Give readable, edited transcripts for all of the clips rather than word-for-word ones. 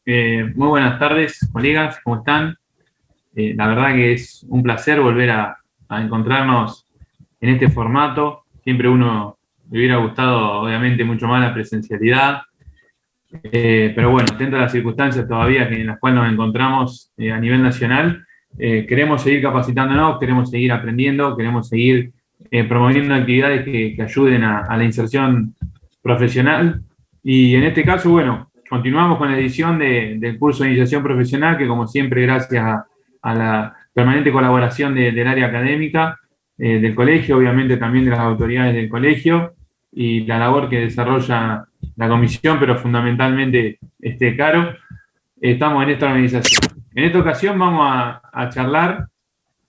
Muy buenas tardes, colegas, ¿cómo están? La verdad que es un placer volver a encontrarnos en este formato. Siempre uno le hubiera gustado, obviamente, mucho más la presencialidad, pero bueno, dentro de las circunstancias todavía en las cuales nos encontramos a nivel nacional, queremos seguir capacitándonos, queremos seguir aprendiendo, queremos seguir promoviendo actividades que ayuden a la inserción profesional. Y en este caso, bueno, continuamos con la edición del curso de iniciación profesional, que como siempre, gracias a la permanente colaboración del área académica, del colegio, obviamente también de las autoridades del colegio, y la labor que desarrolla la comisión, pero fundamentalmente Caro, estamos en esta organización. En esta ocasión vamos a charlar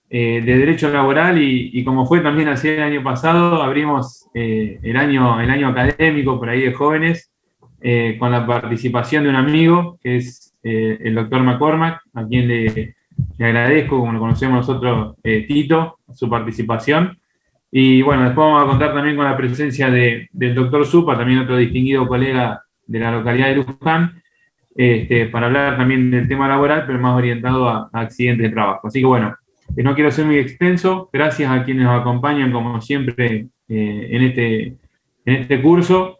de derecho laboral y como fue también así el año pasado, abrimos el año académico por ahí de jóvenes con la participación de un amigo que es el doctor McCormack, a quien le agradezco, como lo conocemos nosotros, Tito, su participación. Y bueno, después vamos a contar también con la presencia del doctor Supa, también otro distinguido colega de la localidad de Luján, para hablar también del tema laboral, pero más orientado a accidentes de trabajo. Así que bueno, no quiero ser muy extenso, gracias a quienes nos acompañan como siempre en este curso.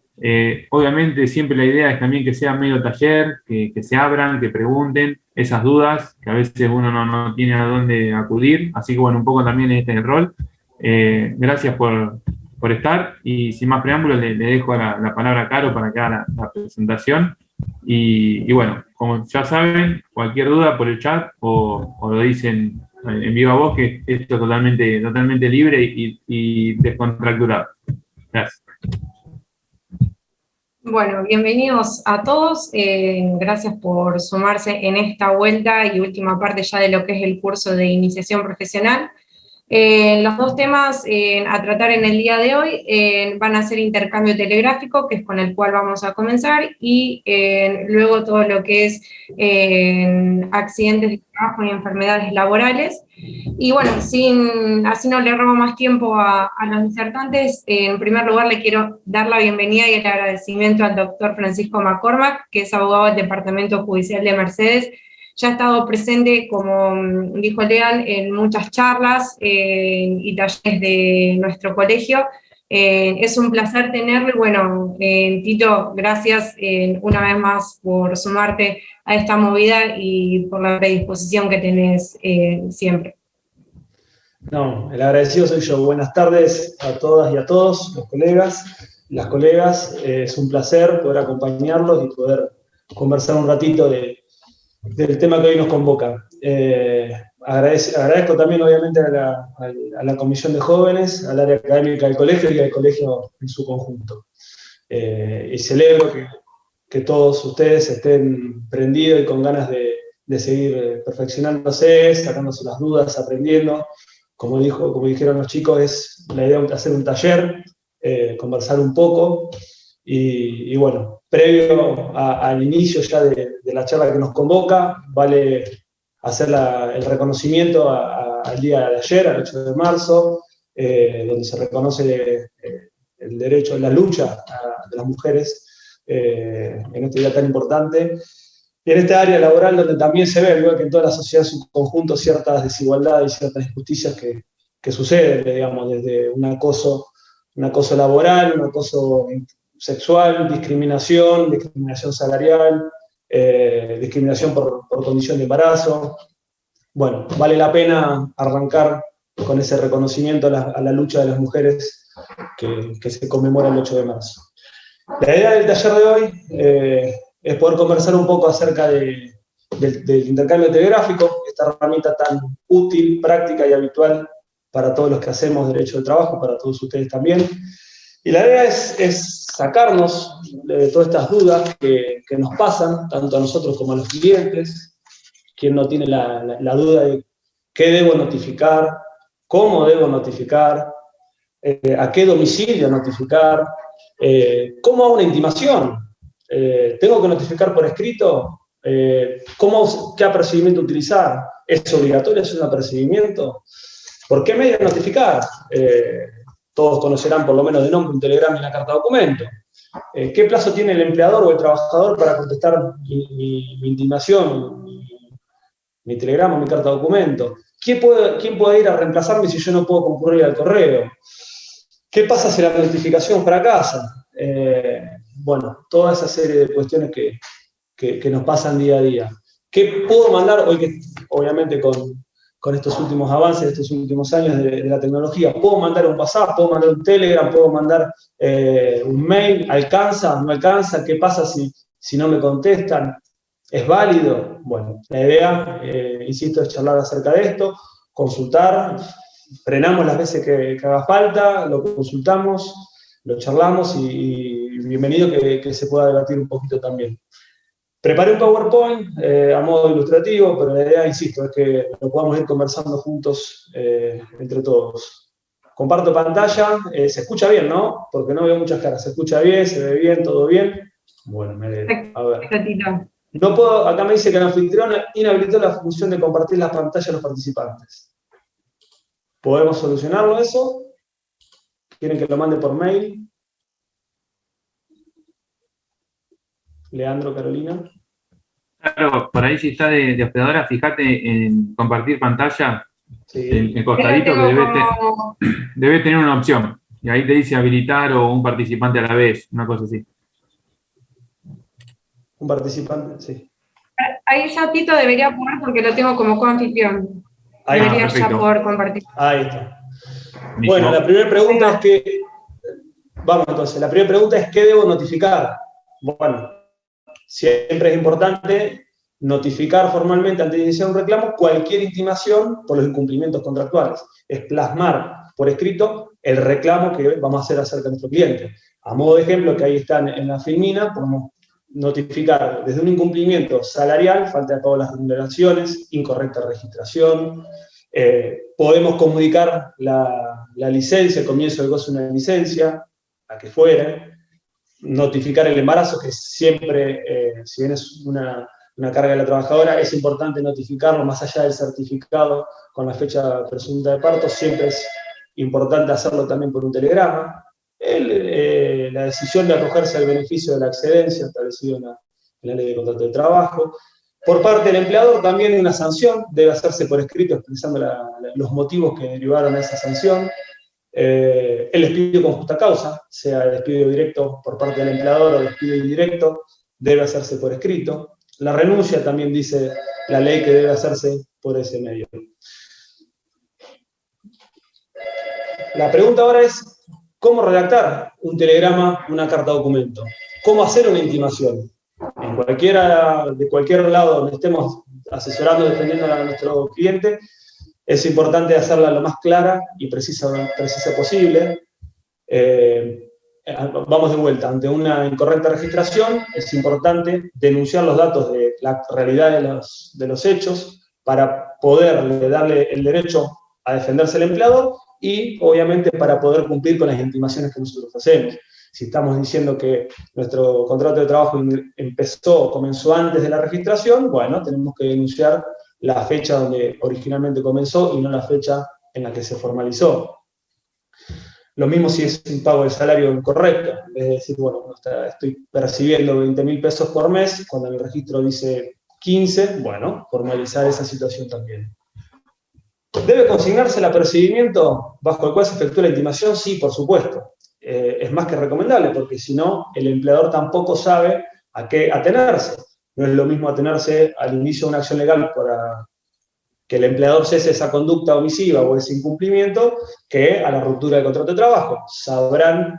Obviamente siempre la idea es también que sea medio taller, que se abran, que pregunten esas dudas, que a veces uno no tiene a dónde acudir, así que bueno, un poco también este es el rol. Gracias por estar y sin más preámbulos le dejo la palabra a Caro para que haga la presentación. Y bueno, como ya saben, cualquier duda por el chat o lo dicen en viva voz, que esto es totalmente libre y descontracturado. Gracias. Bueno, bienvenidos a todos. Gracias por sumarse en esta vuelta y última parte ya de lo que es el curso de iniciación profesional. Los dos temas a tratar en el día de hoy van a ser intercambio telegráfico, que es con el cual vamos a comenzar, y luego todo lo que es accidentes de trabajo y enfermedades laborales. Y bueno, así no le robo más tiempo a los disertantes. En primer lugar, le quiero dar la bienvenida y el agradecimiento al doctor Francisco McCormack, que es abogado del Departamento Judicial de Mercedes. Ya ha estado presente, como dijo Lean, en muchas charlas y talleres de nuestro colegio. Es un placer tenerlo y bueno, Tito, gracias una vez más por sumarte a esta movida y por la predisposición que tenés siempre. No, el agradecido soy yo. Buenas tardes a todas y a todos, los colegas, las colegas. Es un placer poder acompañarlos y poder conversar un ratito del tema que hoy nos convoca. Agradezco también, obviamente, a la Comisión de Jóvenes, al área académica del colegio y al colegio en su conjunto. Y celebro que todos ustedes estén prendidos y con ganas de seguir perfeccionándose, sacándose las dudas, aprendiendo. Como dijeron los chicos, es la idea de hacer un taller, conversar un poco. Y bueno, previo al inicio ya de la charla que nos convoca, vale hacer el reconocimiento al día de ayer, al 8 de marzo, donde se reconoce el derecho, la lucha de las mujeres en este día tan importante. Y en esta área laboral donde también se ve, igual que en toda la sociedad en su conjunto, ciertas desigualdades y ciertas injusticias que suceden, digamos, desde un acoso laboral, un acoso sexual, discriminación salarial, discriminación por condición de embarazo. Bueno, vale la pena arrancar con ese reconocimiento a la lucha de las mujeres que se conmemora el 8 de marzo. La idea del taller de hoy es poder conversar un poco acerca del intercambio telegráfico, esta herramienta tan útil, práctica y habitual para todos los que hacemos derecho del trabajo, para todos ustedes también. Y la idea es sacarnos de todas estas dudas que nos pasan, tanto a nosotros como a los clientes. Quien no tiene la duda de qué debo notificar, cómo debo notificar, a qué domicilio notificar, cómo hago una intimación. ¿Tengo que notificar por escrito? ¿Qué apercibimiento utilizar? ¿Es obligatorio hacer un apercibimiento? ¿Por qué medio notificar? Todos conocerán por lo menos de nombre un telegrama y una carta documento. ¿Qué plazo tiene el empleador o el trabajador para contestar mi intimación, mi telegrama, mi carta de documento? ¿Quién puede ir a reemplazarme si yo no puedo concurrir al correo? ¿Qué pasa si la notificación fracasa? Bueno, toda esa serie de cuestiones que nos pasan día a día. ¿Qué puedo mandar hoy que, obviamente, con estos últimos avances, estos últimos años de la tecnología? ¿Puedo mandar un WhatsApp? ¿Puedo mandar un Telegram? ¿Puedo mandar un mail? ¿Alcanza? ¿No alcanza? ¿Qué pasa si no me contestan? ¿Es válido? Bueno, la idea, insisto, es charlar acerca de esto, consultar, frenamos las veces que haga falta, lo consultamos, lo charlamos y bienvenido que se pueda debatir un poquito también. Preparé un PowerPoint a modo ilustrativo, pero la idea, insisto, es que lo podamos ir conversando juntos entre todos. Comparto pantalla, se escucha bien, ¿no? Porque no veo muchas caras, se escucha bien, se ve bien, todo bien. Bueno, me alegro. A ver. No puedo, acá me dice que el anfitrión inhabilitó la función de compartir las pantallas a los participantes. ¿Podemos solucionarlo eso? ¿Quieren que lo mande por mail? Leandro, Carolina. Claro, por ahí si está de hospedadora, fíjate en compartir pantalla, sí. En costadito que debe tener una opción. Y ahí te dice habilitar o un participante a la vez, una cosa así. Un participante, sí. Ahí ya Tito debería poner porque lo tengo como coanfitrión. Debería ya poder compartir. Ahí está. Bueno, la primera pregunta es que... Vamos entonces, la primera pregunta es ¿qué debo notificar? Bueno, siempre es importante notificar formalmente antes de iniciar un reclamo cualquier intimación por los incumplimientos contractuales. Es plasmar por escrito el reclamo que vamos a hacer acerca de nuestro cliente. A modo de ejemplo, que ahí está en la filmina, podemos notificar desde un incumplimiento salarial, falta de pago de las remuneraciones, incorrecta registración, podemos comunicar la licencia, el comienzo del goce de una licencia, a que fuere, notificar el embarazo, que siempre, si bien es una carga de la trabajadora, es importante notificarlo más allá del certificado con la fecha presunta de parto, siempre es importante hacerlo también por un telegrama. La decisión de acogerse al beneficio de la excedencia establecido en la ley de contrato de trabajo. Por parte del empleador también una sanción, debe hacerse por escrito expresando los motivos que derivaron a esa sanción. El despido con justa causa, sea el despido directo por parte del empleador o el despido indirecto, debe hacerse por escrito. La renuncia también dice la ley que debe hacerse por ese medio. La pregunta ahora es, ¿cómo redactar un telegrama, una carta documento? ¿Cómo hacer una intimación? De cualquier lado donde estemos asesorando, defendiendo a nuestro cliente, es importante hacerla lo más clara y precisa posible. Vamos de vuelta, ante una incorrecta registración, es importante denunciar los datos de la realidad de los hechos para poder darle el derecho a defenderse al empleador y, obviamente, para poder cumplir con las intimaciones que nosotros hacemos. Si estamos diciendo que nuestro contrato de trabajo comenzó antes de la registración, bueno, tenemos que denunciar la fecha donde originalmente comenzó y no la fecha en la que se formalizó. Lo mismo si es un pago de salario incorrecto, es decir, bueno, estoy percibiendo 20.000 pesos por mes, cuando en el registro dice 15, bueno, formalizar esa situación también. ¿Debe consignarse el apercibimiento bajo el cual se efectúa la intimación? Sí, por supuesto. Es más que recomendable, porque si no, el empleador tampoco sabe a qué atenerse. No es lo mismo atenerse al inicio de una acción legal para que el empleador cese esa conducta omisiva o ese incumplimiento que a la ruptura del contrato de trabajo. Sabrán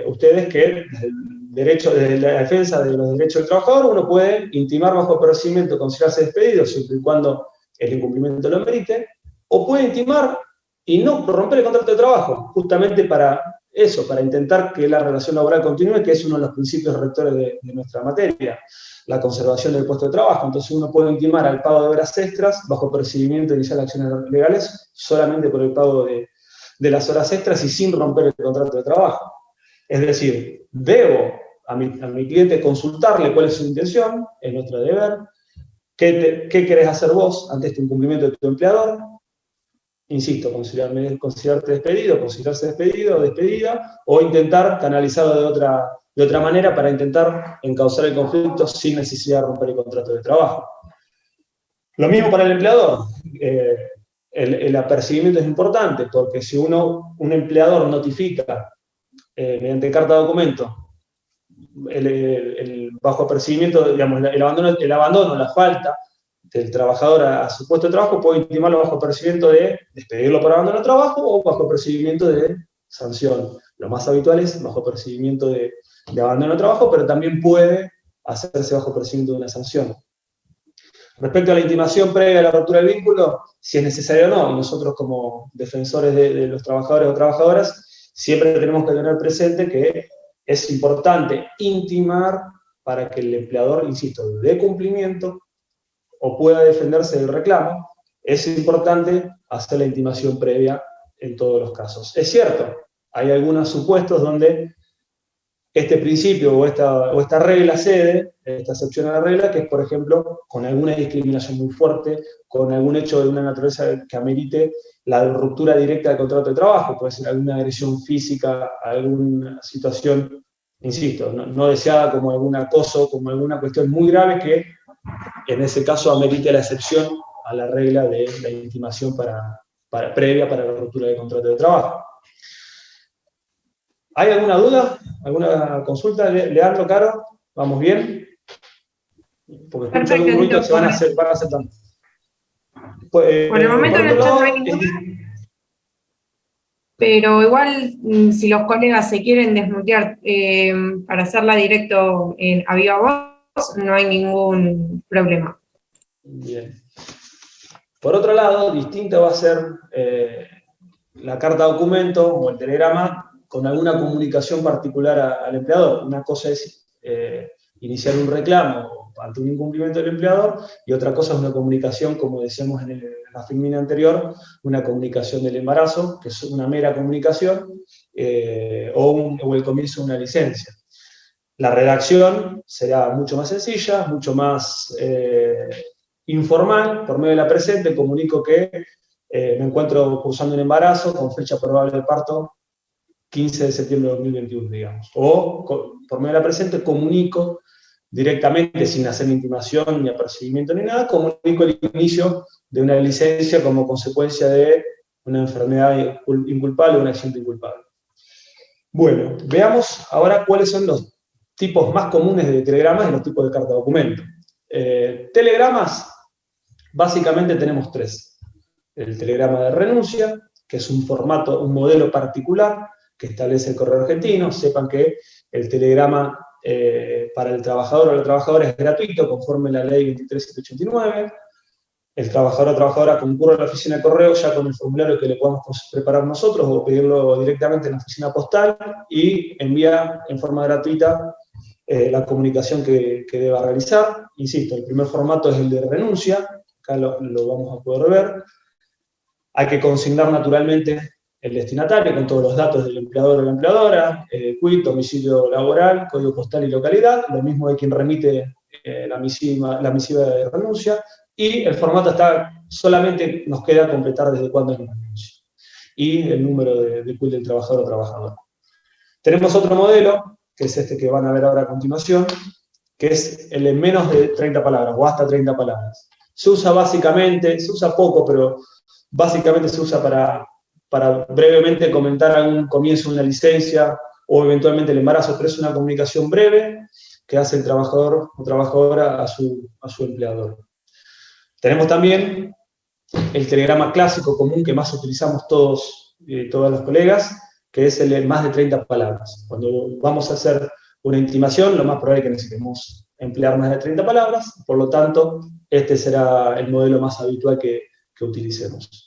ustedes que desde la defensa de los derechos del trabajador uno puede intimar bajo apercibimiento, considerarse despedido siempre y cuando el incumplimiento lo merite, o puede intimar y no romper el contrato de trabajo, justamente para eso, para intentar que la relación laboral continúe, que es uno de los principios rectores de nuestra materia, la conservación del puesto de trabajo. Entonces uno puede intimar al pago de horas extras bajo percibimiento de iniciar acciones legales solamente por el pago de las horas extras y sin romper el contrato de trabajo. Es decir, debo a mi cliente consultarle cuál es su intención, es nuestro deber. ¿Qué querés hacer vos ante este incumplimiento de tu empleador? insisto, considerarte despedido, considerarse despedido o despedida, o intentar canalizarlo de otra manera para intentar encauzar el conflicto sin necesidad de romper el contrato de trabajo. Lo mismo para el empleador. El apercibimiento es importante, porque si un empleador notifica mediante carta de documento el bajo apercibimiento, digamos, el abandono, la falta del trabajador a su puesto de trabajo, puede intimarlo bajo apercibimiento de despedirlo por abandono de trabajo o bajo apercibimiento de sanción. Lo más habitual es bajo apercibimiento de abandono de trabajo, pero también puede hacerse bajo apercibimiento de una sanción. Respecto a la intimación previa a la ruptura del vínculo, si es necesario o no, y nosotros como defensores de los trabajadores o trabajadoras, siempre tenemos que tener presente que es importante intimar para que el empleador, insisto, dé cumplimiento o pueda defenderse del reclamo. Es importante hacer la intimación previa en todos los casos. Es cierto, hay algunos supuestos donde este principio o esta regla cede, esta excepción a la regla, que es, por ejemplo, con alguna discriminación muy fuerte, con algún hecho de una naturaleza que amerite la ruptura directa del contrato de trabajo, puede ser alguna agresión física, alguna situación, insisto, no deseada, como algún acoso, como alguna cuestión muy grave que en ese caso amerite la excepción a la regla de la intimación previa para la ruptura del contrato de trabajo. ¿Hay alguna duda? ¿Alguna consulta? Leandro, Caro, ¿vamos bien? Porque escucho algún ruido que se van a hacer tanto. Por el momento no hay ninguna. Pero igual, si los colegas se quieren desmutear para hacerla directo a viva voz, no hay ningún problema. Bien. Por otro lado, distinta va a ser la carta documento o el telegrama con alguna comunicación particular al empleador. Una cosa es iniciar un reclamo ante un incumplimiento del empleador, y otra cosa es una comunicación, como decíamos en la filmina anterior, una comunicación del embarazo, que es una mera comunicación, o el comienzo de una licencia. La redacción será mucho más sencilla, mucho más informal. Por medio de la presente comunico que me encuentro cursando un embarazo con fecha probable de parto 15 de septiembre de 2021, digamos. O por medio de la presente comunico directamente, sin hacer intimación ni apercibimiento ni nada, comunico el inicio de una licencia como consecuencia de una enfermedad inculpable o un accidente inculpable. Bueno, veamos ahora cuáles son los tipos más comunes de telegramas y los tipos de carta documento. Telegramas, básicamente tenemos tres. El telegrama de renuncia, que es un formato, un modelo particular que establece el Correo Argentino. Sepan que el telegrama para el trabajador o la trabajadora es gratuito, conforme a la ley 23789. El trabajador o trabajadora concurre a la oficina de correo ya con el formulario que le podamos preparar nosotros o pedirlo directamente en la oficina postal y envía en forma gratuita la comunicación que deba realizar. Insisto, el primer formato es el de renuncia, acá lo vamos a poder ver. Hay que consignar naturalmente el destinatario con todos los datos del empleador o la empleadora, quit, domicilio laboral, código postal y localidad, lo mismo de quien remite la misiva de renuncia, y el formato solamente nos queda completar desde cuándo es la renuncia, y el número de quit del trabajador o trabajadora. Tenemos otro modelo, que es este que van a ver ahora a continuación, que es el de menos de 30 palabras, o hasta 30 palabras. Se usa poco, pero básicamente se usa para brevemente comentar algún comienzo de una licencia o eventualmente el embarazo, pero es una comunicación breve que hace el trabajador o trabajadora a su empleador. Tenemos también el telegrama clásico común que más utilizamos todos los colegas, que es el de más de 30 palabras. Cuando vamos a hacer una intimación, lo más probable es que necesitemos emplear más de 30 palabras, por lo tanto, este será el modelo más habitual que utilicemos.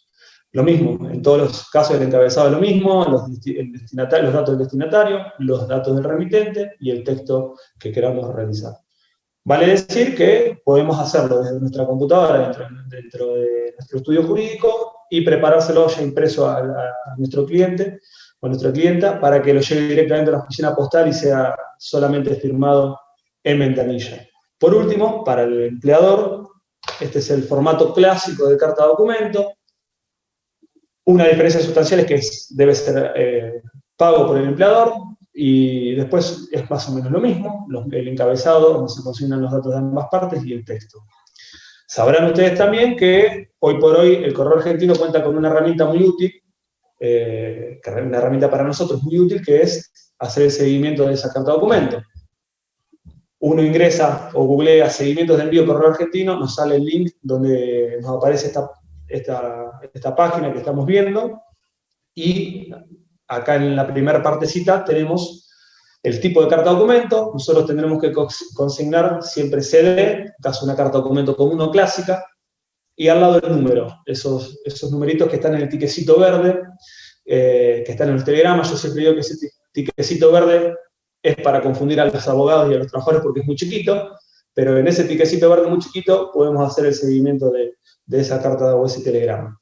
Lo mismo, en todos los casos el encabezado es lo mismo, los datos del destinatario, los datos del remitente y el texto que queramos realizar. Vale decir que podemos hacerlo desde nuestra computadora, dentro de nuestro estudio jurídico, y preparárselo ya impreso a nuestro cliente o a nuestra clienta para que lo lleve directamente a la oficina postal y sea solamente firmado en ventanilla. Por último, para el empleador, este es el formato clásico de carta documento. Una diferencia sustancial es que debe ser pago por el empleador, y después es más o menos lo mismo, el encabezado, donde se consignan los datos de ambas partes, y el texto. Sabrán ustedes también que hoy por hoy el Correo Argentino cuenta con una herramienta muy útil, una herramienta para nosotros muy útil, que es hacer el seguimiento de esa carta de documento. Uno ingresa o googlea seguimientos de envío Correo Argentino, nos sale el link donde nos aparece esta página que estamos viendo, y acá en la primera partecita tenemos el tipo de carta documento. Nosotros tendremos que consignar siempre CD, en caso de una carta documento común o clásica, y al lado el número, esos numeritos que están en el tiquecito verde, que están en los telegramas. Yo siempre digo que ese tiquecito verde es para confundir a los abogados y a los trabajadores porque es muy chiquito, pero en ese tiquecito verde muy chiquito podemos hacer el seguimiento de esa carta o ese telegrama.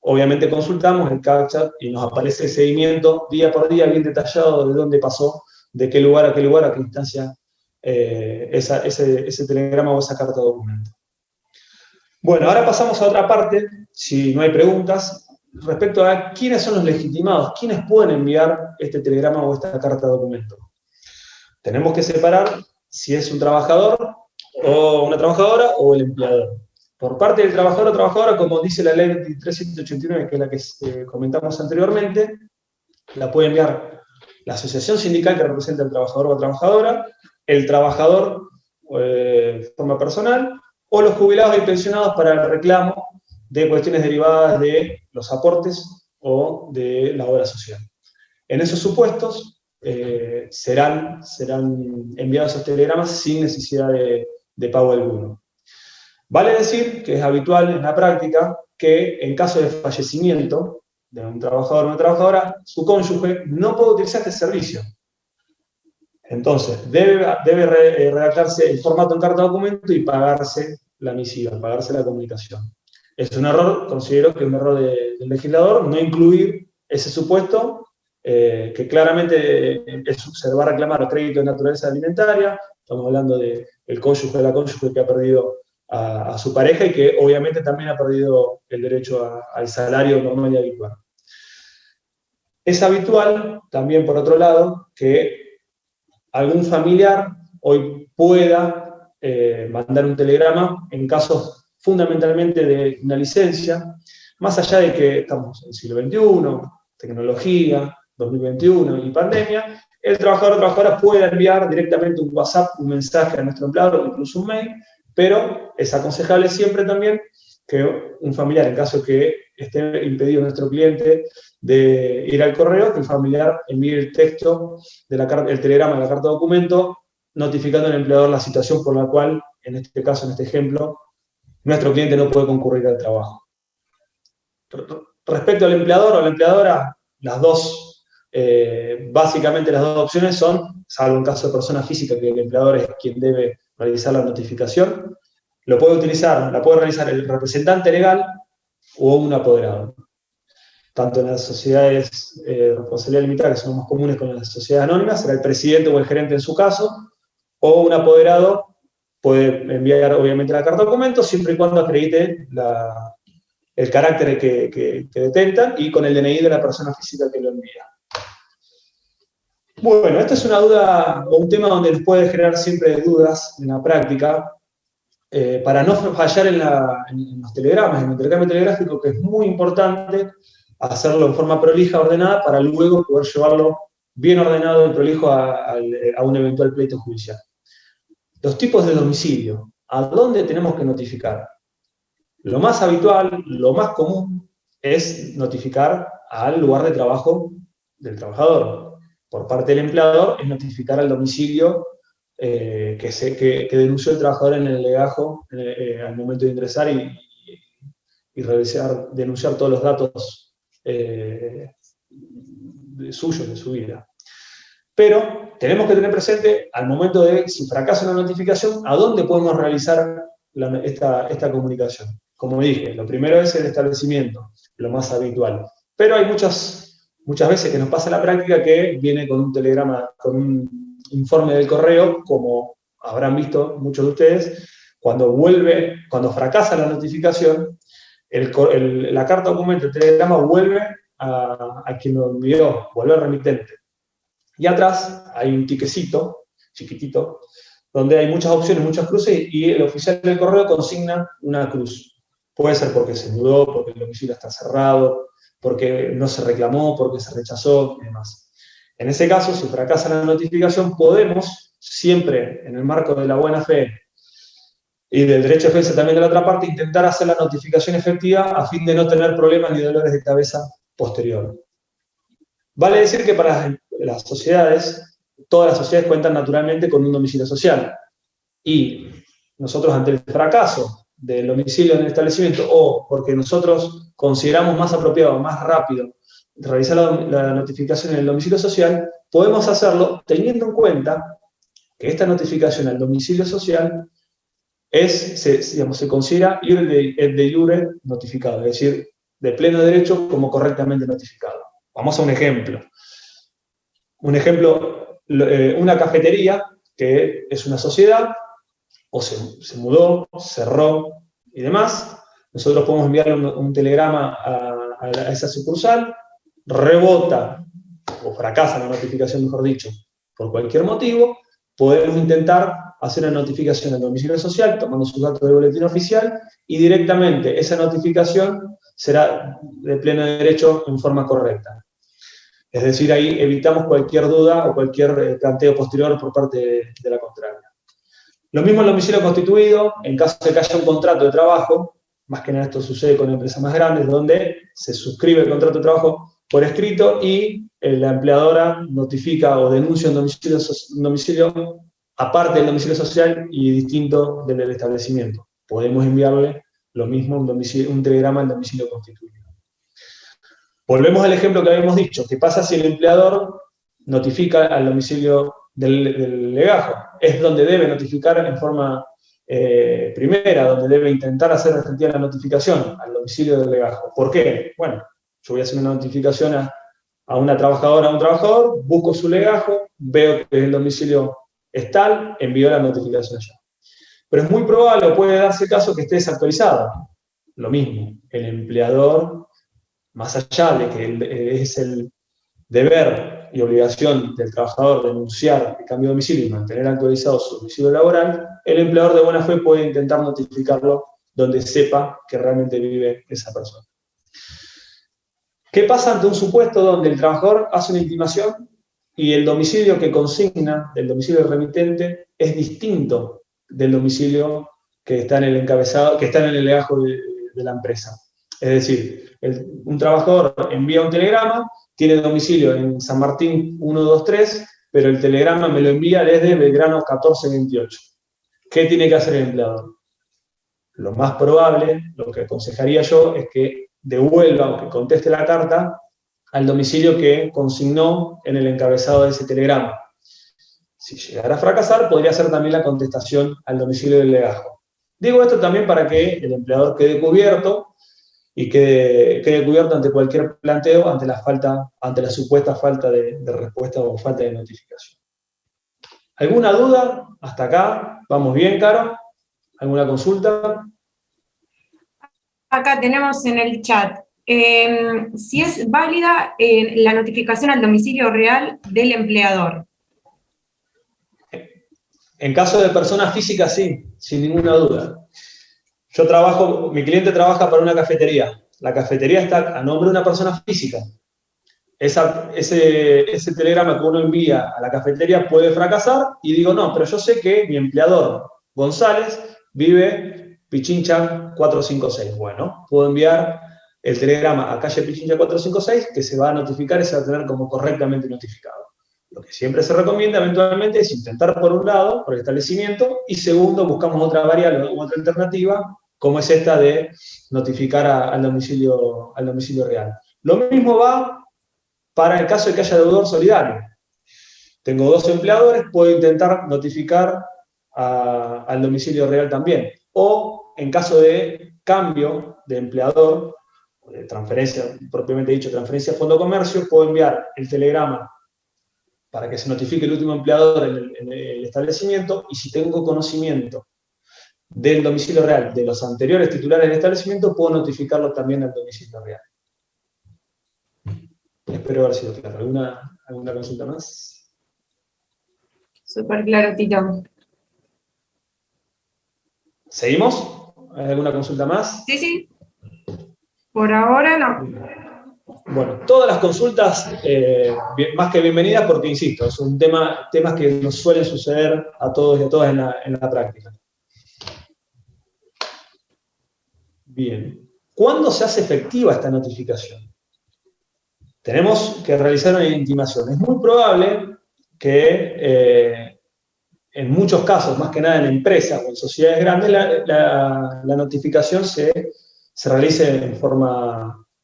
Obviamente consultamos el CAPTCHA y nos aparece el seguimiento día por día, bien detallado, de dónde pasó, de qué lugar, a qué instancia, ese telegrama o esa carta de documento. Bueno, ahora pasamos a otra parte, si no hay preguntas, respecto a quiénes son los legitimados, quiénes pueden enviar este telegrama o esta carta de documento. Tenemos que separar si es un trabajador o una trabajadora o el empleador. Por parte del trabajador o trabajadora, como dice la ley 23.189, que es la que comentamos anteriormente, la puede enviar la asociación sindical que representa al trabajador o trabajadora, el trabajador de forma personal, o los jubilados y pensionados para el reclamo de cuestiones derivadas de los aportes o de la obra social. En esos supuestos serán enviados esos telegramas sin necesidad de pago alguno. Vale decir que es habitual en la práctica que en caso de fallecimiento de un trabajador o una trabajadora, su cónyuge no puede utilizar este servicio. Entonces, debe redactarse el formato en carta de documento y pagarse la misiva, pagarse la comunicación. Es un error, considero que es un error del legislador no incluir ese supuesto, que claramente se va a reclamar crédito de naturaleza alimentaria. Estamos hablando del cónyuge o la cónyuge que ha perdido a su pareja y que obviamente también ha perdido el derecho al salario normal y habitual. Es habitual también, por otro lado, que algún familiar hoy pueda mandar un telegrama en casos fundamentalmente de una licencia, más allá de que estamos en el siglo XXI, tecnología, 2021 y pandemia. El trabajador o trabajadora puede enviar directamente un WhatsApp, un mensaje a nuestro empleador o incluso un mail, pero es aconsejable siempre también que un familiar, en caso que esté impedido nuestro cliente de ir al correo, que el familiar envíe el texto el telegrama de la carta de documento, notificando al empleador la situación por la cual, en este caso, en este ejemplo, nuestro cliente no puede concurrir al trabajo. Respecto al empleador o la empleadora, básicamente las dos opciones son, salvo en caso de persona física, que el empleador es quien debe realizar la notificación, la puede realizar el representante legal o un apoderado. Tanto en las sociedades responsabilidad limitada, que son más comunes con las sociedades anónimas, será el presidente o el gerente en su caso, o un apoderado puede enviar obviamente la carta de documento, siempre y cuando acredite el carácter que detentan y con el DNI de la persona física que lo envía. Bueno, esta es una duda o un tema donde nos puede generar siempre dudas en la práctica, para no fallar en los telegramas, en el intercambio telegráfico, que es muy importante hacerlo en forma prolija, ordenada, para luego poder llevarlo bien ordenado y prolijo a un eventual pleito judicial. Los tipos de domicilio, ¿a dónde tenemos que notificar? Lo más habitual, lo más común, es notificar al lugar de trabajo del trabajador. Por parte del empleador, es notificar al domicilio que denunció el trabajador en el legajo al momento de ingresar y denunciar todos los datos suyos, de su vida. Pero tenemos que tener presente, al momento de, si fracasa una notificación, a dónde podemos realizar esta comunicación. Como dije, lo primero es el establecimiento, lo más habitual. Pero hay muchas veces que nos pasa en la práctica que viene con un telegrama, con un informe del correo, como habrán visto muchos de ustedes, cuando fracasa la notificación, la carta documento, el telegrama vuelve a quien lo envió, vuelve al remitente. Y atrás hay un tiquecito, chiquitito, donde hay muchas opciones, muchas cruces, y el oficial del correo consigna una cruz. Puede ser porque se mudó, porque el domicilio está cerrado, porque no se reclamó, porque se rechazó y demás. En ese caso, si fracasa la notificación, podemos, siempre en el marco de la buena fe y del derecho de defensa también de la otra parte, intentar hacer la notificación efectiva a fin de no tener problemas ni dolores de cabeza posterior. Vale decir que para las sociedades, todas las sociedades cuentan naturalmente con un domicilio social. Y nosotros, ante el fracaso del domicilio en el establecimiento, o porque nosotros consideramos más apropiado, más rápido, realizar la notificación en el domicilio social, podemos hacerlo teniendo en cuenta que esta notificación al domicilio social se considera de jure notificado, es decir, de pleno derecho como correctamente notificado. Vamos a un ejemplo. Un ejemplo, una cafetería, que es una sociedad, o se mudó, cerró y demás. Nosotros podemos enviarle un telegrama a esa sucursal, rebota, o fracasa la notificación, mejor dicho, por cualquier motivo. Podemos intentar hacer una notificación al domicilio social, tomando sus datos del boletín oficial, y directamente esa notificación será de pleno derecho en forma correcta. Es decir, ahí evitamos cualquier duda o cualquier planteo posterior por parte de la contraria. Lo mismo en el domicilio constituido, en caso de que haya un contrato de trabajo, más que nada esto sucede con empresas más grandes, donde se suscribe el contrato de trabajo por escrito y la empleadora notifica o denuncia un domicilio aparte del domicilio social y distinto del establecimiento. Podemos enviarle lo mismo, un telegrama al domicilio constituido. Volvemos al ejemplo que habíamos dicho. ¿Qué pasa si el empleador notifica al domicilio del legajo? Es donde debe notificar en forma primera, donde debe intentar hacer efectiva la notificación al domicilio del legajo. ¿Por qué? Bueno, yo voy a hacer una notificación a una trabajadora, a un trabajador, busco su legajo, veo que el domicilio es tal, envío la notificación allá. Pero es muy probable, o puede darse caso, que esté desactualizado. Lo mismo, el empleador, más allá de que es el deber y obligación del trabajador denunciar el cambio de domicilio y mantener actualizado su domicilio laboral, el empleador de buena fe puede intentar notificarlo donde sepa que realmente vive esa persona. ¿Qué pasa ante un supuesto donde el trabajador hace una intimación y el domicilio que consigna, del domicilio del remitente, es distinto del domicilio que está en el encabezado, que está en el legajo de la empresa? Es decir, un trabajador envía un telegrama, tiene domicilio en San Martín 123, pero el telegrama me lo envía desde Belgrano 1428. ¿Qué tiene que hacer el empleador? Lo más probable, lo que aconsejaría yo, es que devuelva o que conteste la carta al domicilio que consignó en el encabezado de ese telegrama. Si llegara a fracasar, podría ser también la contestación al domicilio del legajo. Digo esto también para que el empleador quede cubierto y quede cubierto ante cualquier planteo, ante la supuesta falta de respuesta o falta de notificación. ¿Alguna duda? Hasta acá. ¿Vamos bien, Caro? ¿Alguna consulta? Acá tenemos en el chat, si es válida la notificación al domicilio real del empleador. En caso de personas físicas, sí, sin ninguna duda. Mi cliente trabaja para una cafetería. La cafetería está a nombre de una persona física. Ese telegrama que uno envía a la cafetería puede fracasar y digo, no, pero yo sé que mi empleador, González, vive Pichincha 456. Bueno, puedo enviar el telegrama a calle Pichincha 456 que se va a notificar y se va a tener como correctamente notificado. Lo que siempre se recomienda eventualmente es intentar por un lado, por el establecimiento, y segundo, buscamos otra variable o otra alternativa, como es esta de notificar al domicilio real. Lo mismo va para el caso de que haya deudor solidario. Tengo dos empleadores, puedo intentar notificar al domicilio real también. O en caso de cambio de empleador, de transferencia, propiamente dicho, transferencia a fondo comercio, puedo enviar el telegrama para que se notifique el último empleador en el establecimiento, y si tengo conocimiento del domicilio real de los anteriores titulares del establecimiento, puedo notificarlo también al domicilio real. Espero haber sido claro. ¿Alguna consulta más? Súper claro, Tito. ¿Seguimos? ¿Hay alguna consulta más? Sí, sí. Por ahora no. Bueno, todas las consultas, más que bienvenidas, porque insisto, es un temas que nos suelen suceder a todos y a todas en la práctica. Bien. ¿Cuándo se hace efectiva esta notificación? Tenemos que realizar una intimación. Es muy probable que en muchos casos, más que nada en empresas o en sociedades grandes, la notificación se realice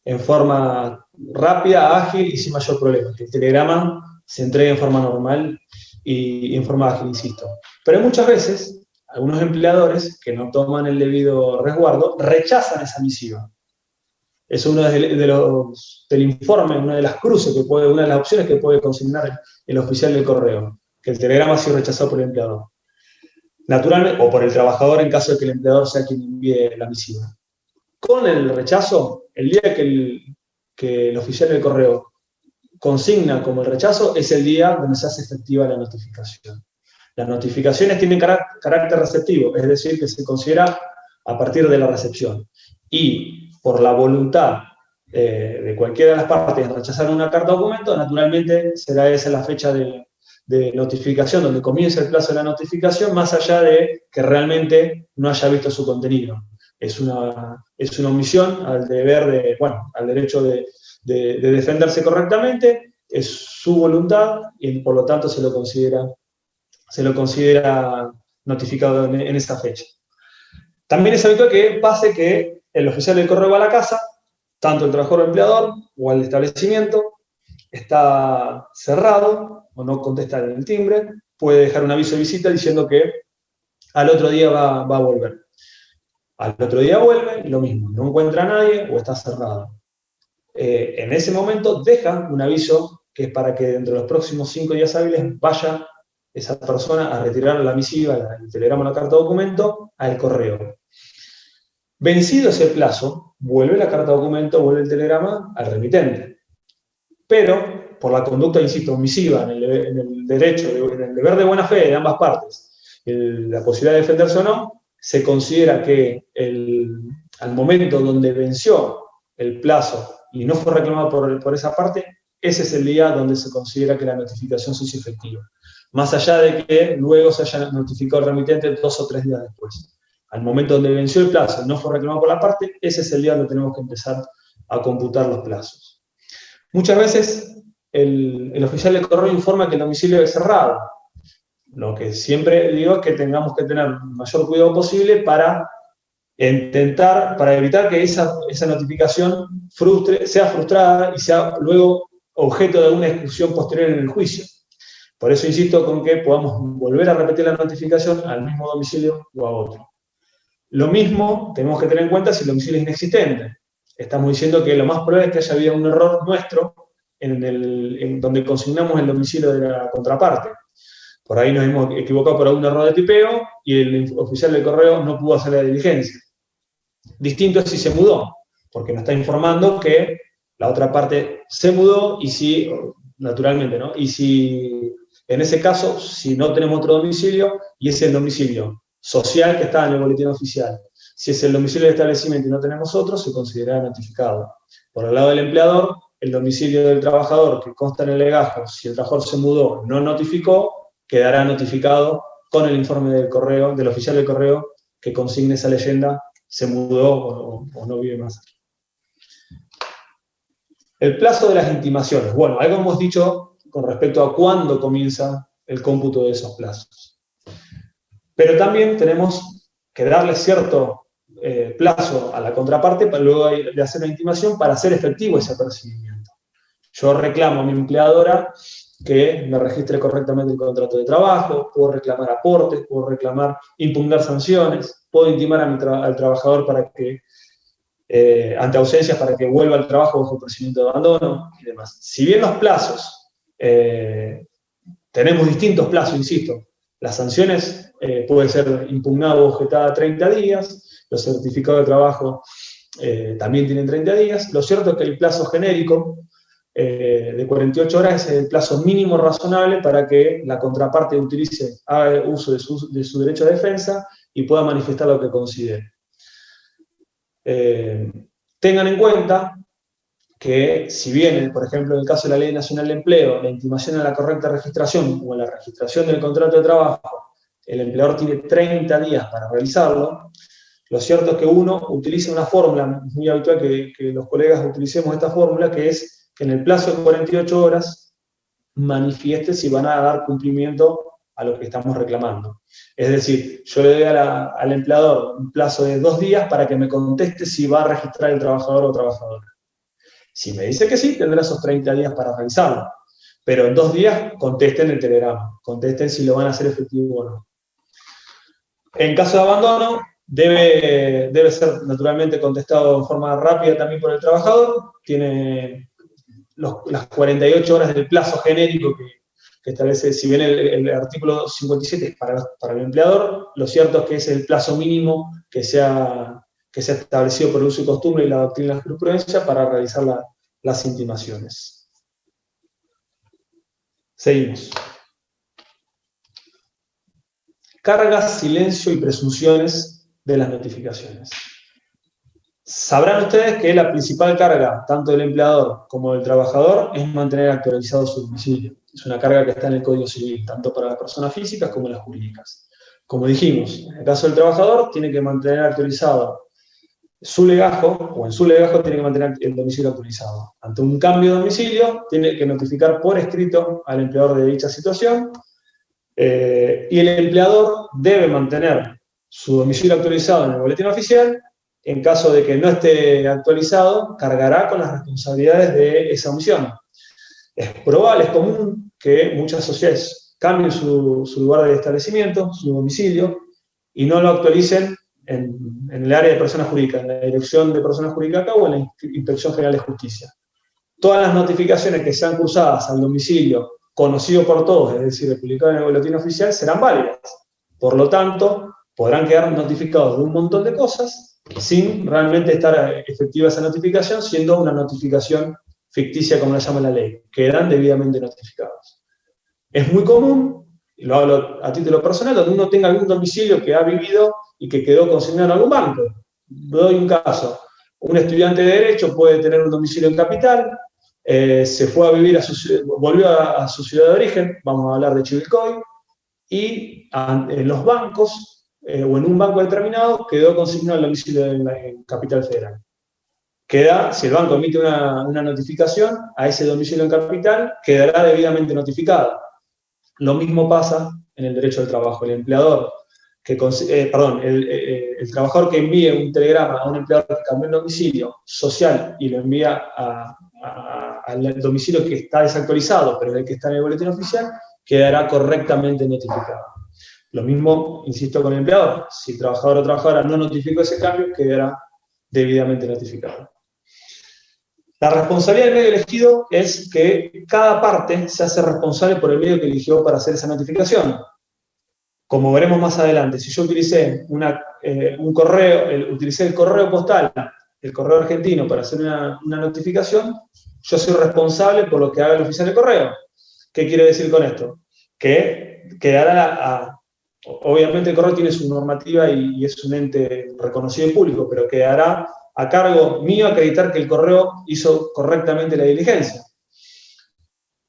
en forma rápida, ágil y sin mayor problema. Que el telegrama se entregue en forma normal y en forma ágil, insisto. Pero muchas veces, algunos empleadores que no toman el debido resguardo rechazan esa misiva. Es uno del informe, una de las cruces una de las opciones que puede consignar el oficial del correo, que el telegrama ha sido rechazado por el empleador. Naturalmente, o por el trabajador en caso de que el empleador sea quien envíe la misiva. Con el rechazo, el día que el oficial del correo consigna como el rechazo, es el día donde se hace efectiva la notificación. Las notificaciones tienen carácter receptivo, es decir, que se considera a partir de la recepción. Y por la voluntad de cualquiera de las partes de rechazar una carta o documento, naturalmente será esa la fecha de notificación, donde comienza el plazo de la notificación, más allá de que realmente no haya visto su contenido. Es una omisión al derecho de defenderse correctamente, es su voluntad y por lo tanto se lo considera notificado en esa fecha. También es habitual que pase que el oficial del correo va a la casa, tanto el trabajador o empleador o el establecimiento está cerrado o no contesta en el timbre, puede dejar un aviso de visita diciendo que al otro día va a volver. Al otro día vuelve, lo mismo, no encuentra a nadie o está cerrado. En ese momento deja un aviso que es para que dentro de los próximos 5 días hábiles vaya esa persona a retirar la misiva, el telegrama, la carta o documento al correo. Vencido ese plazo, vuelve la carta o documento, vuelve el telegrama al remitente. Pero, por la conducta, insisto, omisiva en el derecho, en el deber de buena fe de ambas partes, la posibilidad de defenderse o no, se considera que al momento donde venció el plazo y no fue reclamado por esa parte, ese es el día donde se considera que la notificación se hizo efectiva. Más allá de que luego se haya notificado el remitente 2 o 3 días después. Al momento donde venció el plazo y no fue reclamado por la parte, ese es el día donde tenemos que empezar a computar los plazos. Muchas veces el oficial de correo informa que el domicilio es cerrado. Lo que siempre digo es que tengamos que tener el mayor cuidado posible para evitar que esa notificación sea frustrada y sea luego objeto de una discusión posterior en el juicio. Por eso insisto con que podamos volver a repetir la notificación al mismo domicilio o a otro. Lo mismo tenemos que tener en cuenta si el domicilio es inexistente. Estamos diciendo que lo más probable es que haya habido un error nuestro en donde consignamos el domicilio de la contraparte. Por ahí nos hemos equivocado por algún error de tipeo y el oficial del correo no pudo hacer la diligencia. Distinto es si se mudó, porque nos está informando que la otra parte se mudó y si, naturalmente, ¿no? Y si, en ese caso, si no tenemos otro domicilio y es el domicilio social que está en el boletín oficial. Si es el domicilio del establecimiento y no tenemos otro, se considera notificado. Por el lado del empleador, el domicilio del trabajador que consta en el legajo, si el trabajador se mudó, no notificó, quedará notificado con el informe del correo, del oficial del correo, que consigne esa leyenda, se mudó o no vive más aquí. El plazo de las intimaciones. Bueno, algo hemos dicho con respecto a cuándo comienza el cómputo de esos plazos. Pero también tenemos que darle cierto plazo a la contraparte para luego de hacer la intimación para hacer efectivo ese apercibimiento. Yo reclamo a mi empleadora que me registre correctamente el contrato de trabajo, puedo reclamar aportes, puedo impugnar sanciones, puedo intimar al trabajador para que, ante ausencias, para que vuelva al trabajo bajo procedimiento de abandono y demás. Si bien los plazos, tenemos distintos plazos, insisto, Las sanciones pueden ser impugnadas o objetadas 30 días, los certificados de trabajo también tienen 30 días. Lo cierto es que el plazo genérico de 48 horas es el plazo mínimo razonable para que la contraparte haga uso de su derecho de defensa y pueda manifestar lo que considere. Tengan en cuenta que si bien, por ejemplo, en el caso de la Ley Nacional de Empleo, la intimación a la correcta registración o a la registración del contrato de trabajo, el empleador tiene 30 días para realizarlo, lo cierto es que uno utiliza una fórmula, es muy habitual que los colegas utilicemos esta fórmula, que es que en el plazo de 48 horas manifieste si van a dar cumplimiento a lo que estamos reclamando. Es decir, yo le doy al empleador un plazo de 2 días para que me conteste si va a registrar el trabajador o trabajadora. Si me dice que sí, tendrá esos 30 días para realizarlo. Pero en 2 días contesten el telegrama, contesten si lo van a hacer efectivo o no. En caso de abandono, debe ser naturalmente contestado de forma rápida también por el trabajador. Tiene las 48 horas del plazo genérico que establece, si bien el artículo 57 es para el empleador, lo cierto es que es el plazo mínimo que se ha establecido por el uso y costumbre y la doctrina de la jurisprudencia para realizar las intimaciones. Seguimos. Cargas, silencio y presunciones de las notificaciones. Sabrán ustedes que la principal carga, tanto del empleador como del trabajador, es mantener actualizado su domicilio. Es una carga que está en el Código Civil, tanto para las personas físicas como las jurídicas. Como dijimos, en el caso del trabajador, tiene que mantener actualizado su legajo, o en su legajo tiene que mantener el domicilio actualizado. Ante un cambio de domicilio, tiene que notificar por escrito al empleador de dicha situación, y el empleador debe mantener su domicilio actualizado en el boletín oficial. En caso de que no esté actualizado, cargará con las responsabilidades de esa omisión. Es probable, es común que muchas sociedades cambien su lugar de establecimiento, su domicilio, y no lo actualicen en el área de personas jurídicas, en la Dirección de Personas Jurídicas acá o en la Inspección General de Justicia. Todas las notificaciones que sean cruzadas al domicilio conocido por todos, es decir, publicado en el boletín oficial, serán válidas. Por lo tanto, podrán quedar notificados de un montón de cosas sin realmente estar efectiva esa notificación, siendo una notificación ficticia, como la llama la ley. Quedan debidamente notificados. Es muy común, y lo hablo a título personal, donde uno tenga algún domicilio que ha vivido y que quedó consignado en algún banco. Doy un caso. Un estudiante de Derecho puede tener un domicilio en Capital, se fue a vivir volvió a su ciudad de origen, vamos a hablar de Chivilcoy, y en los bancos, o en un banco determinado, quedó consignado el domicilio en Capital Federal. Si el banco emite una notificación a ese domicilio en Capital, quedará debidamente notificado. Lo mismo pasa en el derecho al trabajo. El empleador, el trabajador que envíe un telegrama a un empleador que cambió el domicilio social y lo envía al domicilio que está desactualizado, pero el que está en el boletín oficial, quedará correctamente notificado. Lo mismo, insisto, con el empleador. Si el trabajador o trabajadora no notificó ese cambio, quedará debidamente notificado. La responsabilidad del medio elegido es que cada parte se hace responsable por el medio que eligió para hacer esa notificación. Como veremos más adelante, si yo utilicé utilicé el correo postal, el correo argentino para hacer una notificación, yo soy responsable por lo que haga el oficial de correo. ¿Qué quiere decir con esto? Que quedará obviamente el correo tiene su normativa y es un ente reconocido y público, pero quedará a cargo mío acreditar que el correo hizo correctamente la diligencia.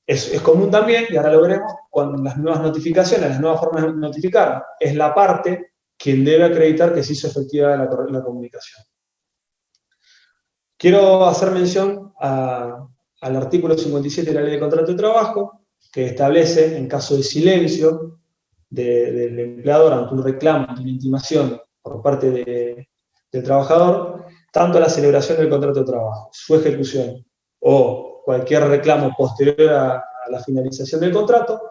Es común también, y ahora lo veremos, con las nuevas notificaciones, las nuevas formas de notificar. Es la parte quien debe acreditar que se hizo efectiva la comunicación. Quiero hacer mención al artículo 57 de la Ley de Contrato de Trabajo, que establece, en caso de silencio del empleador ante un reclamo, ante una intimación por parte del trabajador, tanto la celebración del contrato de trabajo, su ejecución o cualquier reclamo posterior a la finalización del contrato,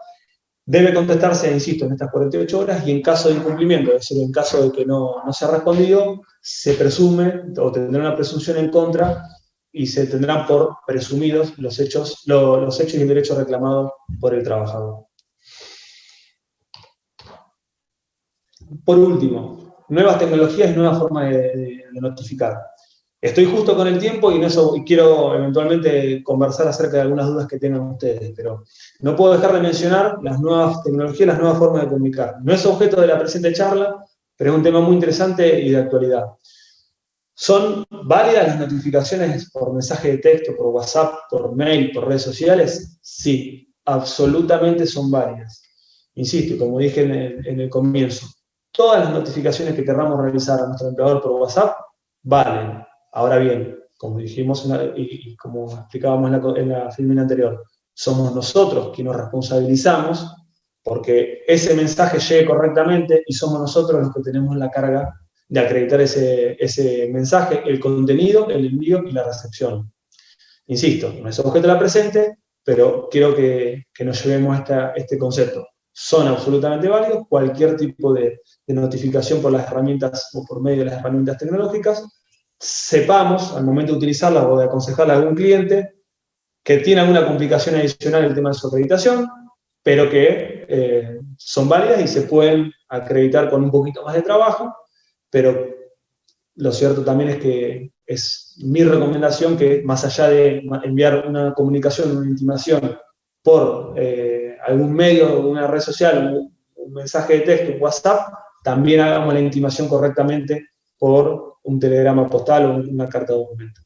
debe contestarse, insisto, en estas 48 horas y en caso de incumplimiento, es decir, en caso de que no se ha respondido, se presume o tendrá una presunción en contra y se tendrán por presumidos los hechos y el derecho reclamado por el trabajador. por último, nuevas tecnologías y nuevas formas de notificar. Estoy justo con el tiempo y quiero eventualmente conversar acerca de algunas dudas que tengan ustedes, pero no puedo dejar de mencionar las nuevas tecnologías, las nuevas formas de comunicar. No es objeto de la presente charla, pero es un tema muy interesante y de actualidad. ¿Son válidas las notificaciones por mensaje de texto, por WhatsApp, por mail, por redes sociales? Sí, absolutamente son válidas. Insisto, como dije en el comienzo, todas las notificaciones que queramos realizar a nuestro empleador por WhatsApp valen. Ahora bien, como dijimos y como explicábamos en la filmina anterior, somos nosotros quienes nos responsabilizamos porque ese mensaje llegue correctamente y somos nosotros los que tenemos la carga de acreditar ese mensaje, el contenido, el envío y la recepción. Insisto, no es objeto de la presente, pero quiero que nos llevemos a este concepto. Son absolutamente válidos cualquier tipo de notificación por las herramientas o por medio de las herramientas tecnológicas. Sepamos, al momento de utilizarlas o de aconsejarla a algún cliente, que tiene alguna complicación adicional en el tema de su acreditación, pero que son válidas y se pueden acreditar con un poquito más de trabajo, pero lo cierto también es que es mi recomendación que más allá de enviar una comunicación, una intimación por algún medio, una red social, un mensaje de texto, un WhatsApp, también hagamos la intimación correctamente por un telegrama postal o una carta de documento.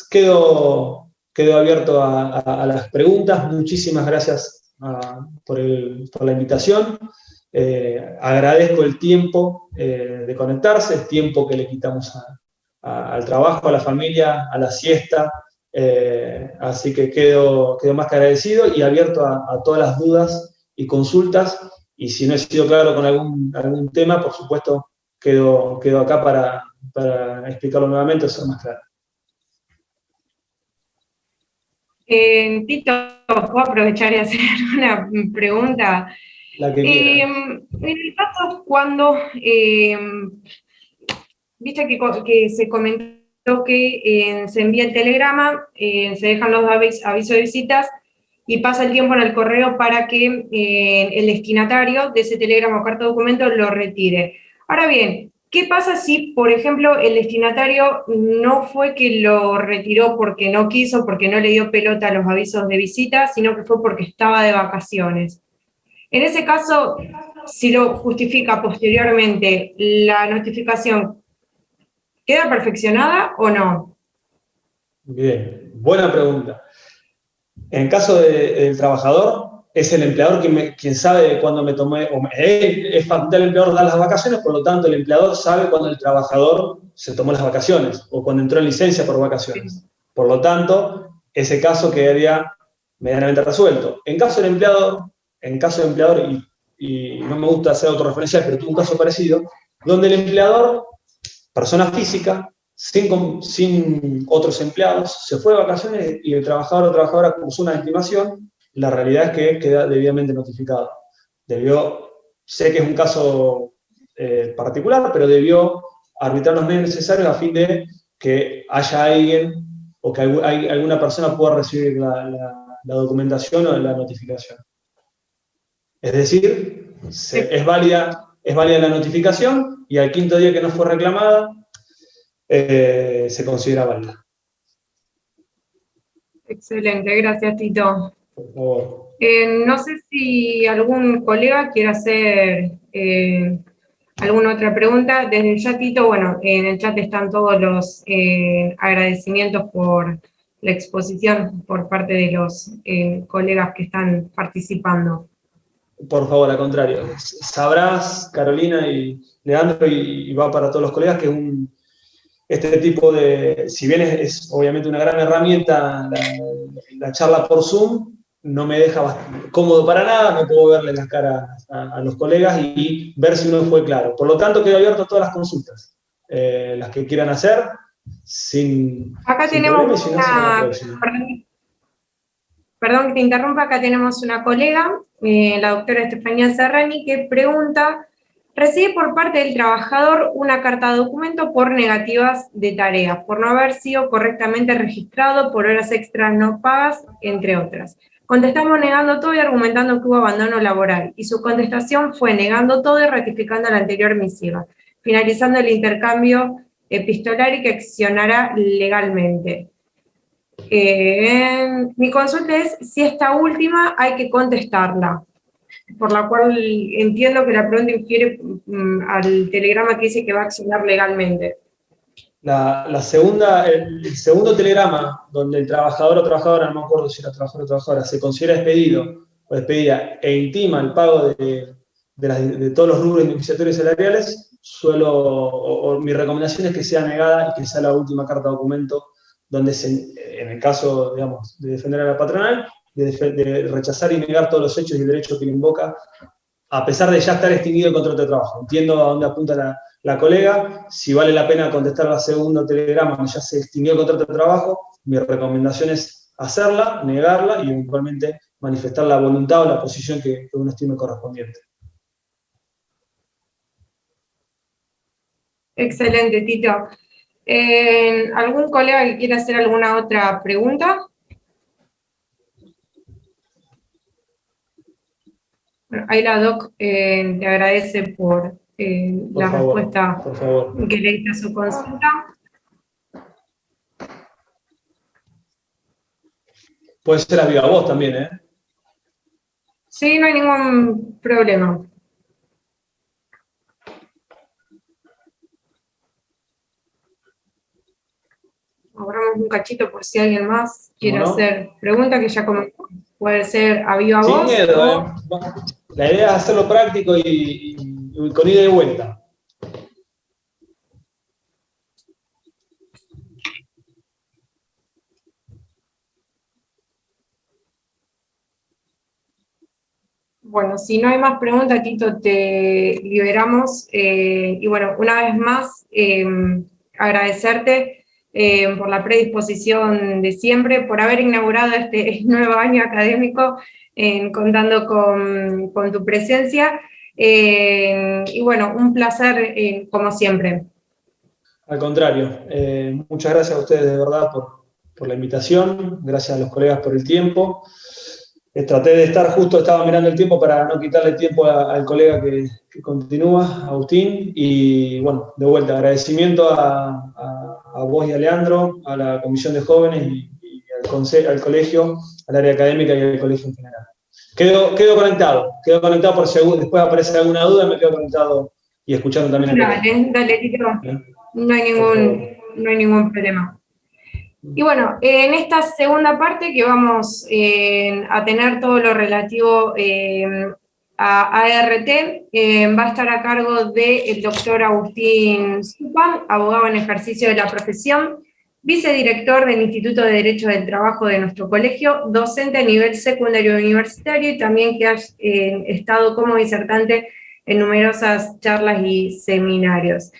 Quedo abierto a las preguntas. Muchísimas gracias por la invitación. Agradezco el tiempo de conectarse, el tiempo que le quitamos al trabajo, a la familia, a la siesta. Así que quedo más que agradecido y abierto a todas las dudas y consultas. Y si no he sido claro con algún tema, por supuesto, quedo acá para explicarlo nuevamente o ser más claro. Tito, ¿puedo aprovechar y hacer una pregunta? La que quiera. En el caso cuando, viste que se comentó que se envía el telegrama, se dejan los avisos de visitas y pasa el tiempo en el correo para que el destinatario de ese telegrama o carta de documento lo retire. Ahora bien, ¿qué pasa si, por ejemplo, el destinatario no fue que lo retiró porque no quiso, porque no le dio pelota a los avisos de visita, sino que fue porque estaba de vacaciones? En ese caso, si lo justifica posteriormente, ¿la notificación queda perfeccionada o no? Bien, buena pregunta. En caso del trabajador, es el empleador quien sabe cuándo me tomé, es facultad del empleador dar las vacaciones, por lo tanto el empleador sabe cuándo el trabajador se tomó las vacaciones o cuando entró en licencia por vacaciones. Por lo tanto, ese caso quedaría medianamente resuelto. En caso del empleador, y no me gusta hacer autorreferencial, pero tuve un caso parecido, donde el empleador, persona física, sin otros empleados, se fue de vacaciones y el trabajador o trabajadora cursó una estimación, la realidad es que queda debidamente notificado. Sé que es un caso particular, pero debió arbitrar los medios necesarios a fin de que haya alguien o que alguna persona pueda recibir la documentación o la notificación. Es decir, es válida la notificación y al quinto día que no fue reclamada, se considera válida. Excelente, gracias Tito. Por favor. No sé si algún colega quiere hacer alguna otra pregunta. Desde el chat, Tito, bueno, en el chat están todos los agradecimientos por la exposición por parte de los colegas que están participando. Por favor, al contrario. Sabrás, Carolina y Leandro, y va para todos los colegas, que este tipo de, si bien es obviamente una gran herramienta la charla por Zoom, no me deja cómodo para nada, no puedo verle las caras a los colegas y ver si uno fue claro. Por lo tanto, quedo abierto a todas las consultas, las que quieran hacer, Acá tenemos una... Perdón que te interrumpa, acá tenemos una colega, la doctora Estefanía Serrani, que pregunta: recibe por parte del trabajador una carta de documento por negativas de tareas, por no haber sido correctamente registrado, por horas extras no pagas, entre otras. Contestamos negando todo y argumentando que hubo abandono laboral, y su contestación fue negando todo y ratificando la anterior misiva, finalizando el intercambio epistolar y que accionará legalmente. Mi consulta es si esta última hay que contestarla, por la cual entiendo que la pregunta infiere al telegrama que dice que va a accionar legalmente. La segunda, el segundo telegrama, donde el trabajador o trabajadora, no me acuerdo si era trabajador o trabajadora, se considera despedido o despedida e intima el pago de todos los rubros indemnizatorios salariales, mi recomendación es que sea negada y que sea la última carta documento, donde en el caso, digamos, de defender a la patronal, de rechazar y negar todos los hechos y el derecho que le invoca, a pesar de ya estar extinguido el contrato de trabajo. Entiendo a dónde apunta la colega. Si vale la pena contestar la segunda telegrama, ya se extinguió el contrato de trabajo, mi recomendación es hacerla, negarla y eventualmente manifestar la voluntad o la posición que uno estime correspondiente. Excelente, Tito. ¿Algún colega que quiera hacer alguna otra pregunta? Bueno, ahí la doc le agradece por la respuesta que le diste a su consulta. Puede ser a viva voz también, ¿eh? Sí, no hay ningún problema. Abramos un cachito por si alguien más quiere hacer preguntas, que ya puede ser a viva voz. Sin miedo, La idea es hacerlo práctico y con ida y vuelta. Bueno, si no hay más preguntas, Tito, te liberamos. Y bueno, una vez más, agradecerte por la predisposición de siempre, por haber inaugurado este nuevo año académico, contando con tu presencia. Y bueno, un placer como siempre. Al contrario, muchas gracias a ustedes de verdad por la invitación, gracias a los colegas por el tiempo. Traté de estar justo, estaba mirando el tiempo para no quitarle tiempo al colega que continúa, Agustín, y bueno, de vuelta, agradecimiento a vos y a Leandro, a la Comisión de Jóvenes y al colegio, al área académica y al colegio en general. Quedo conectado por si después aparece alguna duda, me quedo conectado y escuchando también. Dale, Tito, no hay ningún problema. Y bueno, en esta segunda parte que vamos a tener todo lo relativo a ART, va a estar a cargo del doctor Agustín Zupan, abogado en ejercicio de la profesión, vicedirector del Instituto de Derecho del Trabajo de nuestro colegio, docente a nivel secundario universitario y también que ha estado como disertante en numerosas charlas y seminarios.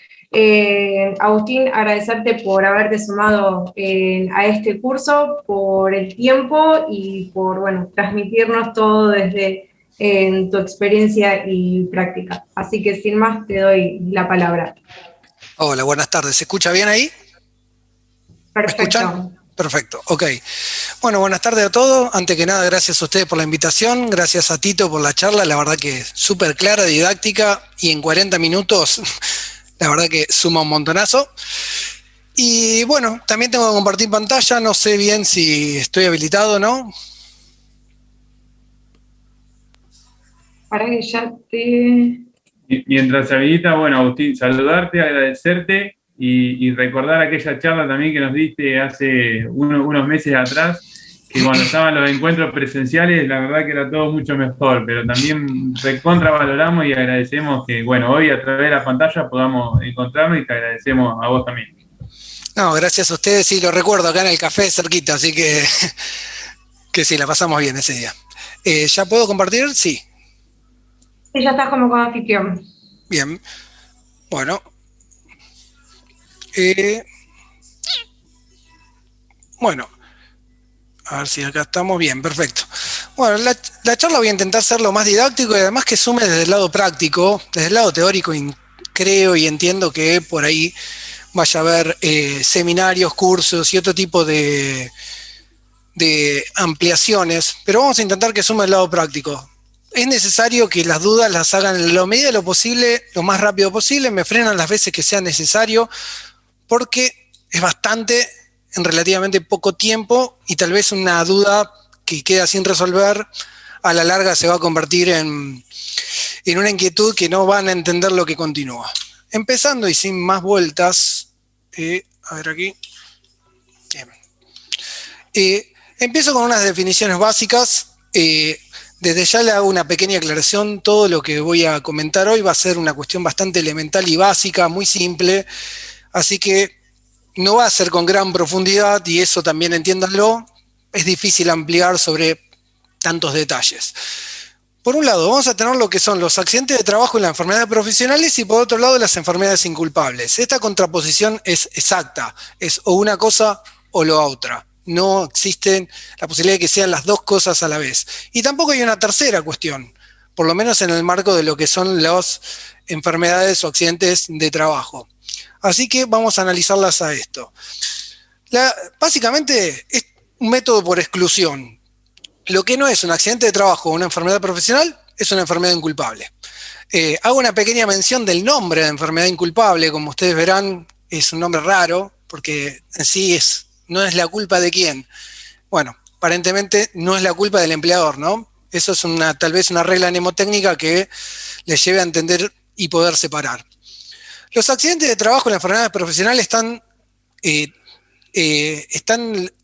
Agustín, agradecerte por haberte sumado a este curso, por el tiempo y por, bueno, transmitirnos todo desde tu experiencia y práctica. Así que sin más te doy la palabra. Hola, buenas tardes. ¿Se escucha bien ahí? Perfecto. ¿Me escuchan? Perfecto, ok. Bueno, buenas tardes a todos. Antes que nada, gracias a ustedes por la invitación, gracias a Tito por la charla, la verdad que súper clara, didáctica y en 40 minutos... La verdad que suma un montonazo. Y bueno, también tengo que compartir pantalla, no sé bien si estoy habilitado o no. Para que ya te... Mientras se habilita, bueno, Agustín, saludarte, agradecerte y recordar aquella charla también que nos diste hace unos meses atrás, que cuando estaban los encuentros presenciales, la verdad que era todo mucho mejor, pero también recontravaloramos y agradecemos que, bueno, hoy a través de la pantalla podamos encontrarnos y te agradecemos a vos también. No, gracias a ustedes, sí, lo recuerdo acá en el café cerquita, así que sí, la pasamos bien ese día. ¿Ya puedo compartir? Sí. Sí, ya estás como anfitrión. Bien, bueno. Bueno. A ver si acá estamos bien, perfecto. Bueno, la charla voy a intentar ser lo más didáctico y además que sume desde el lado práctico, desde el lado teórico, creo y entiendo que por ahí vaya a haber seminarios, cursos y otro tipo de de ampliaciones, pero vamos a intentar que sume el lado práctico. Es necesario que las dudas las hagan en la medida de lo posible, lo más rápido posible, me frenan las veces que sea necesario, porque es bastante en relativamente poco tiempo y tal vez una duda que queda sin resolver a la larga se va a convertir en una inquietud que no van a entender lo que continúa. Empezando y sin más vueltas, a ver aquí. Empiezo con unas definiciones básicas. Desde ya le hago una pequeña aclaración. Todo lo que voy a comentar hoy va a ser una cuestión bastante elemental y básica, muy simple. Así que no va a ser con gran profundidad y eso también entiéndanlo. Es difícil ampliar sobre tantos detalles. Por un lado, vamos a tener lo que son los accidentes de trabajo y las enfermedades profesionales y por otro lado las enfermedades inculpables. Esta contraposición es exacta, es o una cosa o la otra. No existe la posibilidad de que sean las dos cosas a la vez. Y tampoco hay una tercera cuestión, por lo menos en el marco de lo que son las enfermedades o accidentes de trabajo. Así que vamos a analizarlas a esto. Básicamente es un método por exclusión. Lo que no es un accidente de trabajo o una enfermedad profesional es una enfermedad inculpable. Hago una pequeña mención del nombre de enfermedad inculpable. Como ustedes verán, es un nombre raro porque en sí no es la culpa de quién. Bueno, aparentemente no es la culpa del empleador, ¿no? Eso es tal vez una regla mnemotécnica que les lleve a entender y poder separar. Los accidentes de trabajo y las enfermedades profesionales están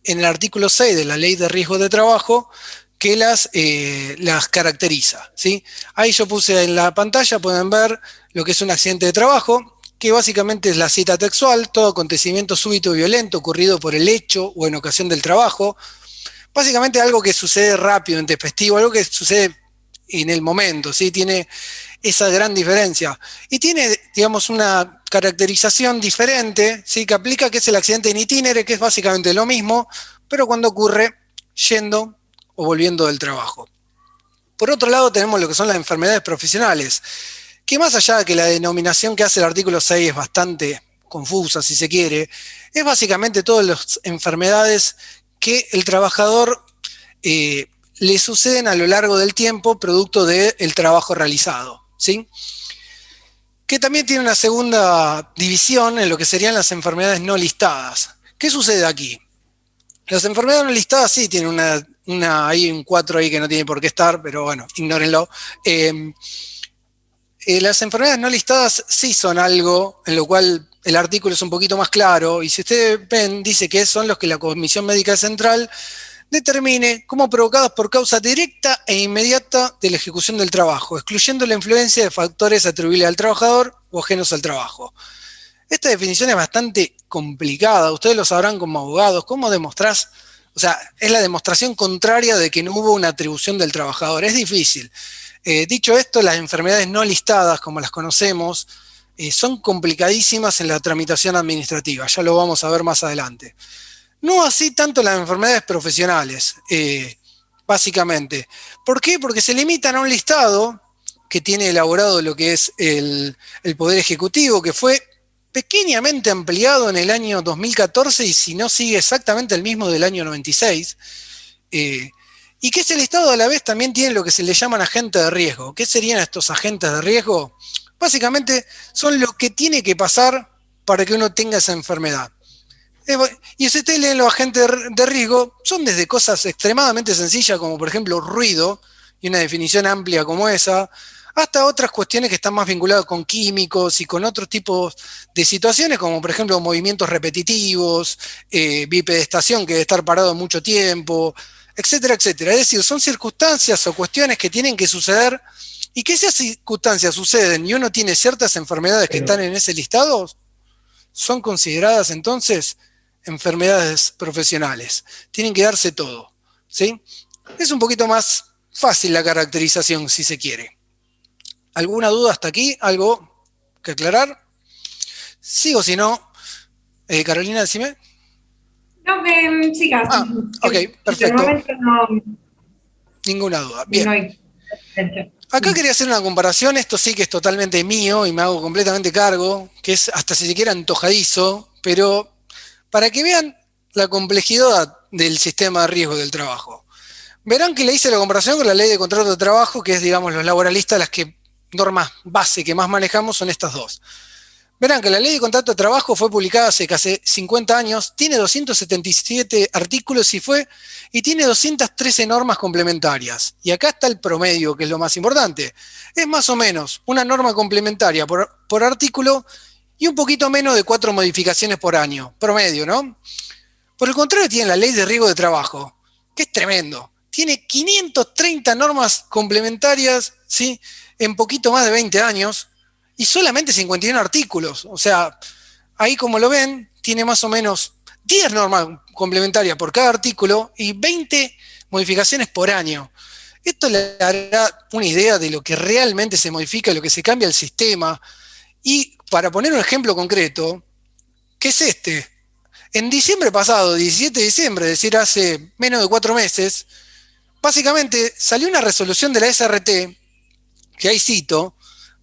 en el artículo 6 de la Ley de Riesgos de Trabajo que las caracteriza, ¿sí? Ahí yo puse en la pantalla, pueden ver lo que es un accidente de trabajo, que básicamente es la cita textual, todo acontecimiento súbito y violento ocurrido por el hecho o en ocasión del trabajo, básicamente algo que sucede rápido, intempestivo, algo que sucede en el momento, ¿sí? Tiene esa gran diferencia. Y tiene, digamos, una caracterización diferente, ¿sí? Que aplica, que es el accidente in itinere, que es básicamente lo mismo, pero cuando ocurre yendo o volviendo del trabajo. Por otro lado, tenemos lo que son las enfermedades profesionales, que más allá de que la denominación que hace el artículo 6 es bastante confusa, si se quiere, es básicamente todas las enfermedades que el trabajador le suceden a lo largo del tiempo producto del trabajo realizado, ¿sí? Que también tiene una segunda división en lo que serían las enfermedades no listadas. ¿Qué sucede aquí? Las enfermedades no listadas sí tienen hay un 4 ahí que no tiene por qué estar, pero bueno, ignórenlo. Las enfermedades no listadas sí son algo en lo cual el artículo es un poquito más claro, y si ustedes ven, dice que son los que la Comisión Médica Central determine como provocadas por causa directa e inmediata de la ejecución del trabajo, excluyendo la influencia de factores atribuibles al trabajador o ajenos al trabajo. Esta definición es bastante complicada, ustedes lo sabrán como abogados. ¿Cómo demostrás? O sea, es la demostración contraria de que no hubo una atribución del trabajador, es difícil. Dicho esto, las enfermedades no listadas, como las conocemos, son complicadísimas en la tramitación administrativa, ya lo vamos a ver más adelante. No así tanto las enfermedades profesionales, básicamente. ¿Por qué? Porque se limitan a un listado que tiene elaborado lo que es el Poder Ejecutivo, que fue pequeñamente ampliado en el año 2014 y si no sigue exactamente el mismo del año 96. Y que ese listado a la vez también tiene lo que se le llaman agentes de riesgo. ¿Qué serían estos agentes de riesgo? Básicamente son lo que tiene que pasar para que uno tenga esa enfermedad. Y si ustedes leen los agentes de riesgo, son desde cosas extremadamente sencillas como por ejemplo ruido, y una definición amplia como esa, hasta otras cuestiones que están más vinculadas con químicos y con otros tipos de situaciones, como por ejemplo movimientos repetitivos, bipedestación que debe estar parado mucho tiempo, etcétera, etcétera. Es decir, son circunstancias o cuestiones que tienen que suceder, y que esas circunstancias suceden y uno tiene ciertas enfermedades que están en ese listado, son consideradas entonces enfermedades profesionales. Tienen que darse todo, ¿sí? Es un poquito más fácil la caracterización, si se quiere. ¿Alguna duda hasta aquí? ¿Algo que aclarar? Sí o si no. Carolina, decime. No, que sigas. Ok, perfecto. No, ninguna duda. Bien. No hay. Acá quería hacer una comparación, esto sí que es totalmente mío y me hago completamente cargo, que es hasta si se quiere antojadizo, pero para que vean la complejidad del sistema de riesgo del trabajo. Verán que le hice la comparación con la ley de contrato de trabajo, que es, digamos, los laboralistas, las normas base que más manejamos son estas dos. Verán que la ley de contrato de trabajo fue publicada hace casi 50 años, tiene 277 artículos y tiene 213 normas complementarias. Y acá está el promedio, que es lo más importante. Es más o menos una norma complementaria por artículo y un poquito menos de 4 modificaciones por año, promedio, ¿no? Por el contrario, tiene la ley de riesgo de trabajo, que es tremendo. Tiene 530 normas complementarias, ¿sí?, en poquito más de 20 años, y solamente 51 artículos. O sea, ahí como lo ven, tiene más o menos 10 normas complementarias por cada artículo y 20 modificaciones por año. Esto le dará una idea de lo que realmente se modifica, lo que se cambia el sistema. Y para poner un ejemplo concreto, ¿qué es este? En diciembre pasado, 17 de diciembre, es decir, hace menos de 4 meses, básicamente salió una resolución de la SRT, que ahí cito,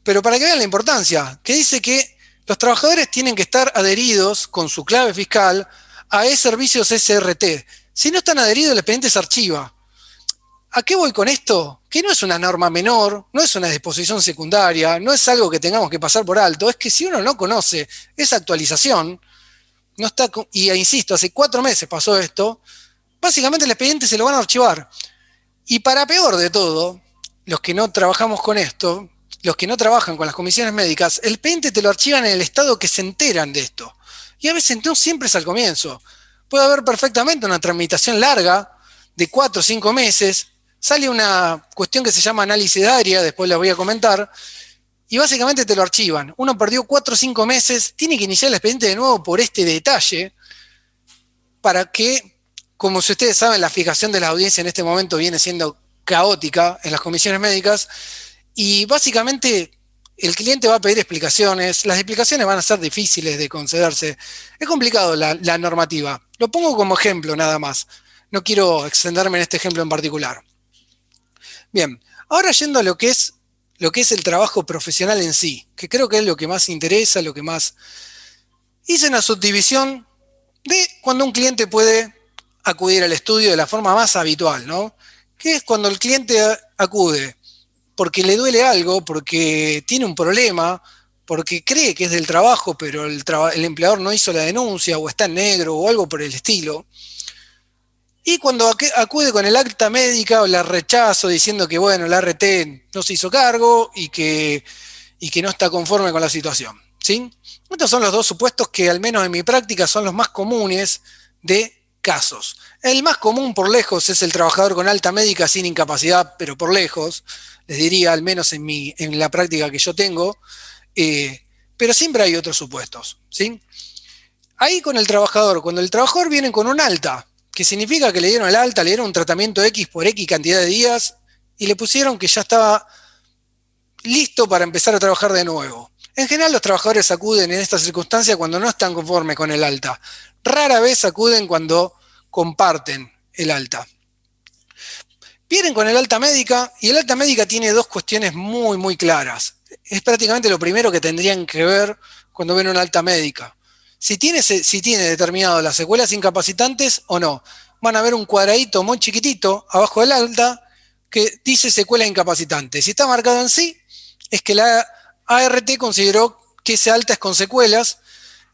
pero para que vean la importancia, que dice que los trabajadores tienen que estar adheridos con su clave fiscal a e-servicios SRT. Si no están adheridos, el expediente se archiva. ¿A qué voy con esto? Que no es una norma menor, no es una disposición secundaria, no es algo que tengamos que pasar por alto, es que si uno no conoce esa actualización, no está, y insisto, hace 4 meses pasó esto, básicamente el expediente se lo van a archivar. Y para peor de todo, los que no trabajamos con esto, los que no trabajan con las comisiones médicas, el expediente te lo archivan en el estado que se enteran de esto. Y a veces no siempre es al comienzo. Puede haber perfectamente una tramitación larga de 4 o 5 meses, sale una cuestión que se llama análisis de área, después la voy a comentar, y básicamente te lo archivan. Uno perdió 4 o 5 meses, tiene que iniciar el expediente de nuevo por este detalle, para que, como si ustedes saben, la fijación de la audiencia en este momento viene siendo caótica en las comisiones médicas, y básicamente el cliente va a pedir explicaciones, las explicaciones van a ser difíciles de concederse. Es complicado la normativa. Lo pongo como ejemplo nada más. No quiero extenderme en este ejemplo en particular. Bien, ahora yendo a lo que es el trabajo profesional en sí, que creo que es lo que más interesa, lo que más... Hice una subdivisión de cuando un cliente puede acudir al estudio de la forma más habitual, ¿no? Que es cuando el cliente acude porque le duele algo, porque tiene un problema, porque cree que es del trabajo, pero el empleador no hizo la denuncia, o está en negro, o algo por el estilo. Y cuando acude con el alta médica o la rechazo diciendo que, bueno, la ART no se hizo cargo y que no está conforme con la situación, ¿sí? Estos son los dos supuestos que, al menos en mi práctica, son los más comunes de casos. El más común por lejos es el trabajador con alta médica sin incapacidad, pero por lejos, les diría, al menos en la práctica que yo tengo, pero siempre hay otros supuestos, ¿sí? Ahí con el trabajador, cuando el trabajador viene con un alta, que significa que le dieron el alta, le dieron un tratamiento X por X cantidad de días y le pusieron que ya estaba listo para empezar a trabajar de nuevo. En general los trabajadores acuden en esta circunstancia cuando no están conformes con el alta. Rara vez acuden cuando comparten el alta. Vienen con el alta médica y el alta médica tiene dos cuestiones muy, muy claras. Es prácticamente lo primero que tendrían que ver cuando ven una alta médica. Si tiene determinado las secuelas incapacitantes o no. Van a ver un cuadradito muy chiquitito abajo del alta que dice secuela incapacitante. Si está marcado en sí, es que la ART consideró que ese alta es con secuelas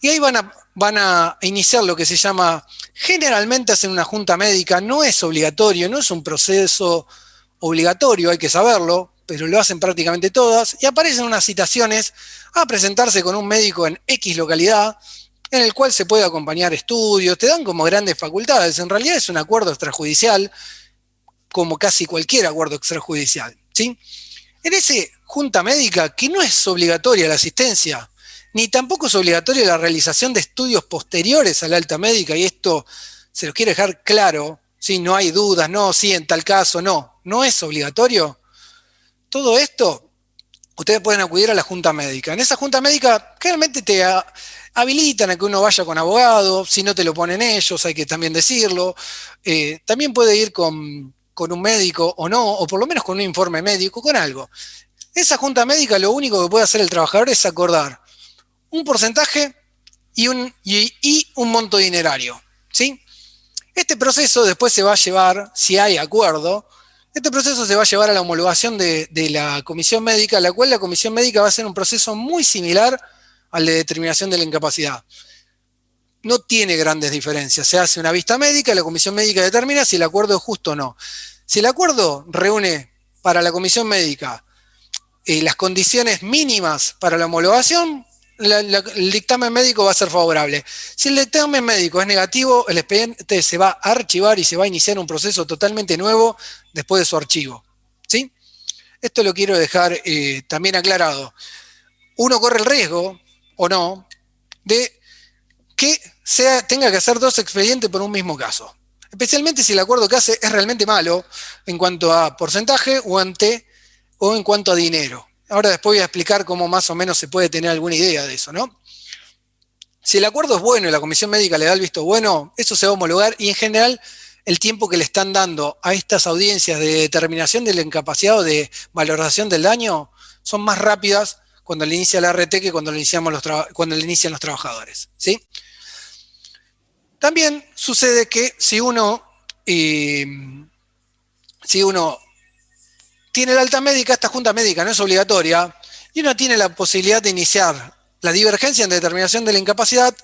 y ahí van a iniciar lo que se llama, generalmente hacen una junta médica, no es obligatorio, no es un proceso obligatorio, hay que saberlo, pero lo hacen prácticamente todas, y aparecen unas citaciones a presentarse con un médico en X localidad, en el cual se puede acompañar estudios, te dan como grandes facultades, en realidad es un acuerdo extrajudicial, como casi cualquier acuerdo extrajudicial, ¿sí? En ese junta médica, que no es obligatoria la asistencia, ni tampoco es obligatoria la realización de estudios posteriores a la alta médica, y esto se los quiero dejar claro, ¿sí? No hay dudas, no, sí, en tal caso, no es obligatorio. Todo esto, ustedes pueden acudir a la junta médica. En esa junta médica, generalmente te habilitan a que uno vaya con abogado, si no te lo ponen ellos, hay que también decirlo. También puede ir con un médico o no, o por lo menos con un informe médico, con algo. Esa junta médica lo único que puede hacer el trabajador es acordar un porcentaje y un monto dinerario, ¿sí? Este proceso después se va a llevar, si hay acuerdo, este proceso se va a llevar a la homologación de la comisión médica, la cual la comisión médica va a hacer un proceso muy similar al de determinación de la incapacidad. No tiene grandes diferencias. Se hace una vista médica, la comisión médica determina si el acuerdo es justo o no. Si el acuerdo reúne para la comisión médica las condiciones mínimas para la homologación, el dictamen médico va a ser favorable. Si el dictamen médico es negativo, el expediente se va a archivar y se va a iniciar un proceso totalmente nuevo después de su archivo. ¿Sí? Esto lo quiero dejar también aclarado. Uno corre el riesgo, o no, de que tenga que hacer 2 expedientes por un mismo caso. Especialmente si el acuerdo que hace es realmente malo en cuanto a porcentaje o en cuanto a dinero. Ahora después voy a explicar cómo más o menos se puede tener alguna idea de eso, ¿no? Si el acuerdo es bueno y la comisión médica le da el visto bueno, eso se va a homologar y en general el tiempo que le están dando a estas audiencias de determinación de la incapacidad o de valoración del daño son más rápidas cuando le inicia la RT que cuando le inician los trabajadores, ¿sí? También sucede que si uno tiene el alta médica, esta junta médica no es obligatoria, y uno tiene la posibilidad de iniciar la divergencia en determinación de la incapacidad,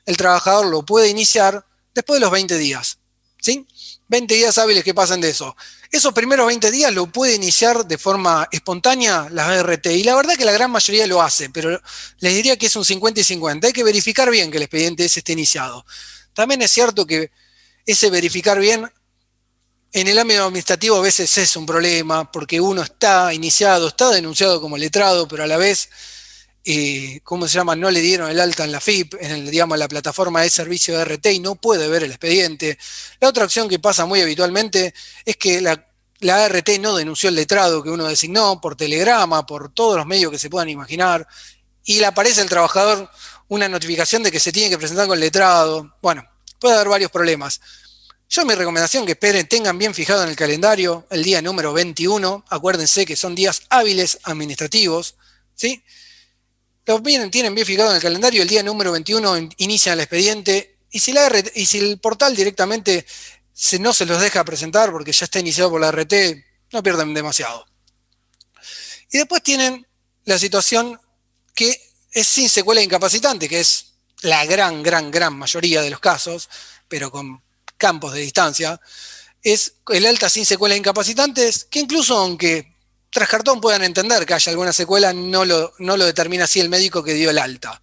el trabajador lo puede iniciar después de los 20 días, ¿sí? 20 días hábiles que pasen de eso. Esos primeros 20 días lo puede iniciar de forma espontánea la ART, y la verdad que la gran mayoría lo hace, pero les diría que es un 50 y 50. Hay que verificar bien que el expediente ese esté iniciado. También es cierto que ese verificar bien en el ámbito administrativo a veces es un problema, porque uno está iniciado, está denunciado como letrado, pero a la vez, ¿cómo se llama? No le dieron el alta en la FIP, digamos, la plataforma de servicio de RT y no puede ver el expediente. La otra opción que pasa muy habitualmente es que la ART no denunció el letrado que uno designó por telegrama, por todos los medios que se puedan imaginar, y le aparece al trabajador una notificación de que se tiene que presentar con el letrado. Bueno, puede haber varios problemas. Yo mi recomendación que esperen, tengan bien fijado en el calendario el día número 21, acuérdense que son días hábiles administrativos, ¿sí? Tienen bien fijado en el calendario, el día número 21 inician el expediente, y si el portal directamente no se los deja presentar porque ya está iniciado por la RT, no pierden demasiado. Y después tienen la situación que es sin secuela incapacitante, que es la gran mayoría de los casos, pero con campos de distancia, es el alta sin secuelas incapacitantes, que incluso aunque tras cartón puedan entender que haya alguna secuela, no lo determina así el médico que dio el alta.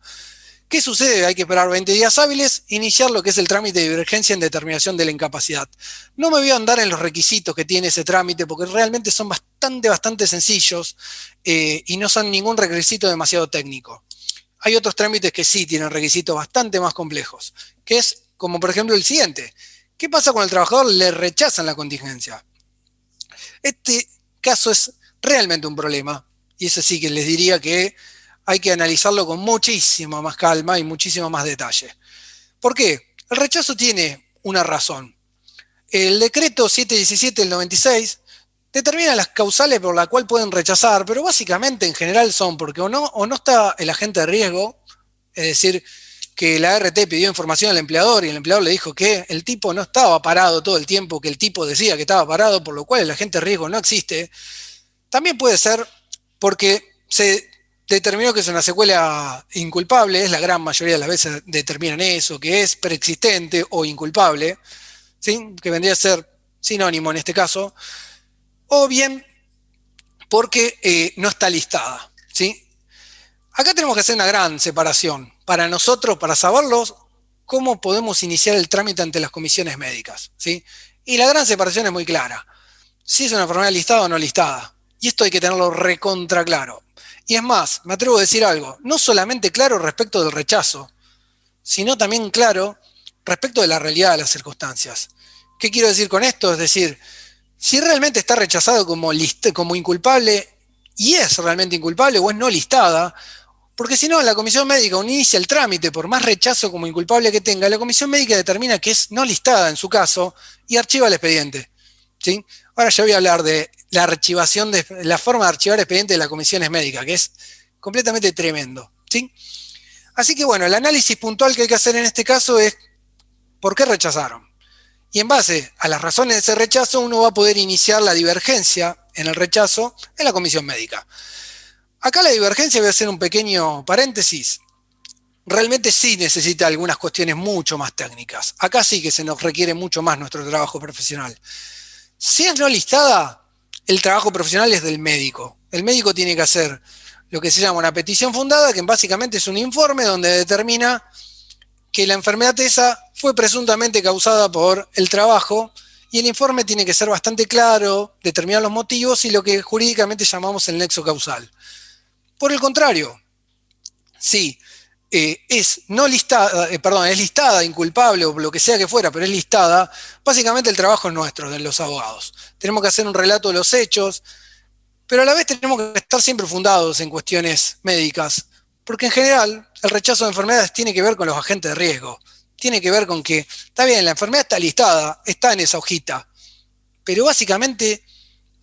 ¿Qué sucede? Hay que esperar 20 días hábiles, iniciar lo que es el trámite de divergencia en determinación de la incapacidad. No me voy a andar en los requisitos que tiene ese trámite, porque realmente son bastante sencillos y no son ningún requisito demasiado técnico. Hay otros trámites que sí tienen requisitos bastante más complejos, que es como por ejemplo el siguiente. ¿Qué pasa cuando al trabajador le rechazan la contingencia? Este caso es realmente un problema, y eso sí que les diría que hay que analizarlo con muchísima más calma y muchísimo más detalle. ¿Por qué? El rechazo tiene una razón. El decreto 717 del 96 determina las causales por las cuales pueden rechazar, pero básicamente en general son porque o no está el agente de riesgo, es decir, que la ART pidió información al empleador y el empleador le dijo que el tipo no estaba parado todo el tiempo que el tipo decía que estaba parado, por lo cual el agente de riesgo no existe. También puede ser porque se determinó que es una secuela inculpable, es la gran mayoría de las veces determinan eso, que es preexistente o inculpable, ¿sí? Que vendría a ser sinónimo en este caso, o bien porque no está listada, ¿sí? Acá tenemos que hacer una gran separación. Para nosotros, para saberlos, cómo podemos iniciar el trámite ante las comisiones médicas, ¿sí? Y la gran separación es muy clara. Si es una enfermedad listada o no listada. Y esto hay que tenerlo recontra claro. Y es más, me atrevo a decir algo, no solamente claro respecto del rechazo, sino también claro respecto de la realidad de las circunstancias. ¿Qué quiero decir con esto? Es decir, si realmente está rechazado como inculpable, y es realmente inculpable o es no listada, porque si no, la comisión médica inicia el trámite, por más rechazo como inculpable que tenga, la comisión médica determina que es no listada en su caso y archiva el expediente, ¿sí? Ahora ya voy a hablar de la archivación, de la forma de archivar expediente de las comisiones médicas, que es completamente tremendo, ¿sí? Así que bueno, el análisis puntual que hay que hacer en este caso es ¿por qué rechazaron? y en base a las razones de ese rechazo uno va a poder iniciar la divergencia en el rechazo en la comisión médica. Acá la divergencia, voy a hacer un pequeño paréntesis, realmente sí necesita algunas cuestiones mucho más técnicas. Acá sí que se nos requiere mucho más nuestro trabajo profesional. Si es no listada, el trabajo profesional es del médico. El médico tiene que hacer lo que se llama una petición fundada, que básicamente es un informe donde determina que la enfermedad esa fue presuntamente causada por el trabajo, y el informe tiene que ser bastante claro, determinar los motivos y lo que jurídicamente llamamos el nexo causal. Por el contrario, si es listada, inculpable o lo que sea que fuera, pero es listada, básicamente el trabajo es nuestro, de los abogados. Tenemos que hacer un relato de los hechos, pero a la vez tenemos que estar siempre fundados en cuestiones médicas, porque en general el rechazo de enfermedades tiene que ver con los agentes de riesgo, tiene que ver con que, está bien, la enfermedad está listada, está en esa hojita, pero básicamente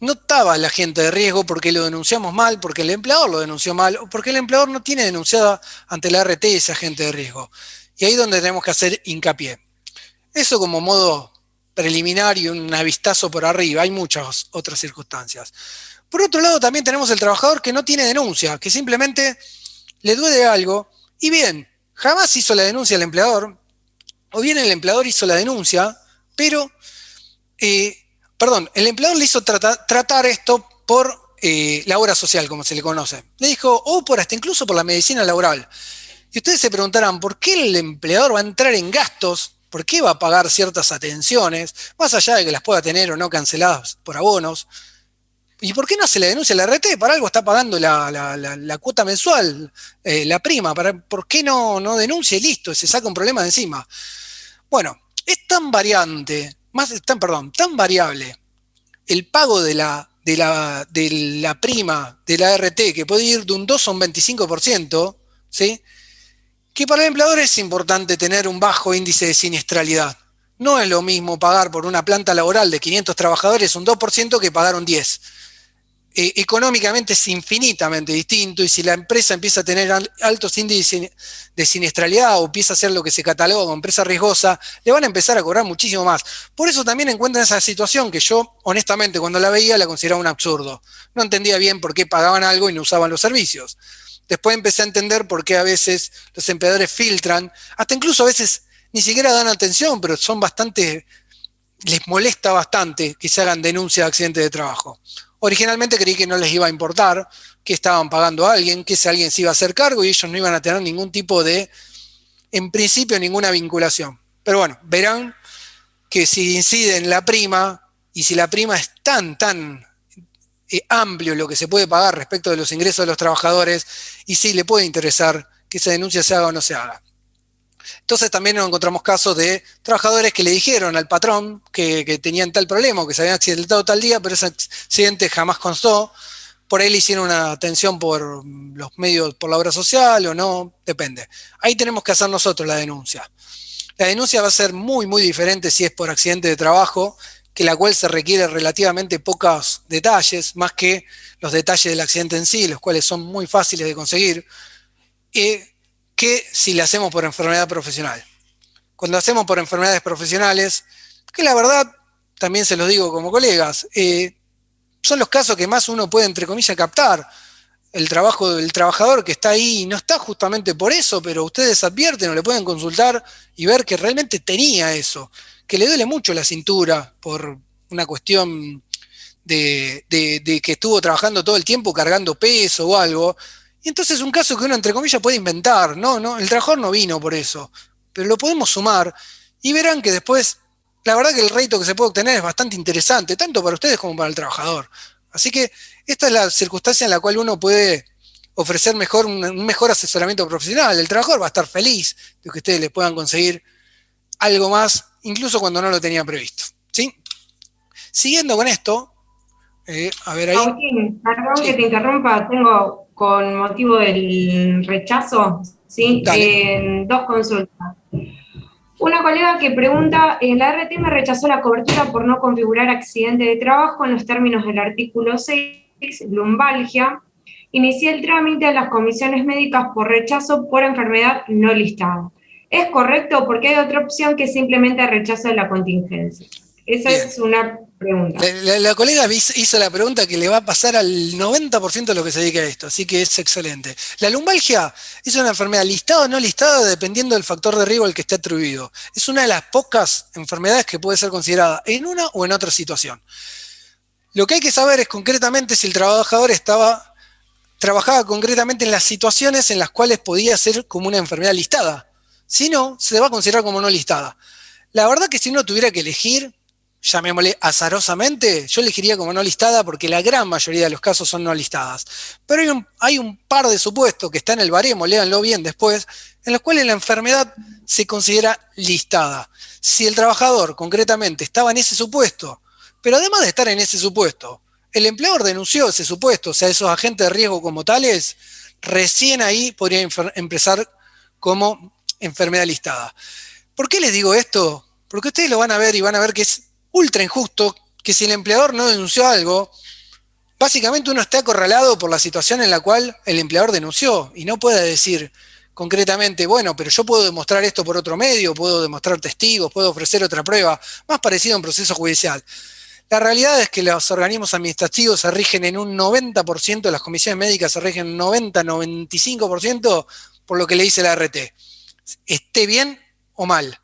no estaba el agente de riesgo porque lo denunciamos mal, porque el empleador lo denunció mal, o porque el empleador no tiene denunciada ante la RT ese agente de riesgo. Y ahí es donde tenemos que hacer hincapié. Eso como modo preliminar y un avistazo por arriba, hay muchas otras circunstancias. Por otro lado, también tenemos el trabajador que no tiene denuncia, que simplemente le duele algo, y bien, jamás hizo la denuncia al empleador, o bien el empleador hizo la denuncia, pero el empleador le hizo tratar esto por la obra social, como se le conoce. Le dijo, o por hasta incluso por la medicina laboral. Y ustedes se preguntarán, ¿por qué el empleador va a entrar en gastos? ¿Por qué va a pagar ciertas atenciones? Más allá de que las pueda tener o no canceladas por abonos. ¿Y por qué no se le denuncia a la RT? Para algo está pagando la cuota mensual, la prima. ¿Por qué no denuncia y listo? Se saca un problema de encima. Bueno, es tan variante, tan variable el pago de la prima de la RT, que puede ir de un 2 a un 25%, ¿sí? Que para el empleador es importante tener un bajo índice de siniestralidad. No es lo mismo pagar por una planta laboral de 500 trabajadores un 2% que pagar un 10%. Económicamente es infinitamente distinto, y si la empresa empieza a tener altos índices de siniestralidad o empieza a ser lo que se cataloga como empresa riesgosa, le van a empezar a cobrar muchísimo más. Por eso también encuentran esa situación que yo, honestamente, cuando la veía la consideraba un absurdo. No entendía bien por qué pagaban algo y no usaban los servicios. Después empecé a entender por qué a veces los empleadores filtran, hasta incluso a veces ni siquiera dan atención, pero les molesta bastante que se hagan denuncias de accidentes de trabajo. Originalmente creí que no les iba a importar, que estaban pagando a alguien, que ese alguien se iba a hacer cargo y ellos no iban a tener ningún tipo de, en principio, ninguna vinculación. Pero bueno, verán que si incide en la prima, y si la prima es tan amplio lo que se puede pagar respecto de los ingresos de los trabajadores, y sí le puede interesar que esa denuncia se haga o no se haga. Entonces también nos encontramos casos de trabajadores que le dijeron al patrón que tenían tal problema o que se habían accidentado tal día, pero ese accidente jamás constó. Por ahí le hicieron una atención por los medios, por la obra social o no, depende. Ahí tenemos que hacer nosotros la denuncia. La denuncia va a ser muy, muy diferente si es por accidente de trabajo, que la cual se requiere relativamente pocos detalles, más que los detalles del accidente en sí, los cuales son muy fáciles de conseguir, que si le hacemos por enfermedad profesional. Cuando hacemos por enfermedades profesionales, que la verdad, también se los digo como colegas, son los casos que más uno puede, entre comillas, captar. El trabajo del trabajador que está ahí no está justamente por eso, pero ustedes advierten o le pueden consultar y ver que realmente tenía eso, que le duele mucho la cintura por una cuestión de que estuvo trabajando todo el tiempo cargando peso o algo. Y entonces es un caso que uno, entre comillas, puede inventar. No, el trabajador no vino por eso, pero lo podemos sumar y verán que después, la verdad que el rédito que se puede obtener es bastante interesante, tanto para ustedes como para el trabajador. Así que esta es la circunstancia en la cual uno puede ofrecer un mejor asesoramiento profesional. El trabajador va a estar feliz de que ustedes le puedan conseguir algo más, incluso cuando no lo tenían previsto. ¿Sí? Siguiendo con esto, a ver ahí. Agustín, perdón Sí. que te interrumpa, tengo con motivo del rechazo, ¿sí? Dos consultas. Una colega que pregunta, la RT me rechazó la cobertura por no configurar accidente de trabajo en los términos del artículo 6, lumbalgia. Inicié el trámite a las comisiones médicas por rechazo por enfermedad no listada. ¿Es correcto? Porque hay otra opción que es simplemente rechazo de la contingencia. Esa Bien. es una pregunta. La colega hizo la pregunta que le va a pasar al 90% de lo que se dedica a esto, así que es excelente. La lumbalgia es una enfermedad listada o no listada dependiendo del factor de riesgo al que esté atribuido. Es una de las pocas enfermedades que puede ser considerada en una o en otra situación. Lo que hay que saber es concretamente si el trabajador trabajaba concretamente en las situaciones en las cuales podía ser como una enfermedad listada. Si no, se va a considerar como no listada. La verdad que si uno tuviera que elegir, llamémosle azarosamente, yo elegiría como no listada porque la gran mayoría de los casos son no listadas. Pero hay un par de supuestos que está en el baremo, léanlo bien después, en los cuales la enfermedad se considera listada. Si el trabajador concretamente estaba en ese supuesto, pero además de estar en ese supuesto, el empleador denunció ese supuesto, o sea, esos agentes de riesgo como tales, recién ahí podría empezar como enfermedad listada. ¿Por qué les digo esto? Porque ustedes lo van a ver y van a ver que es ultra injusto que si el empleador no denunció algo, básicamente uno está acorralado por la situación en la cual el empleador denunció y no puede decir concretamente, bueno, pero yo puedo demostrar esto por otro medio, puedo demostrar testigos, puedo ofrecer otra prueba, más parecido a un proceso judicial. La realidad es que los organismos administrativos se rigen en un 90%, las comisiones médicas se rigen en un 90-95% por lo que le dice la ART. Esté bien o mal.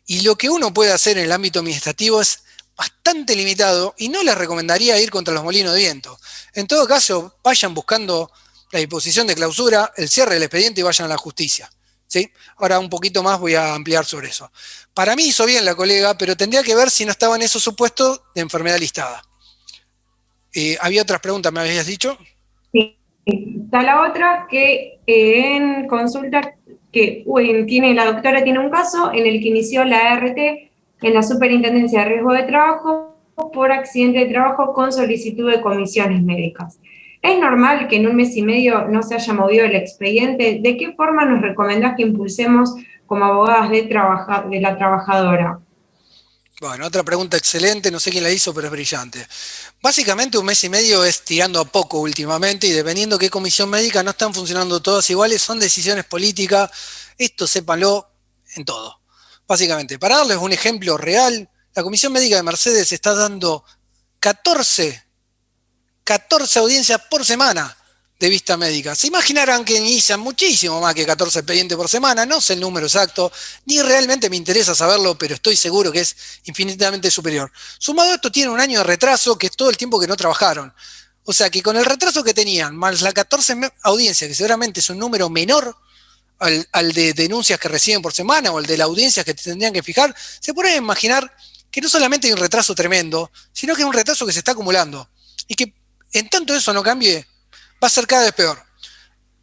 Y lo que uno puede hacer en el ámbito administrativo es bastante limitado y no les recomendaría ir contra los molinos de viento. En todo caso, vayan buscando la disposición de clausura, el cierre del expediente y vayan a la justicia. ¿Sí? Ahora un poquito más voy a ampliar sobre eso. Para mí hizo bien la colega, pero tendría que ver si no estaba en esos supuestos de enfermedad listada. ¿Había otras preguntas, me habías dicho? Sí. Está la otra que en consulta que la doctora tiene un caso en el que inició la ART en la Superintendencia de Riesgo de Trabajo por accidente de trabajo con solicitud de comisiones médicas. ¿Es normal que en un mes y medio no se haya movido el expediente? ¿De qué forma nos recomendás que impulsemos como abogadas de la trabajadora? Bueno, otra pregunta excelente, no sé quién la hizo, pero es brillante. Básicamente un mes y medio es tirando a poco últimamente y dependiendo qué comisión médica no están funcionando todas iguales, son decisiones políticas, esto sépanlo en todo. Básicamente, para darles un ejemplo real, la comisión médica de Mercedes está dando 14 audiencias por semana de vista médica. Se imaginarán que inician muchísimo más que 14 expedientes por semana, no sé el número exacto, ni realmente me interesa saberlo, pero estoy seguro que es infinitamente superior. Sumado a esto, tiene un año de retraso, que es todo el tiempo que no trabajaron. O sea que con el retraso que tenían, más las 14 audiencias, que seguramente es un número menor al de denuncias que reciben por semana o el de las audiencias que tendrían que fijar, se pueden imaginar que no solamente hay un retraso tremendo, sino que es un retraso que se está acumulando. Y que en tanto eso no cambie, va a ser cada vez peor.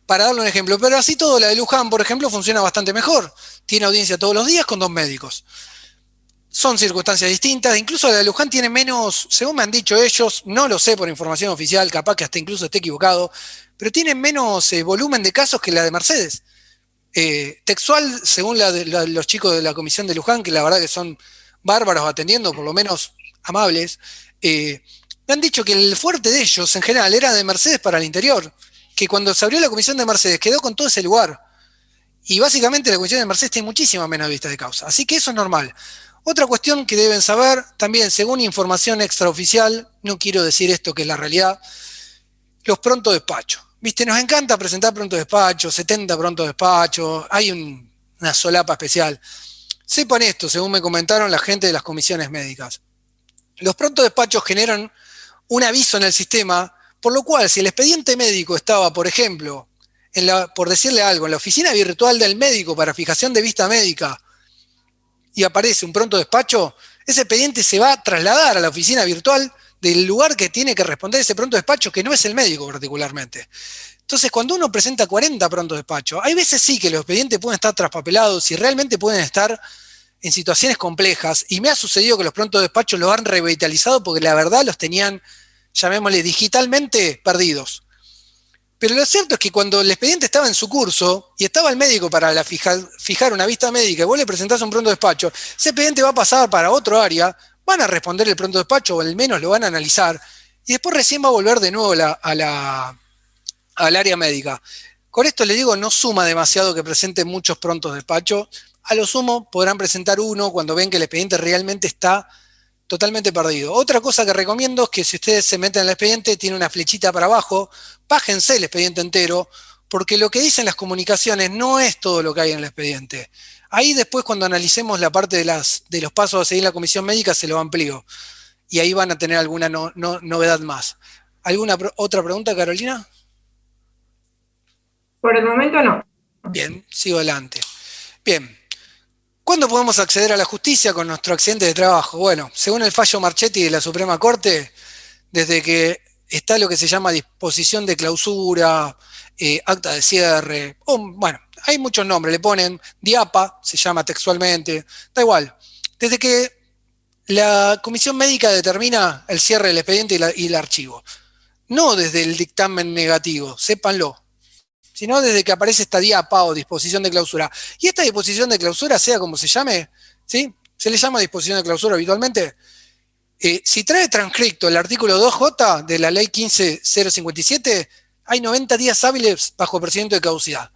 Para darle un ejemplo, pero así todo, la de Luján, por ejemplo, funciona bastante mejor. Tiene audiencia todos los días con 2 médicos. Son circunstancias distintas, incluso la de Luján tiene menos, según me han dicho ellos, no lo sé por información oficial, capaz que hasta incluso esté equivocado, pero tiene menos volumen de casos que la de Mercedes. Textual, según los chicos de la comisión de Luján, que la verdad que son bárbaros atendiendo, por lo menos amables, me han dicho que el fuerte de ellos en general era de Mercedes para el interior, que cuando se abrió la comisión de Mercedes quedó con todo ese lugar. Y básicamente la comisión de Mercedes tiene muchísima menos vistas de causa, así que eso es normal. Otra cuestión que deben saber, también según información extraoficial, no quiero decir esto que es la realidad, los pronto despachos. Viste, nos encanta presentar pronto despacho, 70 pronto despachos, hay una solapa especial. Sepan esto, según me comentaron la gente de las comisiones médicas. Los pronto despachos generan un aviso en el sistema, por lo cual si el expediente médico estaba, por ejemplo, por decirle algo, en la oficina virtual del médico para fijación de vista médica y aparece un pronto despacho, ese expediente se va a trasladar a la oficina virtual del lugar que tiene que responder ese pronto despacho, que no es el médico particularmente. Entonces, cuando uno presenta 40 pronto despachos, hay veces sí que los expedientes pueden estar traspapelados y realmente pueden estar en situaciones complejas, y me ha sucedido que los pronto despachos los han revitalizado porque la verdad los tenían, llamémosle, digitalmente perdidos. Pero lo cierto es que cuando el expediente estaba en su curso y estaba el médico para fijar una vista médica y vos le presentás un pronto despacho, ese expediente va a pasar para otro área, van a responder el pronto despacho o al menos lo van a analizar y después recién va a volver de nuevo al área médica. Con esto le digo, no suma demasiado que presenten muchos prontos despacho. A lo sumo podrán presentar uno cuando ven que el expediente realmente está totalmente perdido. Otra cosa que recomiendo es que si ustedes se meten en el expediente, tiene una flechita para abajo, bájense el expediente entero, porque lo que dicen las comunicaciones no es todo lo que hay en el expediente. Ahí después, cuando analicemos la parte de los pasos a seguir en la comisión médica, se lo amplío. Y ahí van a tener alguna novedad más. ¿Alguna otra pregunta, Carolina? Por el momento no. Bien, sigo adelante. Bien. ¿Cuándo podemos acceder a la justicia con nuestro accidente de trabajo? Bueno, según el fallo Marchetti de la Suprema Corte, desde que está lo que se llama disposición de clausura, acta de cierre, bueno, hay muchos nombres, le ponen DIAPA, se llama textualmente, da igual. Desde que la comisión médica determina el cierre del expediente y el archivo, no desde el dictamen negativo, sépanlo, sino desde que aparece esta DIAPA o disposición de clausura. Y esta disposición de clausura, sea como se llame, ¿sí? Se le llama disposición de clausura habitualmente. Si trae transcrito el artículo 2J de la ley 15.057, hay 90 días hábiles bajo procedimiento de caducidad.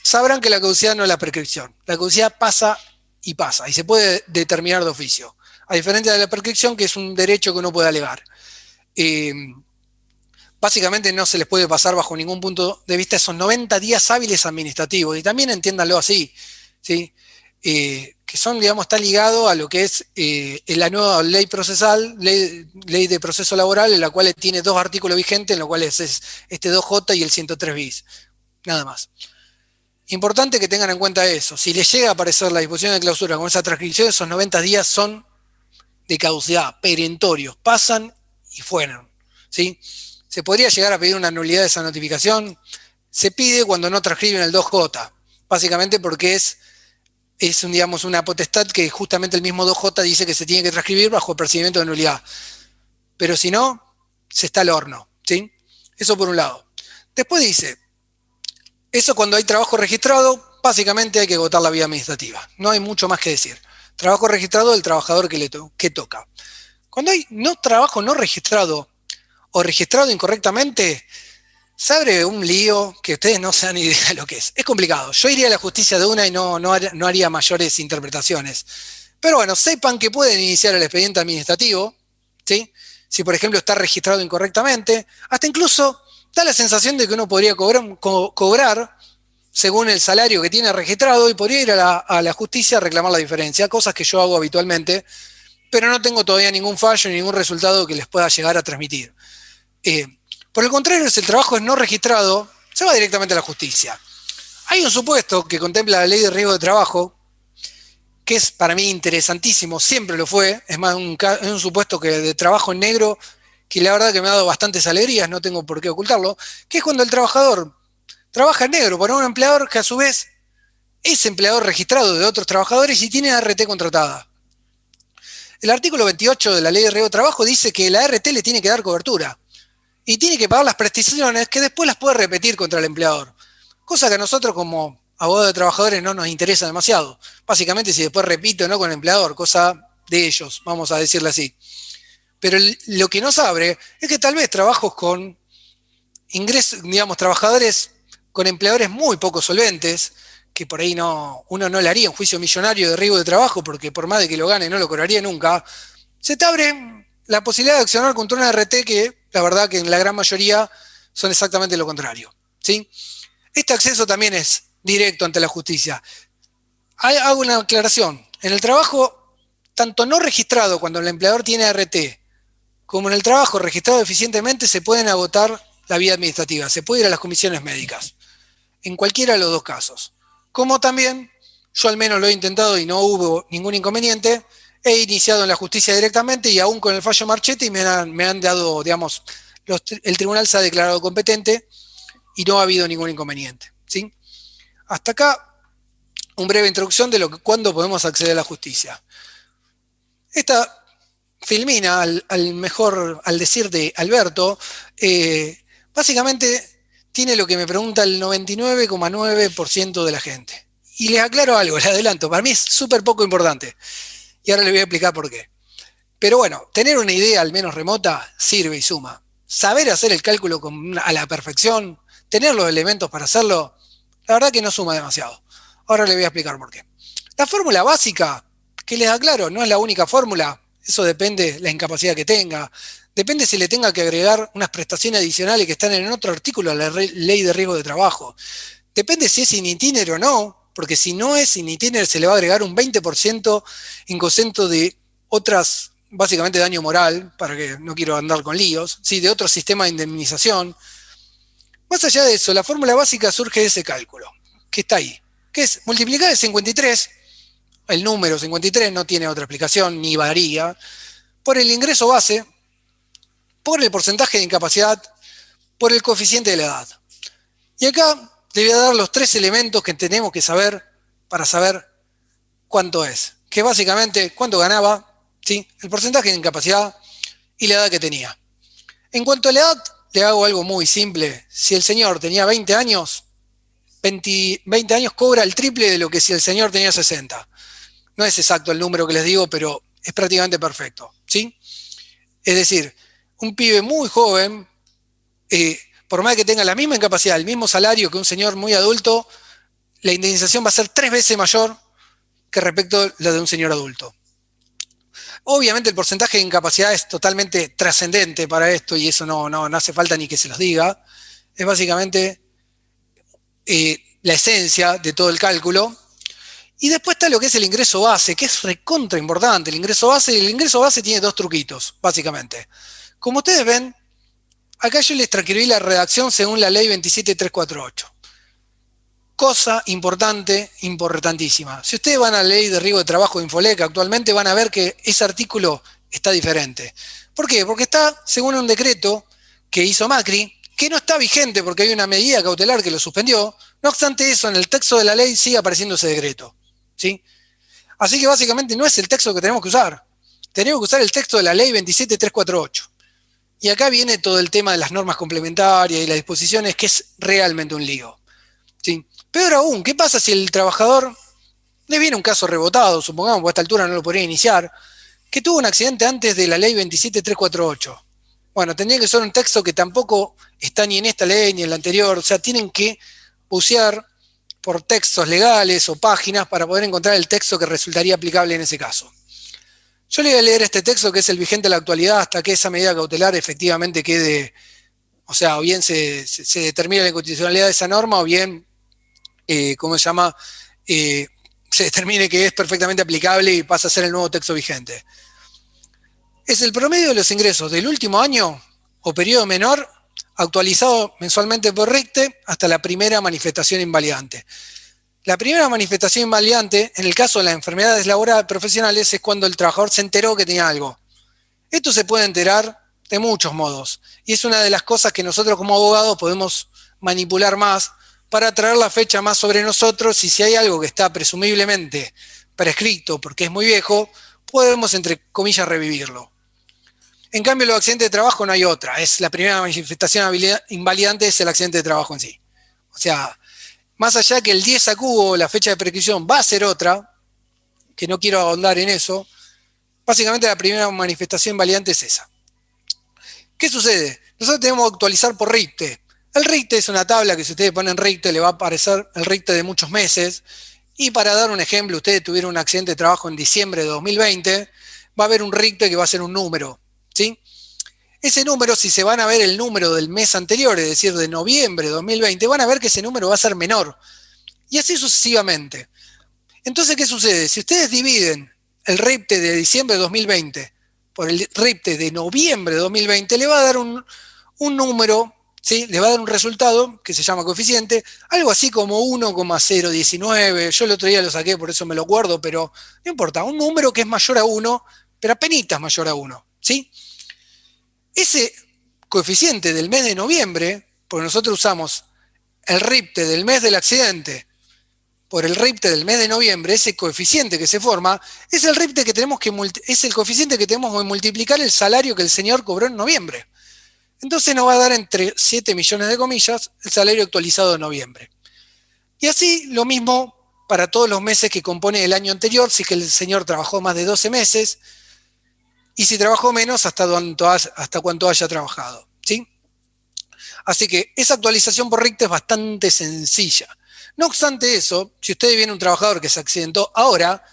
Sabrán que la caducidad no es la prescripción. La caducidad pasa y se puede determinar de oficio. A diferencia de la prescripción, que es un derecho que uno puede alegar. Básicamente no se les puede pasar bajo ningún punto de vista esos 90 días hábiles administrativos. Y también entiéndanlo así, ¿sí? Que son, digamos, está ligado a lo que es la nueva ley procesal, ley de proceso laboral, en la cual tiene 2 artículos vigentes, en los cuales es este 2J y el 103 bis. Nada más. Importante que tengan en cuenta eso. Si les llega a aparecer la disposición de clausura con esa transcripción, esos 90 días son de caducidad, perentorios, pasan y fueron, ¿sí? ¿Se podría llegar a pedir una nulidad de esa notificación? Se pide cuando no transcriben el 2J, básicamente porque es digamos, una potestad que justamente el mismo 2J dice que se tiene que transcribir bajo el procedimiento de nulidad. Pero si no, se está al horno, ¿sí? Eso por un lado. Después dice, eso cuando hay trabajo registrado, básicamente hay que agotar la vía administrativa. No hay mucho más que decir. Trabajo registrado del trabajador que toca. Cuando hay trabajo no registrado o registrado incorrectamente, se abre un lío que ustedes no se dan idea de lo que es. Es complicado. Yo iría a la justicia de una y no haría mayores interpretaciones. Pero bueno, sepan que pueden iniciar el expediente administrativo, ¿sí? Si por ejemplo está registrado incorrectamente, hasta incluso da la sensación de que uno podría cobrar según el salario que tiene registrado y podría ir a la justicia a reclamar la diferencia, cosas que yo hago habitualmente, pero no tengo todavía ningún fallo ni ningún resultado que les pueda llegar a transmitir. Por el contrario, si el trabajo es no registrado, se va directamente a la justicia. Hay un supuesto que contempla la ley de riesgo de trabajo, que es para mí interesantísimo, siempre lo fue, es más, es un supuesto que de trabajo en negro, que la verdad que me ha dado bastantes alegrías, no tengo por qué ocultarlo, que es cuando el trabajador trabaja en negro para un empleador que a su vez es empleador registrado de otros trabajadores y tiene ART contratada. El artículo 28 de la ley de riesgo de trabajo dice que la ART le tiene que dar cobertura y tiene que pagar las prestaciones que después las puede repetir contra el empleador. Cosa que a nosotros como abogados de trabajadores no nos interesa demasiado. Básicamente si después repito no con el empleador, cosa de ellos, vamos a decirle así. Pero lo que no sabe es que tal vez trabajos con ingresos, digamos, trabajadores con empleadores muy poco solventes, que por ahí uno no le haría un juicio millonario de riesgo de trabajo, porque por más de que lo gane no lo cobraría nunca, se te abre la posibilidad de accionar contra una RT que la verdad que en la gran mayoría son exactamente lo contrario, ¿sí? Este acceso también es directo ante la justicia. Hago una aclaración. En el trabajo, tanto no registrado cuando el empleador tiene RT, como en el trabajo registrado eficientemente, se pueden agotar la vía administrativa, se puede ir a las comisiones médicas, en cualquiera de los dos casos. Como también, yo al menos lo he intentado y no hubo ningún inconveniente, he iniciado en la justicia directamente y aún con el fallo Marchetti me han dado, digamos, el tribunal se ha declarado competente y no ha habido ningún inconveniente, ¿sí? Hasta acá, una breve introducción de cuándo podemos acceder a la justicia. Esta filmina, al decir de Alberto, básicamente tiene lo que me pregunta el 99,9% de la gente. Y les aclaro algo, les adelanto, para mí es súper poco importante. Y ahora les voy a explicar por qué. Pero bueno, tener una idea al menos remota sirve y suma. Saber hacer el cálculo a la perfección tener los elementos para hacerlo, la verdad que no suma demasiado. Ahora le voy a explicar por qué. La fórmula básica, que les aclaro, no es la única fórmula, eso depende de la incapacidad que tenga, depende si le tenga que agregar unas prestaciones adicionales que están en otro artículo de la ley de riesgo de trabajo. Depende si es in itinere o no, porque si no es in itinere se le va a agregar un 20% en concepto de otras, básicamente daño moral, para que no quiero andar con líos, ¿sí? De otro sistema de indemnización. Más allá de eso, la fórmula básica surge de ese cálculo, que está ahí, que es multiplicar el 53, el número 53 no tiene otra explicación, ni varía, por el ingreso base, por el porcentaje de incapacidad, por el coeficiente de la edad. Y acá le voy a dar los 3 elementos que tenemos que saber para saber cuánto es, que básicamente cuánto ganaba, ¿sí? El porcentaje de incapacidad y la edad que tenía. En cuanto a la edad, le hago algo muy simple. Si el señor tenía 20 años, 20 años cobra el triple de lo que si el señor tenía 60. No es exacto el número que les digo, pero es prácticamente perfecto, ¿sí? Es decir, un pibe muy joven, por más que tenga la misma incapacidad, el mismo salario que un señor muy adulto, la indemnización va a ser 3 veces mayor que respecto a la de un señor adulto. Obviamente el porcentaje de incapacidad es totalmente trascendente para esto y eso no hace falta ni que se los diga. Es básicamente la esencia de todo el cálculo. Y después está lo que es el ingreso base, que es recontra importante. El ingreso base tiene 2 truquitos, básicamente. Como ustedes ven, acá yo les transcribí la redacción según la ley 27348. Cosa importante, importantísima. Si ustedes van a la ley de riesgo de trabajo de Infolec actualmente van a ver que ese artículo está diferente. ¿Por qué? Porque está según un decreto que hizo Macri, que no está vigente porque hay una medida cautelar que lo suspendió. No obstante eso, en el texto de la ley sigue apareciendo ese decreto, ¿sí? Así que básicamente no es el texto que tenemos que usar. Tenemos que usar el texto de la ley 27348. Y acá viene todo el tema de las normas complementarias y las disposiciones, que es realmente un lío, ¿sí? Peor aún, ¿qué pasa si el trabajador le viene un caso rebotado, supongamos, porque a esta altura no lo podría iniciar, que tuvo un accidente antes de la ley 27348? Bueno, tendría que ser un texto que tampoco está ni en esta ley ni en la anterior, o sea, tienen que bucear por textos legales o páginas para poder encontrar el texto que resultaría aplicable en ese caso. Yo le voy a leer este texto que es el vigente en la actualidad hasta que esa medida cautelar efectivamente quede, o sea, o bien se determine la inconstitucionalidad de esa norma o bien se determine que es perfectamente aplicable y pasa a ser el nuevo texto vigente. Es el promedio de los ingresos del último año o periodo menor actualizado mensualmente por RICTE hasta la primera manifestación invalidante. La primera manifestación invalidante, en el caso de las enfermedades laborales profesionales, es cuando el trabajador se enteró que tenía algo. Esto se puede enterar de muchos modos y es una de las cosas que nosotros como abogados podemos manipular más para traer la fecha más sobre nosotros y si hay algo que está presumiblemente prescrito porque es muy viejo, podemos, entre comillas, revivirlo. En cambio, los accidentes de trabajo no hay otra. Es la primera manifestación invalidante es el accidente de trabajo en sí. O sea, más allá que el 10 a cubo, la fecha de prescripción va a ser otra, que no quiero ahondar en eso, básicamente la primera manifestación invalidante es esa. ¿Qué sucede? Nosotros tenemos que actualizar por RICTE. El RICTE es una tabla que si ustedes ponen RICTE le va a aparecer el RICTE de muchos meses. Y para dar un ejemplo, ustedes tuvieron un accidente de trabajo en diciembre de 2020, va a haber un RICTE que va a ser un número, ¿sí? Ese número, si se van a ver el número del mes anterior, es decir, de noviembre de 2020, van a ver que ese número va a ser menor. Y así sucesivamente. Entonces, ¿qué sucede? Si ustedes dividen el RICTE de diciembre de 2020 por el RICTE de noviembre de 2020, le va a dar un número, ¿sí? Le va a dar un resultado que se llama coeficiente, algo así como 1,019. Yo el otro día lo saqué, por eso me lo guardo, pero no importa, un número que es mayor a 1, pero apenitas mayor a 1, ¿sí? Ese coeficiente del mes de noviembre, porque nosotros usamos el RICTE del mes del accidente por el RICTE del mes de noviembre, ese coeficiente que se forma, es el RICTE que tenemos que es el coeficiente que tenemos que multiplicar el salario que el señor cobró en noviembre. Entonces nos va a dar entre 7 millones de comillas el salario actualizado de noviembre. Y así lo mismo para todos los meses que compone el año anterior, si es que el señor trabajó más de 12 meses, y si trabajó menos, hasta cuánto haya trabajado, ¿sí? Así que esa actualización por RICTE es bastante sencilla. No obstante eso, si ustedes vienen un trabajador que se accidentó ahora,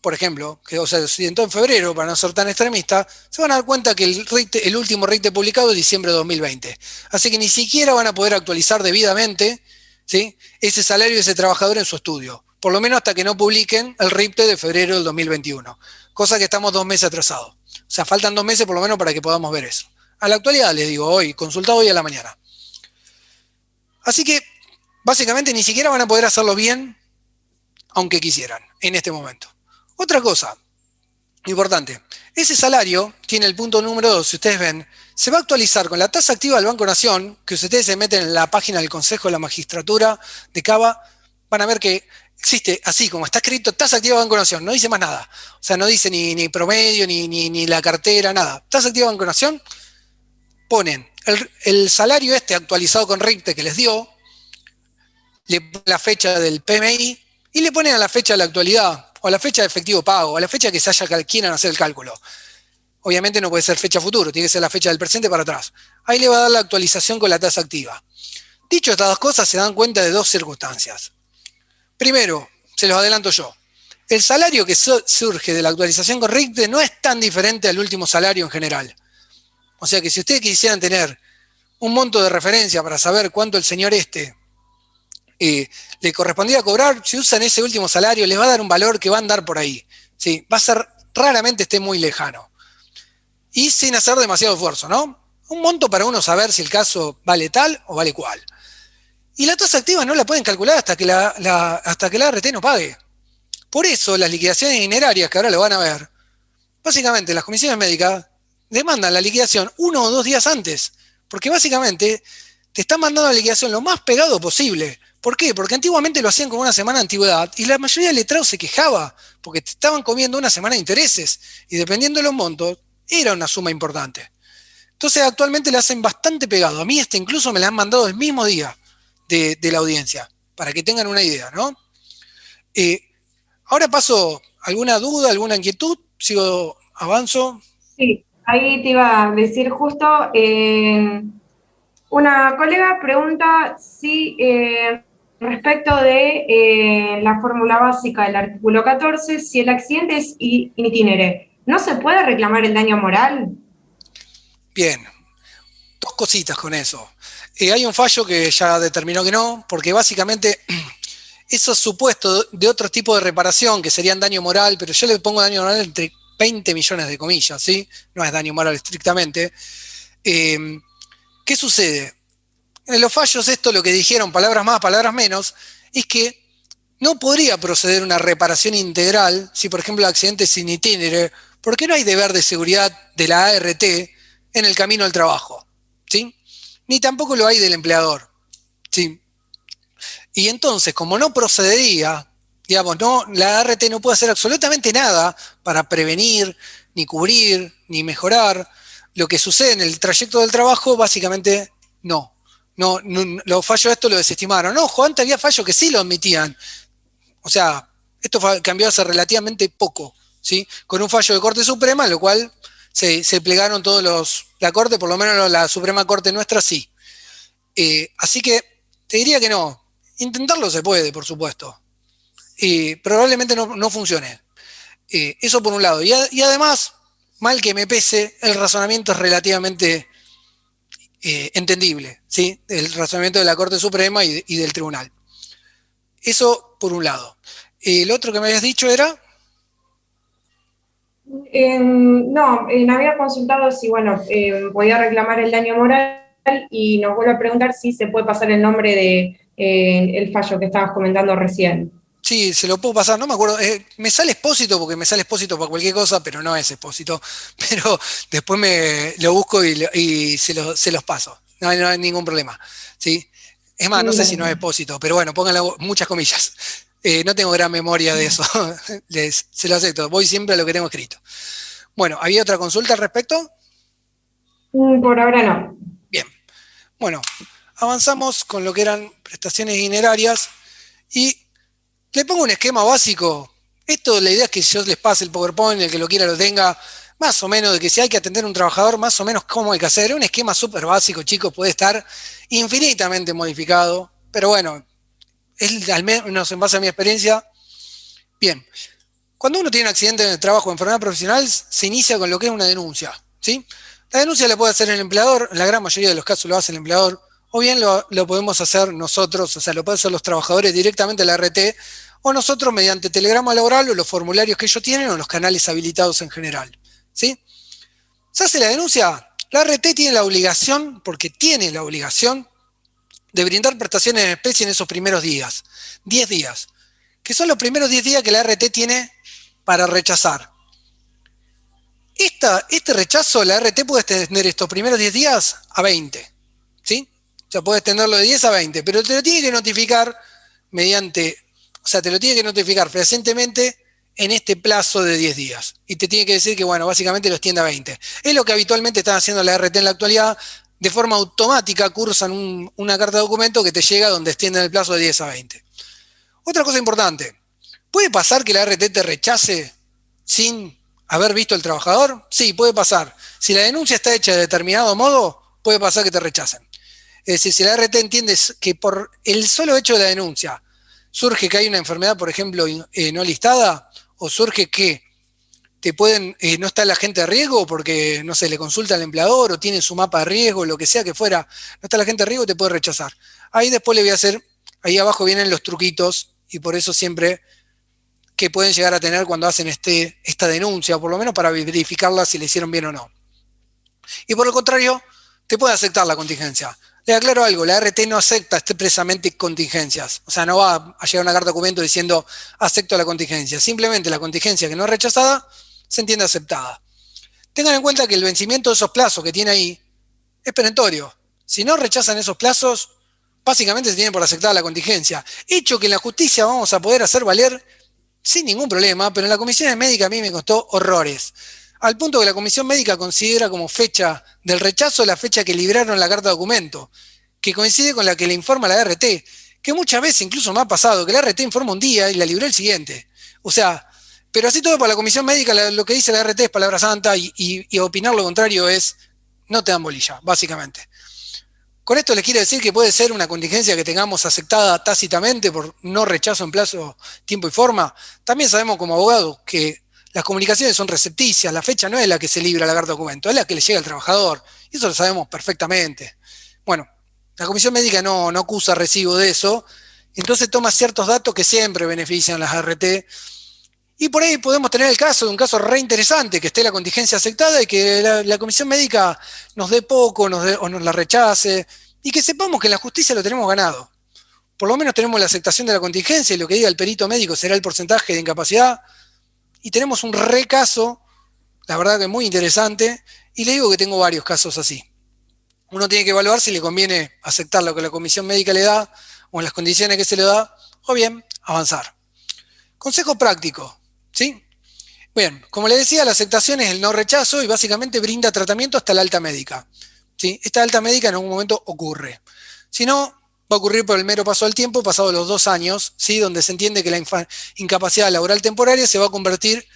por ejemplo, que se accidentó en febrero, para no ser tan extremista, se van a dar cuenta que el último RICTE publicado es diciembre de 2020. Así que ni siquiera van a poder actualizar debidamente, ¿sí?, ese salario de ese trabajador en su estudio. Por lo menos hasta que no publiquen el RICTE de febrero del 2021. Cosa que estamos 2 meses atrasados. O sea, faltan 2 meses por lo menos para que podamos ver eso. A la actualidad, les digo, hoy, consultado hoy a la mañana. Así que, básicamente, ni siquiera van a poder hacerlo bien, aunque quisieran, en este momento. Otra cosa importante, ese salario tiene el punto número 2, si ustedes ven, se va a actualizar con la tasa activa del Banco Nación, que si ustedes se meten en la página del Consejo de la Magistratura de Cava, van a ver que existe, así como está escrito, tasa activa del Banco Nación, no dice más nada. O sea, no dice ni promedio, ni la cartera, nada. Tasa activa del Banco Nación, ponen el salario actualizado con RICTE que les dio, le ponen la fecha del PMI y le ponen a la fecha de la actualidad, o a la fecha de efectivo pago, o a la fecha que quieran hacer el cálculo. Obviamente no puede ser fecha futuro, tiene que ser la fecha del presente para atrás. Ahí le va a dar la actualización con la tasa activa. Dicho estas dos cosas, se dan cuenta de 2 circunstancias. Primero, se los adelanto yo, el salario que surge de la actualización con RICTE no es tan diferente al último salario en general. O sea que si ustedes quisieran tener un monto de referencia para saber cuánto el señor le correspondía cobrar, si usan ese último salario, les va a dar un valor que va a andar por ahí. ¿Sí? Va a ser, raramente esté muy lejano. Y sin hacer demasiado esfuerzo, ¿no? Un monto para uno saber si el caso vale tal o vale cual. Y la tasa activa no la pueden calcular hasta que la ART no pague. Por eso las liquidaciones dinerarias, que ahora lo van a ver, básicamente las comisiones médicas demandan la liquidación 1 o 2 días antes, porque básicamente te están mandando la liquidación lo más pegado posible. ¿Por qué? Porque antiguamente lo hacían con una semana de antigüedad y la mayoría de letrados se quejaba porque te estaban comiendo una semana de intereses y dependiendo de los montos era una suma importante. Entonces actualmente le hacen bastante pegado. A mí incluso me la han mandado el mismo día de la audiencia, para que tengan una idea, ¿no? Ahora paso, ¿alguna duda, alguna inquietud? Avanzo. Sí, ahí te iba a decir justo, una colega pregunta si respecto de la fórmula básica del artículo 14, si el accidente es in itinere, ¿no se puede reclamar el daño moral? Bien, 2 cositas con eso. Hay un fallo que ya determinó que no, porque básicamente esos supuestos de otro tipo de reparación, que serían daño moral, pero yo le pongo daño moral entre 20 millones de comillas, ¿sí? No es daño moral estrictamente. ¿Qué sucede? En los fallos esto lo que dijeron, palabras más, palabras menos, es que no podría proceder una reparación integral si, por ejemplo, el accidente es in itinere, porque no hay deber de seguridad de la ART en el camino al trabajo, ¿sí? Ni tampoco lo hay del empleador, ¿sí? Y entonces, como no procedería, digamos, la ART no puede hacer absolutamente nada para prevenir, ni cubrir, ni mejorar lo que sucede en el trayecto del trabajo, básicamente no. Los fallos estos lo desestimaron. Ojo, antes había fallos que sí lo admitían. O sea, esto cambió hace relativamente poco, ¿sí? Con un fallo de Corte Suprema, en lo cual se plegaron todos la Corte, por lo menos la Suprema Corte nuestra sí. Así que te diría que no. Intentarlo se puede, por supuesto. Probablemente no funcione. Eso por un lado. Y además, mal que me pese, el razonamiento es relativamente entendible, ¿sí? El razonamiento de la Corte Suprema y del Tribunal. Eso por un lado. El otro que me habías dicho era... No, había consultado si, bueno, podía reclamar el daño moral y nos vuelve a preguntar si se puede pasar el nombre de el fallo que estabas comentando recién. Sí, se lo puedo pasar, no me acuerdo. Me sale Expósito porque me sale Expósito para cualquier cosa, pero no es Expósito. Pero después lo busco y se los paso. No hay ningún problema, ¿sí? Es más, no sé si no es Expósito, pero bueno, pónganle muchas comillas. No tengo gran memoria de eso. Se lo acepto. Voy siempre a lo que tengo escrito. Bueno, ¿había otra consulta al respecto? Por ahora no. Bien. Bueno, avanzamos con lo que eran prestaciones dinerarias y le pongo un esquema básico. La idea es que yo les pase el PowerPoint, el que lo quiera lo tenga. más o menos de que si hay que atender a un trabajador, más o menos cómo hay que hacer. Un esquema súper básico, chicos, puede estar infinitamente modificado, pero bueno, es al menos en base a mi experiencia. Bien, cuando uno tiene un accidente en el trabajo o enfermedad profesional, se inicia con lo que es una denuncia, ¿sí? La denuncia la puede hacer el empleador, en la gran mayoría de los casos lo hace el empleador, o bien lo podemos hacer nosotros, o sea, lo pueden hacer los trabajadores directamente a la RT, o nosotros mediante telegrama laboral o los formularios que ellos tienen o los canales habilitados en general, ¿sí? Se hace la denuncia, la RT tiene la obligación, porque tiene la obligación, de brindar prestaciones en especie en esos primeros días, 10 días, que son los primeros 10 días que la RT tiene para rechazar. Este rechazo, la RT puede extender estos primeros 10 días a 20, ¿sí? O sea, puede extenderlo de 10 a 20, pero te lo tiene que notificar te lo tiene que notificar fehacientemente en este plazo de 10 días. Y te tiene que decir que, bueno, básicamente lo extienda a 20. Es lo que habitualmente están haciendo la RT en la actualidad. De forma automática cursan una carta de documento que te llega donde extienden el plazo de 10 a 20. Otra cosa importante, ¿puede pasar que la RT te rechace sin haber visto al trabajador? Sí, puede pasar. Si la denuncia está hecha de determinado modo, puede pasar que te rechacen. Es decir, si la RT entiende que por el solo hecho de la denuncia surge que hay una enfermedad, por ejemplo, no listada, o surge que no está el agente de riesgo porque, no sé, le consulta al empleador o tiene su mapa de riesgo, lo que sea que fuera, no está el agente de riesgo, te puede rechazar. Ahí después le voy a hacer, ahí abajo vienen los truquitos y por eso siempre que pueden llegar a tener cuando hacen esta denuncia, por lo menos para verificarla si le hicieron bien o no. Y por el contrario, te puede aceptar la contingencia. Le aclaro algo, la RT no acepta expresamente contingencias, o sea, no va a llegar una carta de documento diciendo acepto la contingencia, simplemente la contingencia que no es rechazada se entiende aceptada. Tengan en cuenta que el vencimiento de esos plazos que tiene ahí es perentorio. Si no rechazan esos plazos, básicamente se tiene por aceptar la contingencia. Hecho que en la justicia vamos a poder hacer valer sin ningún problema, pero en la comisión médica a mí me costó horrores. Al punto que la comisión médica considera como fecha del rechazo la fecha que libraron la carta de documento, que coincide con la que le informa la RT, que muchas veces incluso me ha pasado que la RT informa un día y la libró el siguiente. O sea, pero así todo para la comisión médica lo que dice la RT es palabra santa y opinar lo contrario es no te dan bolilla, básicamente. Con esto les quiero decir que puede ser una contingencia que tengamos aceptada tácitamente por no rechazo en plazo, tiempo y forma. También sabemos como abogados que las comunicaciones son recepticias, la fecha no es la que se libra la carta de documento, es la que le llega al trabajador. Y eso lo sabemos perfectamente. Bueno, la comisión médica no acusa recibo de eso, entonces toma ciertos datos que siempre benefician a las ART. Y por ahí podemos tener el caso de un caso re interesante, que esté la contingencia aceptada y que la comisión médica nos dé poco o nos la rechace, y que sepamos que en la justicia lo tenemos ganado. Por lo menos tenemos la aceptación de la contingencia y lo que diga el perito médico será el porcentaje de incapacidad. Y tenemos un recaso, la verdad que muy interesante, y le digo que tengo varios casos así. Uno tiene que evaluar si le conviene aceptar lo que la comisión médica le da, o en las condiciones que se le da, o bien avanzar. Consejo práctico, ¿sí? Bien, como le decía, la aceptación es el no rechazo y básicamente brinda tratamiento hasta la alta médica, ¿sí? Esta alta médica en algún momento ocurre. Si no, va a ocurrir por el mero paso del tiempo, pasados los 2 años, ¿sí? Donde se entiende que la incapacidad laboral temporaria se va a convertir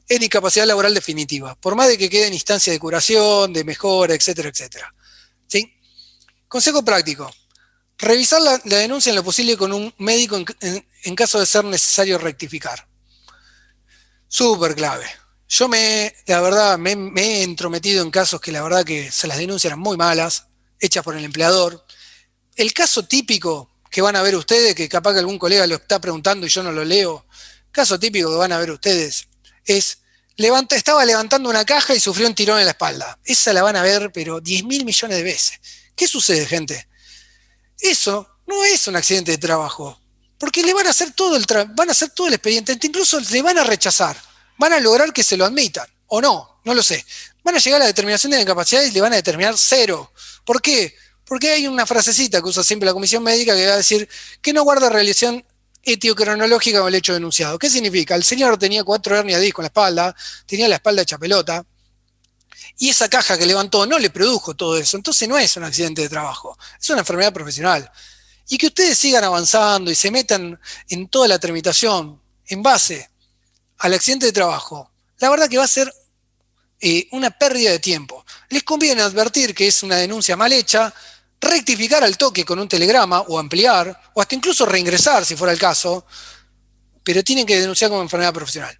en incapacidad laboral definitiva, por más de que quede en instancia de curación, de mejora, etcétera, etcétera. ¿Sí? Consejo práctico. Revisar la denuncia en lo posible con un médico en caso de ser necesario rectificar. Súper clave. Yo la verdad, me he entrometido en casos que la verdad que se las denuncias eran muy malas, hechas por el empleador. El caso típico que van a ver ustedes, que capaz que algún colega lo está preguntando y yo no lo leo, caso típico que van a ver ustedes es, estaba levantando una caja y sufrió un tirón en la espalda. Esa la van a ver, pero 10.000 millones de veces. ¿Qué sucede, gente? Eso no es un accidente de trabajo, porque le van a hacer todo el expediente, incluso le van a rechazar, van a lograr que se lo admitan, o no lo sé. Van a llegar a la determinación de la incapacidad y le van a determinar 0. ¿Por qué? Porque hay una frasecita que usa siempre la comisión médica que va a decir que no guarda relación etiocronológica con el hecho denunciado. ¿Qué significa? El señor tenía 4 hernias de disco en la espalda, tenía la espalda hecha pelota, y esa caja que levantó no le produjo todo eso. Entonces no es un accidente de trabajo, es una enfermedad profesional. Y que ustedes sigan avanzando y se metan en toda la tramitación en base al accidente de trabajo, la verdad que va a ser una pérdida de tiempo. Les conviene advertir que es una denuncia mal hecha, rectificar al toque con un telegrama o ampliar, o hasta incluso reingresar si fuera el caso, pero tienen que denunciar como enfermedad profesional.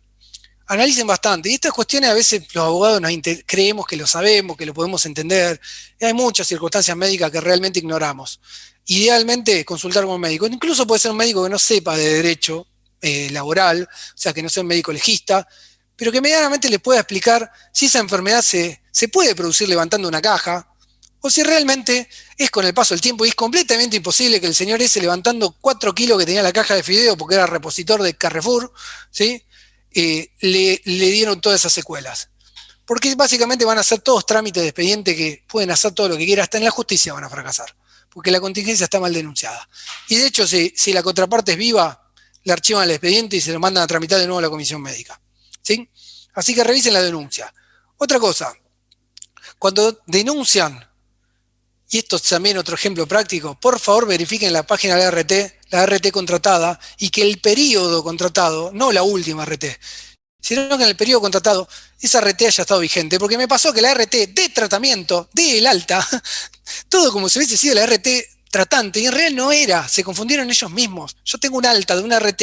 Analicen bastante. Y estas cuestiones a veces los abogados creemos que lo sabemos, que lo podemos entender. Y hay muchas circunstancias médicas que realmente ignoramos. Idealmente, consultar con un médico. Incluso puede ser un médico que no sepa de derecho laboral, o sea, que no sea un médico legista, pero que medianamente les pueda explicar si esa enfermedad se puede producir levantando una caja, o si realmente es con el paso del tiempo y es completamente imposible que el señor ese levantando 4 kilos que tenía la caja de fideo porque era repositor de Carrefour, ¿sí? Le dieron todas esas secuelas. Porque básicamente van a hacer todos trámites de expediente que pueden hacer todo lo que quieran, hasta en la justicia van a fracasar, porque la contingencia está mal denunciada. Y de hecho, si la contraparte es viva, le archivan el expediente y se lo mandan a tramitar de nuevo a la comisión médica, ¿sí? Así que revisen la denuncia. Otra cosa, cuando denuncian, y esto es también otro ejemplo práctico, por favor verifiquen la página de la RT contratada, y que el periodo contratado, no la última RT, sino que en el periodo contratado, esa RT haya estado vigente, porque me pasó que la RT de tratamiento, del alta, todo como si hubiese sido la RT tratante, y en realidad no era, se confundieron ellos mismos. Yo tengo un alta de una RT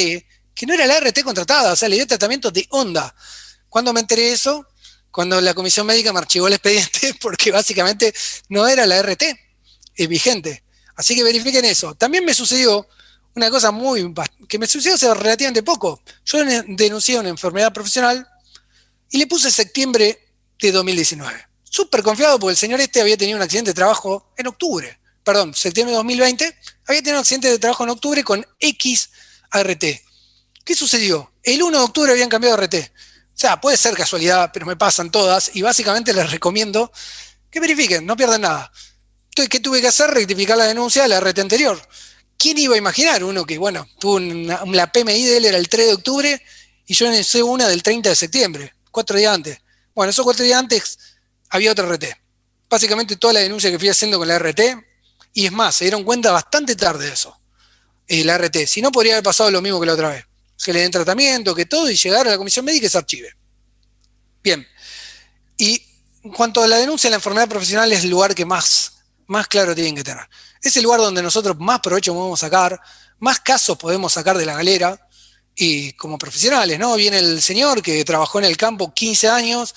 que no era la RT contratada, o sea, le dio tratamiento de onda. ¿Cuándo me enteré de eso? Cuando la comisión médica me archivó el expediente, porque básicamente no era la RT vigente. Así que verifiquen eso. También me sucedió una cosa que me sucedió hace relativamente poco. Yo denuncié una enfermedad profesional y le puse septiembre de 2019. Súper confiado porque el señor había tenido un accidente de trabajo en octubre. Perdón, septiembre de 2020, había tenido un accidente de trabajo en octubre con X ART. ¿Qué sucedió? El 1 de octubre habían cambiado RT. O sea, puede ser casualidad, pero me pasan todas y básicamente les recomiendo que verifiquen, no pierdan nada. Entonces, ¿qué tuve que hacer? Rectificar la denuncia de la RT anterior. ¿Quién iba a imaginar? Uno que, bueno, tuvo la PMI de él era el 3 de octubre y yo denuncié una del 30 de septiembre, 4 días antes. Bueno, esos 4 días antes había otra RT. Básicamente toda la denuncia que fui haciendo con la RT, y es más, se dieron cuenta bastante tarde de eso, la RT. Si no, podría haber pasado lo mismo que la otra vez. Que le den tratamiento, que todo, y llegar a la comisión médica y se archive. Bien. Y en cuanto a la denuncia de la enfermedad profesional, es el lugar que más claro tienen que tener. Es el lugar donde nosotros más provecho podemos sacar, más casos podemos sacar de la galera, y como profesionales, ¿no? Viene el señor que trabajó en el campo 15 años,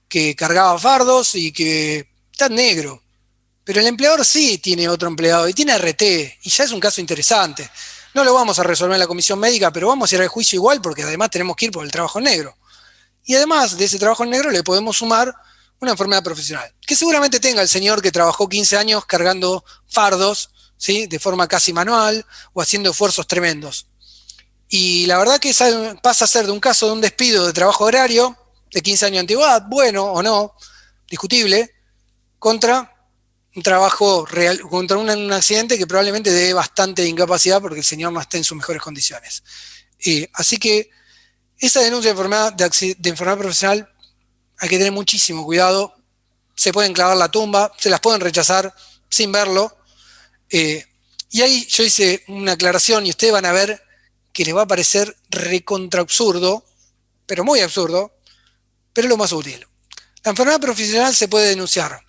que cargaba fardos y que está en negro. Pero el empleador sí tiene otro empleado y tiene RT, y ya es un caso interesante. No lo vamos a resolver en la comisión médica, pero vamos a ir al juicio igual, porque además tenemos que ir por el trabajo en negro. Y además de ese trabajo en negro le podemos sumar una enfermedad profesional, que seguramente tenga el señor que trabajó 15 años cargando fardos, ¿sí? De forma casi manual o haciendo esfuerzos tremendos. Y la verdad que pasa a ser de un caso de un despido de trabajo agrario de 15 años de antigüedad, bueno o no, discutible, contra un trabajo real, contra un accidente que probablemente dé bastante incapacidad porque el señor no esté en sus mejores condiciones. Así que esa denuncia de enfermedad profesional hay que tener muchísimo cuidado. Se pueden clavar la tumba, se las pueden rechazar sin verlo. Y ahí yo hice una aclaración y ustedes van a ver que les va a parecer recontra absurdo, pero muy absurdo, pero es lo más útil. La enfermedad profesional se puede denunciar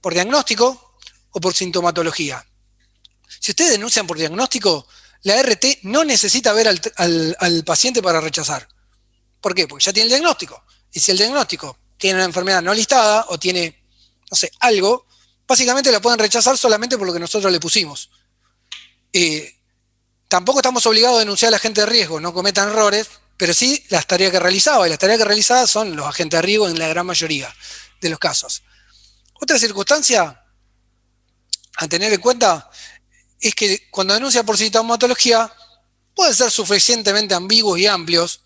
por diagnóstico o por sintomatología. Si ustedes denuncian por diagnóstico, la RT no necesita ver al paciente para rechazar. ¿Por qué? Porque ya tiene el diagnóstico. Y si el diagnóstico tiene una enfermedad no listada o tiene, no sé, algo, básicamente la pueden rechazar solamente por lo que nosotros le pusimos. Tampoco estamos obligados a denunciar al agente de riesgo, no cometan errores, pero sí las tareas que realizaba. Y las tareas que realizaba son los agentes de riesgo en la gran mayoría de los casos. Otra circunstancia a tener en cuenta es que cuando denuncia por sintomatología pueden ser suficientemente ambiguos y amplios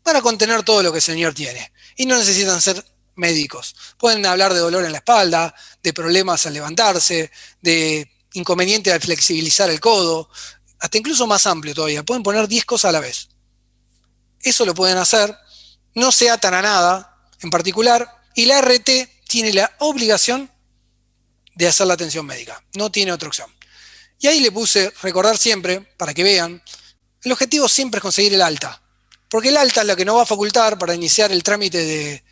para contener todo lo que el señor tiene. Y no necesitan ser médicos. Pueden hablar de dolor en la espalda, de problemas al levantarse, de inconveniente al flexibilizar el codo, hasta incluso más amplio todavía. Pueden poner 10 cosas a la vez. Eso lo pueden hacer, no se atan a nada en particular, y la RT tiene la obligación de hacer la atención médica. No tiene otra opción. Y ahí le puse recordar siempre, para que vean, el objetivo siempre es conseguir el alta. Porque el alta es la que nos va a facultar para iniciar el trámite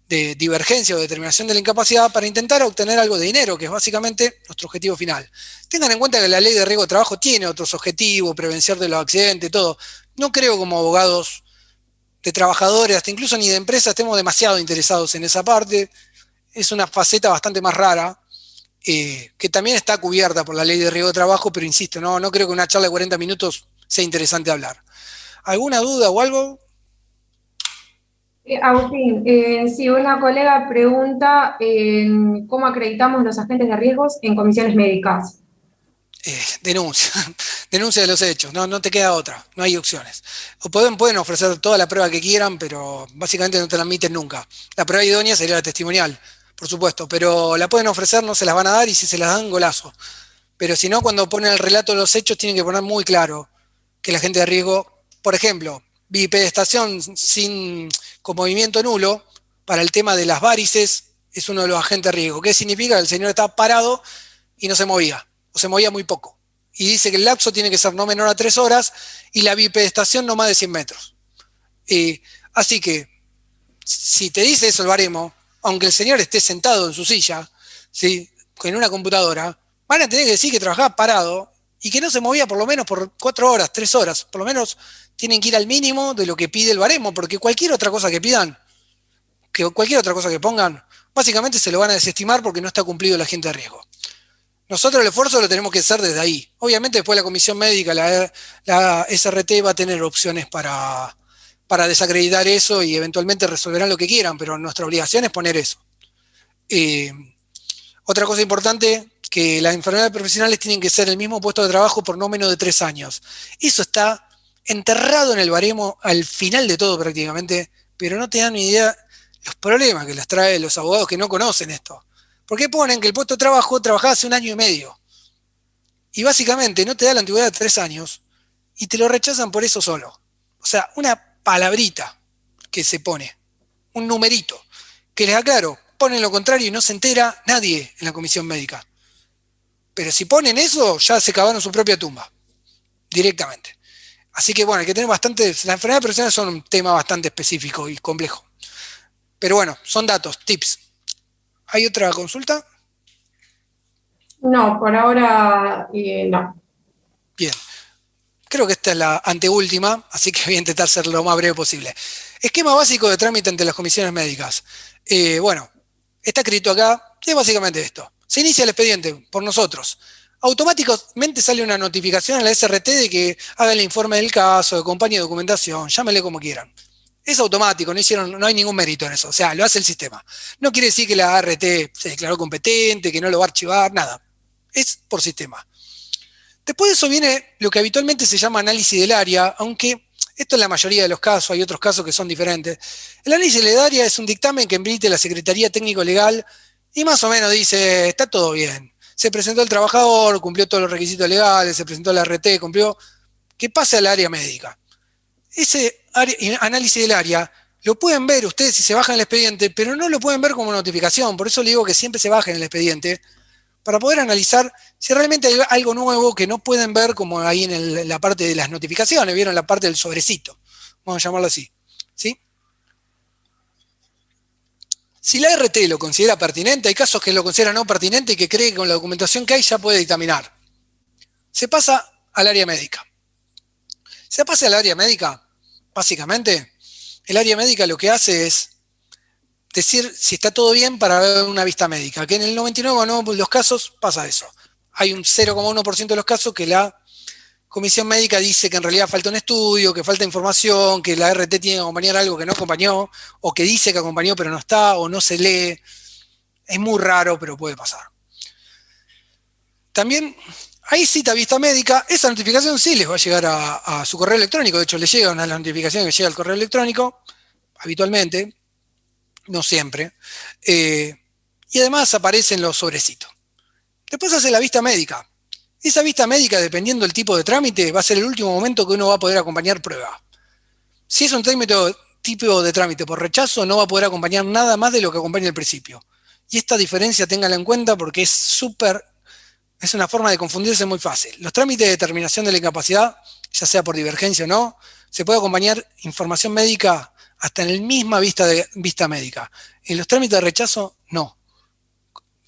de divergencia o determinación de la incapacidad para intentar obtener algo de dinero, que es básicamente nuestro objetivo final. Tengan en cuenta que la ley de riesgo de trabajo tiene otros objetivos, prevención de los accidentes, todo. No creo como abogados de trabajadores, hasta incluso ni de empresas, estemos demasiado interesados en esa parte. Es una faceta bastante más rara, que también está cubierta por la ley de riesgo de trabajo, pero insisto, no creo que una charla de 40 minutos sea interesante hablar. ¿Alguna duda o algo? Agustín, sí, una colega pregunta cómo acreditamos los agentes de riesgos en comisiones médicas. Denuncia, denuncia de los hechos, no te queda otra, no hay opciones. O pueden ofrecer toda la prueba que quieran, pero básicamente no te la admiten nunca. La prueba idónea sería la testimonial, por supuesto, pero la pueden ofrecer, no se las van a dar, y si se las dan, golazo. Pero si no, cuando ponen el relato de los hechos, tienen que poner muy claro que el agente de riesgo, por ejemplo, bipedestación con movimiento nulo, para el tema de las varices, es uno de los agentes de riesgo. ¿Qué significa? Que el señor está parado y no se movía, o se movía muy poco. Y dice que el lapso tiene que ser no menor a 3 horas y la bipedestación no más de 100 metros. Así que, si te dice eso el baremo, aunque el señor esté sentado en su silla, ¿sí?, en una computadora, van a tener que decir que trabajaba parado y que no se movía por lo menos por 4 horas, 3 horas. Por lo menos tienen que ir al mínimo de lo que pide el baremo, porque cualquier otra cosa que pidan, cualquier otra cosa que pongan, básicamente se lo van a desestimar porque no está cumplido el agente de riesgo. Nosotros el esfuerzo lo tenemos que hacer desde ahí. Obviamente después la comisión médica, la SRT, va a tener opciones para desacreditar eso y eventualmente resolverán lo que quieran, pero nuestra obligación es poner eso. Otra cosa importante, que las enfermedades profesionales tienen que ser el mismo puesto de trabajo por no menos de 3 años. Eso está enterrado en el baremo al final de todo prácticamente, pero no te dan ni idea los problemas que les trae los abogados que no conocen esto. ¿Por qué ponen que el puesto de trabajo trabajaba hace 1 año y medio? Y básicamente no te da la antigüedad de 3 años y te lo rechazan por eso solo. O sea, una palabrita que se pone, un numerito, que les aclaro, ponen lo contrario y no se entera nadie en la comisión médica. Pero si ponen eso, ya se cavaron su propia tumba, directamente. Así que bueno, hay que tener bastante. Las enfermedades profesionales son un tema bastante específico y complejo. Pero bueno, son datos, tips. ¿Hay otra consulta? No, por ahora no. Bien. Creo que esta es la anteúltima, así que voy a intentar ser lo más breve posible. Esquema básico de trámite ante las comisiones médicas. Bueno, está escrito acá, es básicamente esto. Se inicia el expediente por nosotros. Automáticamente sale una notificación a la SRT de que haga el informe del caso, de acompañe documentación, llámele como quieran. Es automático, no hay ningún mérito en eso, o sea, lo hace el sistema. No quiere decir que la ART se declaró competente, que no lo va a archivar, nada. Es por sistema. Después de eso viene lo que habitualmente se llama análisis del área, aunque esto es la mayoría de los casos, hay otros casos que son diferentes. El análisis del área es un dictamen que emite la Secretaría Técnico-Legal y más o menos dice, está todo bien. Se presentó el trabajador, cumplió todos los requisitos legales, se presentó la RT, cumplió, que pase al área médica. Ese análisis del área lo pueden ver ustedes si se bajan el expediente, pero no lo pueden ver como notificación, por eso le digo que siempre se bajen el expediente, para poder analizar si realmente hay algo nuevo que no pueden ver como ahí en la parte de las notificaciones, vieron la parte del sobrecito, vamos a llamarlo así, ¿sí? Si la RT lo considera pertinente, hay casos que lo consideran no pertinente y que cree que con la documentación que hay ya puede dictaminar. Se pasa al área médica. Se pasa al área médica, básicamente, el área médica lo que hace es decir si está todo bien para ver una vista médica, que en el 99% de los casos pasa eso. Hay un 0,1% de los casos que la comisión médica dice que en realidad falta un estudio, que falta información, que la RT tiene que acompañar algo que no acompañó, o que dice que acompañó pero no está, o no se lee. Es muy raro, pero puede pasar. También hay cita vista médica, esa notificación sí les va a llegar a su correo electrónico, de hecho les llega una notificación que llega al correo electrónico, habitualmente, no siempre, y además aparecen los sobrecitos. Después hace la vista médica. Esa vista médica, dependiendo del tipo de trámite, va a ser el último momento que uno va a poder acompañar prueba. Si es un tipo de trámite por rechazo, no va a poder acompañar nada más de lo que acompaña al principio. Y esta diferencia ténganla en cuenta porque es una forma de confundirse muy fácil. Los trámites de determinación de la incapacidad, ya sea por divergencia o no, se puede acompañar información médica hasta en la misma vista médica. En los trámites de rechazo, no.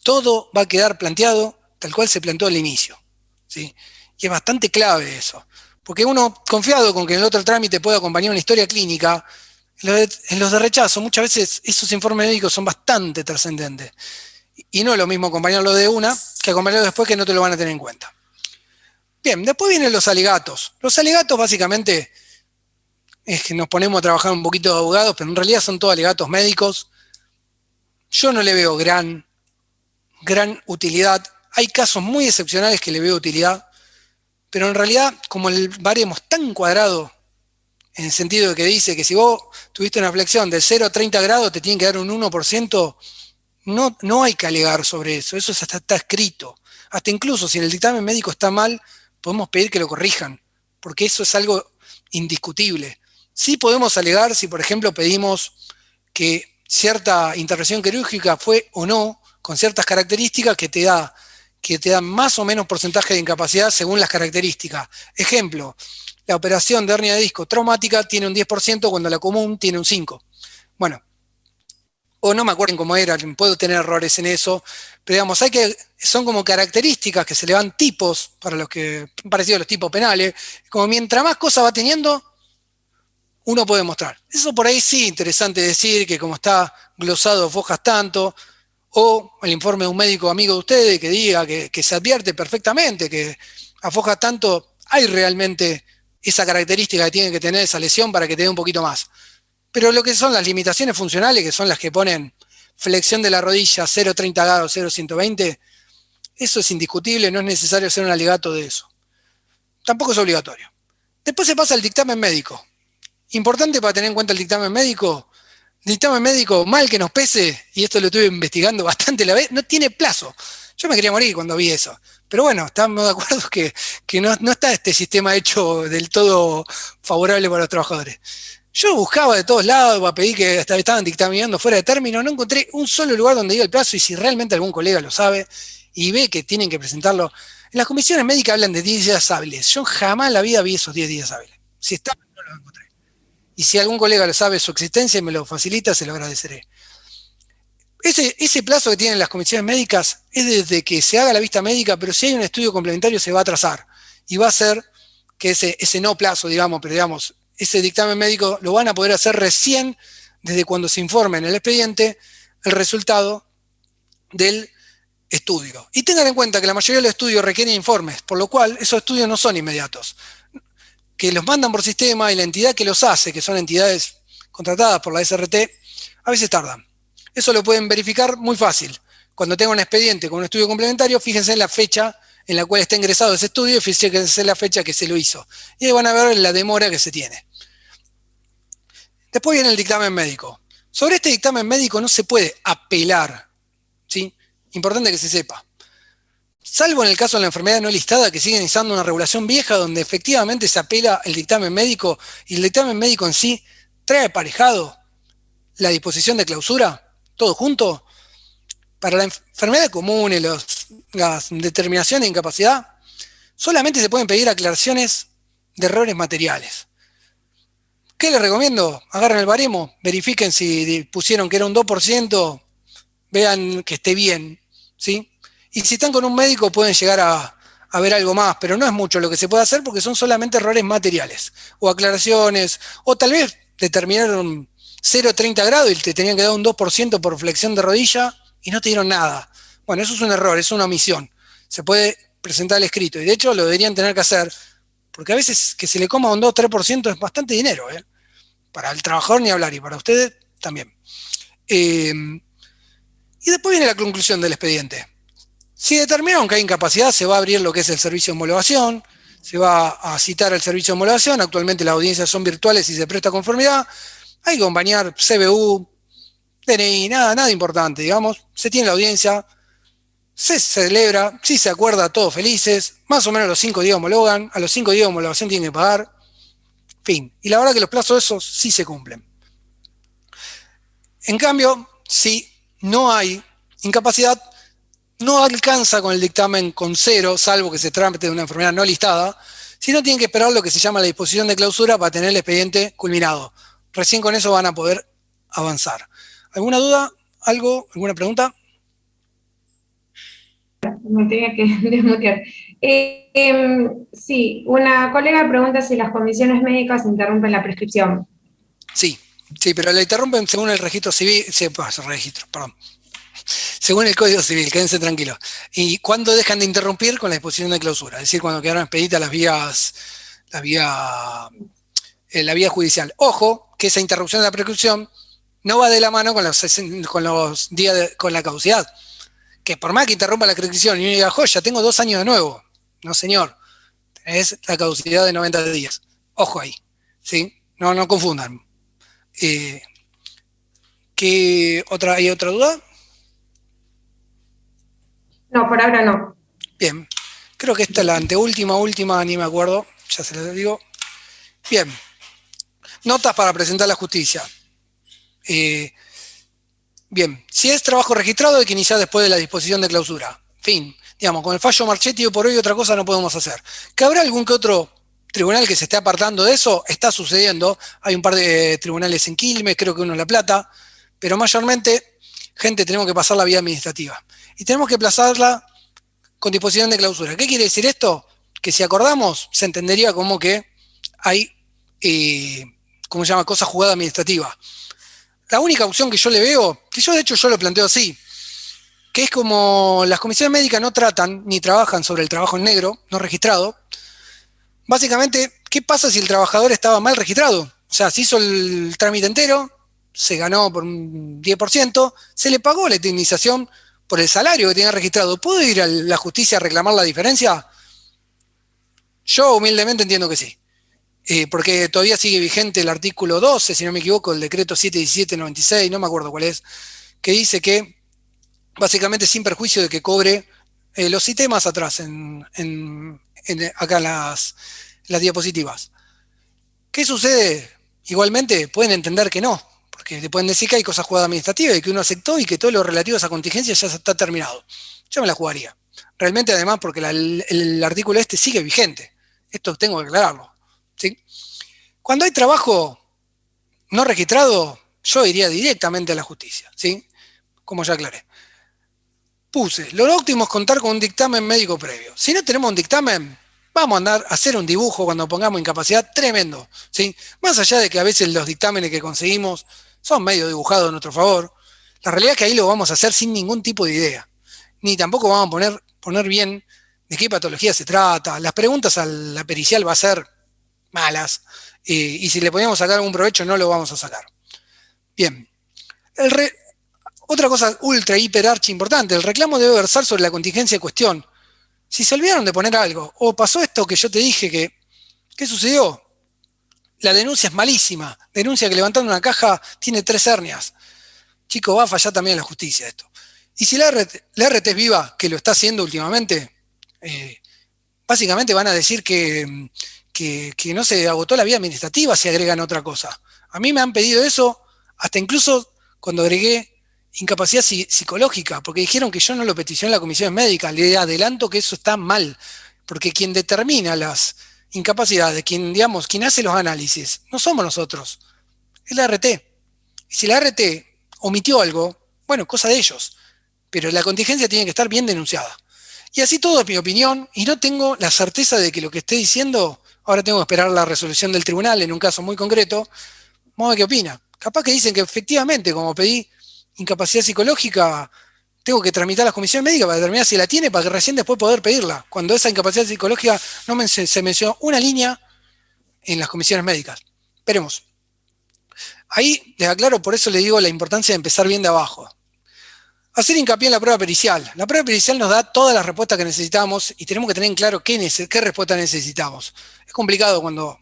Todo va a quedar planteado tal cual se planteó al inicio, ¿sí? Y es bastante clave eso, porque uno, confiado con que en el otro trámite pueda acompañar una historia clínica, en los de rechazo muchas veces esos informes médicos son bastante trascendentes. Y no es lo mismo acompañarlo de una que acompañarlo después, que no te lo van a tener en cuenta. Bien, después vienen los alegatos. Los alegatos básicamente es que nos ponemos a trabajar un poquito de abogados, pero en realidad son todos alegatos médicos. Yo no le veo gran utilidad. Hay casos muy excepcionales que le veo utilidad, pero en realidad, como el baremo es tan cuadrado, en el sentido de que dice que si vos tuviste una flexión de 0 a 30 grados, te tienen que dar un 1%, no hay que alegar sobre eso. Eso está escrito. Hasta incluso si en el dictamen médico está mal, podemos pedir que lo corrijan, porque eso es algo indiscutible. Sí podemos alegar si, por ejemplo, pedimos que cierta intervención quirúrgica fue o no, con ciertas características que te da más o menos porcentaje de incapacidad según las características. Ejemplo, la operación de hernia de disco traumática tiene un 10% cuando la común tiene un 5%. Bueno, o no me acuerdo cómo era, puedo tener errores en eso, pero digamos, son como características que se le dan tipos, para los que parecido a los tipos penales, como mientras más cosas va teniendo, uno puede mostrar. Eso por ahí sí, interesante decir que como está glosado fojas tanto, o el informe de un médico amigo de ustedes que diga que se advierte perfectamente que a fojas tanto hay realmente esa característica que tiene que tener esa lesión para que te dé un poquito más. Pero lo que son las limitaciones funcionales, que son las que ponen flexión de la rodilla 0,30 grados, 0,120, eso es indiscutible, no es necesario hacer un alegato de eso. Tampoco es obligatorio. Después se pasa al dictamen médico. Importante para tener en cuenta el dictamen médico, mal que nos pese, y esto lo estuve investigando bastante la vez, no tiene plazo. Yo me quería morir cuando vi eso. Pero bueno, estamos de acuerdo que no está este sistema hecho del todo favorable para los trabajadores. Yo buscaba de todos lados para pedir que estaban dictaminando fuera de término, no encontré un solo lugar donde diga el plazo, y si realmente algún colega lo sabe y ve que tienen que presentarlo. En las comisiones médicas hablan de 10 días hábiles. Yo jamás en la vida vi esos 10 días hábiles. Si está, no los encontré. Y si algún colega lo sabe su existencia y me lo facilita, se lo agradeceré. Ese plazo que tienen las comisiones médicas es desde que se haga la vista médica, pero si hay un estudio complementario se va a atrasar. Y va a ser que ese no plazo, digamos, pero digamos, ese dictamen médico lo van a poder hacer recién desde cuando se informe en el expediente el resultado del estudio. Y tengan en cuenta que la mayoría de los estudios requieren informes, por lo cual esos estudios no son inmediatos. Que los mandan por sistema y la entidad que los hace, que son entidades contratadas por la SRT, a veces tardan. Eso lo pueden verificar muy fácil. Cuando tengan un expediente con un estudio complementario, fíjense en la fecha en la cual está ingresado ese estudio y fíjense en la fecha que se lo hizo. Y ahí van a ver la demora que se tiene. Después viene el dictamen médico. Sobre este dictamen médico no se puede apelar, ¿sí? Importante que se sepa. Salvo en el caso de la enfermedad no listada, que siguen usando una regulación vieja donde efectivamente se apela el dictamen médico, y el dictamen médico en sí trae aparejado la disposición de clausura, todo junto. Para la enfermedad común y las determinaciones de incapacidad, solamente se pueden pedir aclaraciones de errores materiales. ¿Qué les recomiendo? Agarren el baremo, verifiquen si pusieron que era un 2%, vean que esté bien, ¿sí? Y si están con un médico pueden llegar a ver algo más, pero no es mucho lo que se puede hacer porque son solamente errores materiales, o aclaraciones, o tal vez determinaron 0,30 grados y te tenían que dar un 2% por flexión de rodilla y no te dieron nada. Bueno, eso es un error, es una omisión. Se puede presentar al escrito, y de hecho lo deberían tener que hacer, porque a veces que se le coma un 2-3% es bastante dinero, ¿eh? Para el trabajador ni hablar, y para ustedes también. Y después viene la conclusión del expediente. Si determinaron que hay incapacidad, se va a abrir lo que es el servicio de homologación, se va a citar el servicio de homologación. Actualmente las audiencias son virtuales y se presta conformidad. Hay que acompañar CBU, DNI, nada importante, digamos. Se tiene la audiencia, se celebra, si se acuerda, todos felices, más o menos a los 5 días homologan, a los 5 días de homologación tienen que pagar, fin. Y la verdad que los plazos esos sí se cumplen. En cambio, si no hay incapacidad, no alcanza con el dictamen con 0, salvo que se tramite de una enfermedad no listada, sino tienen que esperar lo que se llama la disposición de clausura para tener el expediente culminado. recién con eso van a poder avanzar. ¿Alguna duda? ¿Algo? ¿Alguna pregunta? Me tenía que desmutear. Sí, una colega pregunta si las comisiones médicas interrumpen la prescripción. Sí, pero la interrumpen según el registro civil, según el Código Civil, quédense tranquilos. ¿Y cuándo dejan de interrumpir? Con la disposición de clausura, es decir, cuando quedaron expeditas la vía judicial. Ojo, que esa interrupción de la prescripción no va de la mano con los días con la caducidad. Que por más que interrumpa la prescripción y uno diga, ya tengo 2 años de nuevo. No, señor. Es la caducidad de 90 días. Ojo ahí. ¿Sí? No confundan. ¿Hay otra duda? No, por ahora no. Bien. Creo que esta es la última, ni me acuerdo. Ya se las digo. Bien. Notas para presentar a la justicia. Bien, si es trabajo registrado hay que iniciar después de la disposición de clausura. Fin. Digamos, con el fallo Marchetti o por hoy otra cosa no podemos hacer. ¿Que habrá algún que otro tribunal que se esté apartando de eso? Está sucediendo. Hay un par de tribunales en Quilmes, creo que uno en La Plata, pero mayormente, gente, tenemos que pasar la vía administrativa. Y tenemos que plazarla con disposición de clausura. ¿Qué quiere decir esto? Que si acordamos, se entendería como que hay, ¿cómo se llama? Cosa jugada administrativa. La única opción que yo le veo, que yo de hecho yo lo planteo así, que es como las comisiones médicas no tratan ni trabajan sobre el trabajo en negro, no registrado. Básicamente, ¿qué pasa si el trabajador estaba mal registrado? O sea, se hizo el trámite entero, se ganó por un 10%, se le pagó la indemnización por el salario que tenía registrado. ¿Puedo ir a la justicia a reclamar la diferencia? Yo humildemente entiendo que sí. Porque todavía sigue vigente el artículo 12, si no me equivoco, el decreto 71796, no me acuerdo cuál es, que dice que básicamente sin perjuicio de que cobre los sistemas atrás, acá en las diapositivas. ¿Qué sucede? Igualmente pueden entender que no, porque le pueden decir que hay cosas jugadas administrativas y que uno aceptó y que todo lo relativo a esa contingencia ya está terminado. Yo me la jugaría. Realmente además porque el artículo este sigue vigente. Esto tengo que aclararlo. ¿Sí? Cuando hay trabajo no registrado, yo iría directamente a la justicia, ¿sí? Como ya aclaré. Puse, lo óptimo es contar con un dictamen médico previo. Si no tenemos un dictamen, vamos a andar a hacer un dibujo cuando pongamos incapacidad tremendo, ¿sí? Más allá de que a veces los dictámenes que conseguimos son medio dibujados a nuestro favor, la realidad es que ahí lo vamos a hacer sin ningún tipo de idea. Ni tampoco vamos a poner bien de qué patología se trata. Las preguntas a la pericial va a ser malas, y si le podíamos sacar algún provecho no lo vamos a sacar. Bien, otra cosa ultra, hiper, archi importante, el reclamo debe versar sobre la contingencia en cuestión. Si se olvidaron de poner algo, o pasó esto que yo te dije ¿qué sucedió? La denuncia es malísima, denuncia que levantando una caja tiene 3 hernias. Chico, va a fallar también la justicia esto. Y si la RT es viva, que lo está haciendo últimamente, básicamente van a decir que no se agotó la vía administrativa si agregan otra cosa. A mí me han pedido eso, hasta incluso cuando agregué incapacidad psicológica, porque dijeron que yo no lo peticioné en la comisión médica. Le adelanto que eso está mal, porque quien determina las incapacidades, quien hace los análisis, no somos nosotros, es la RT. Y si la RT omitió algo, bueno, cosa de ellos, pero la contingencia tiene que estar bien denunciada. Y así todo es mi opinión, y no tengo la certeza de que lo que esté diciendo. Ahora tengo que esperar la resolución del tribunal en un caso muy concreto. Vamos a ver qué opina. Capaz que dicen que efectivamente, como pedí incapacidad psicológica, tengo que tramitar las comisiones médicas para determinar si la tiene, para que recién después poder pedirla. Cuando esa incapacidad psicológica se mencionó una línea en las comisiones médicas. Esperemos. Ahí les aclaro, por eso les digo la importancia de empezar bien de abajo. Hacer hincapié en la prueba pericial. La prueba pericial nos da todas las respuestas que necesitamos y tenemos que tener en claro qué respuesta necesitamos. Es complicado cuando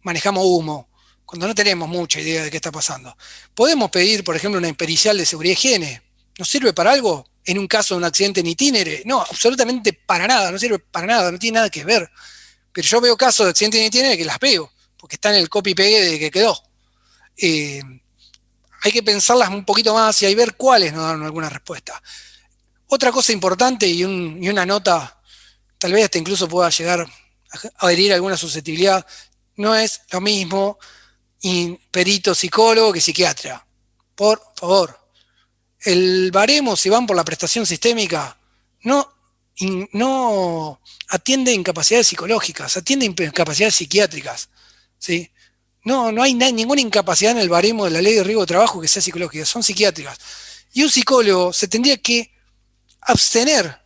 manejamos humo, cuando no tenemos mucha idea de qué está pasando. Podemos pedir, por ejemplo, una pericial de seguridad y higiene. ¿Nos sirve para algo? En un caso de un accidente en itinere. No, absolutamente para nada, no sirve para nada, no tiene nada que ver. Pero yo veo casos de accidentes en itinere que las veo, porque está en el copy-pegue de que quedó. Hay que pensarlas un poquito más y ahí ver cuáles nos dan alguna respuesta. Otra cosa importante y una nota, tal vez hasta incluso pueda llegar a adherir a alguna susceptibilidad, no es lo mismo perito psicólogo que psiquiatra. Por favor. El baremo, si van por la prestación sistémica, no atiende incapacidades psicológicas, atiende incapacidades psiquiátricas. ¿Sí? No hay ninguna incapacidad en el baremo de la ley de riesgo de trabajo que sea psicológica, son psiquiátricas. Y un psicólogo se tendría que abstener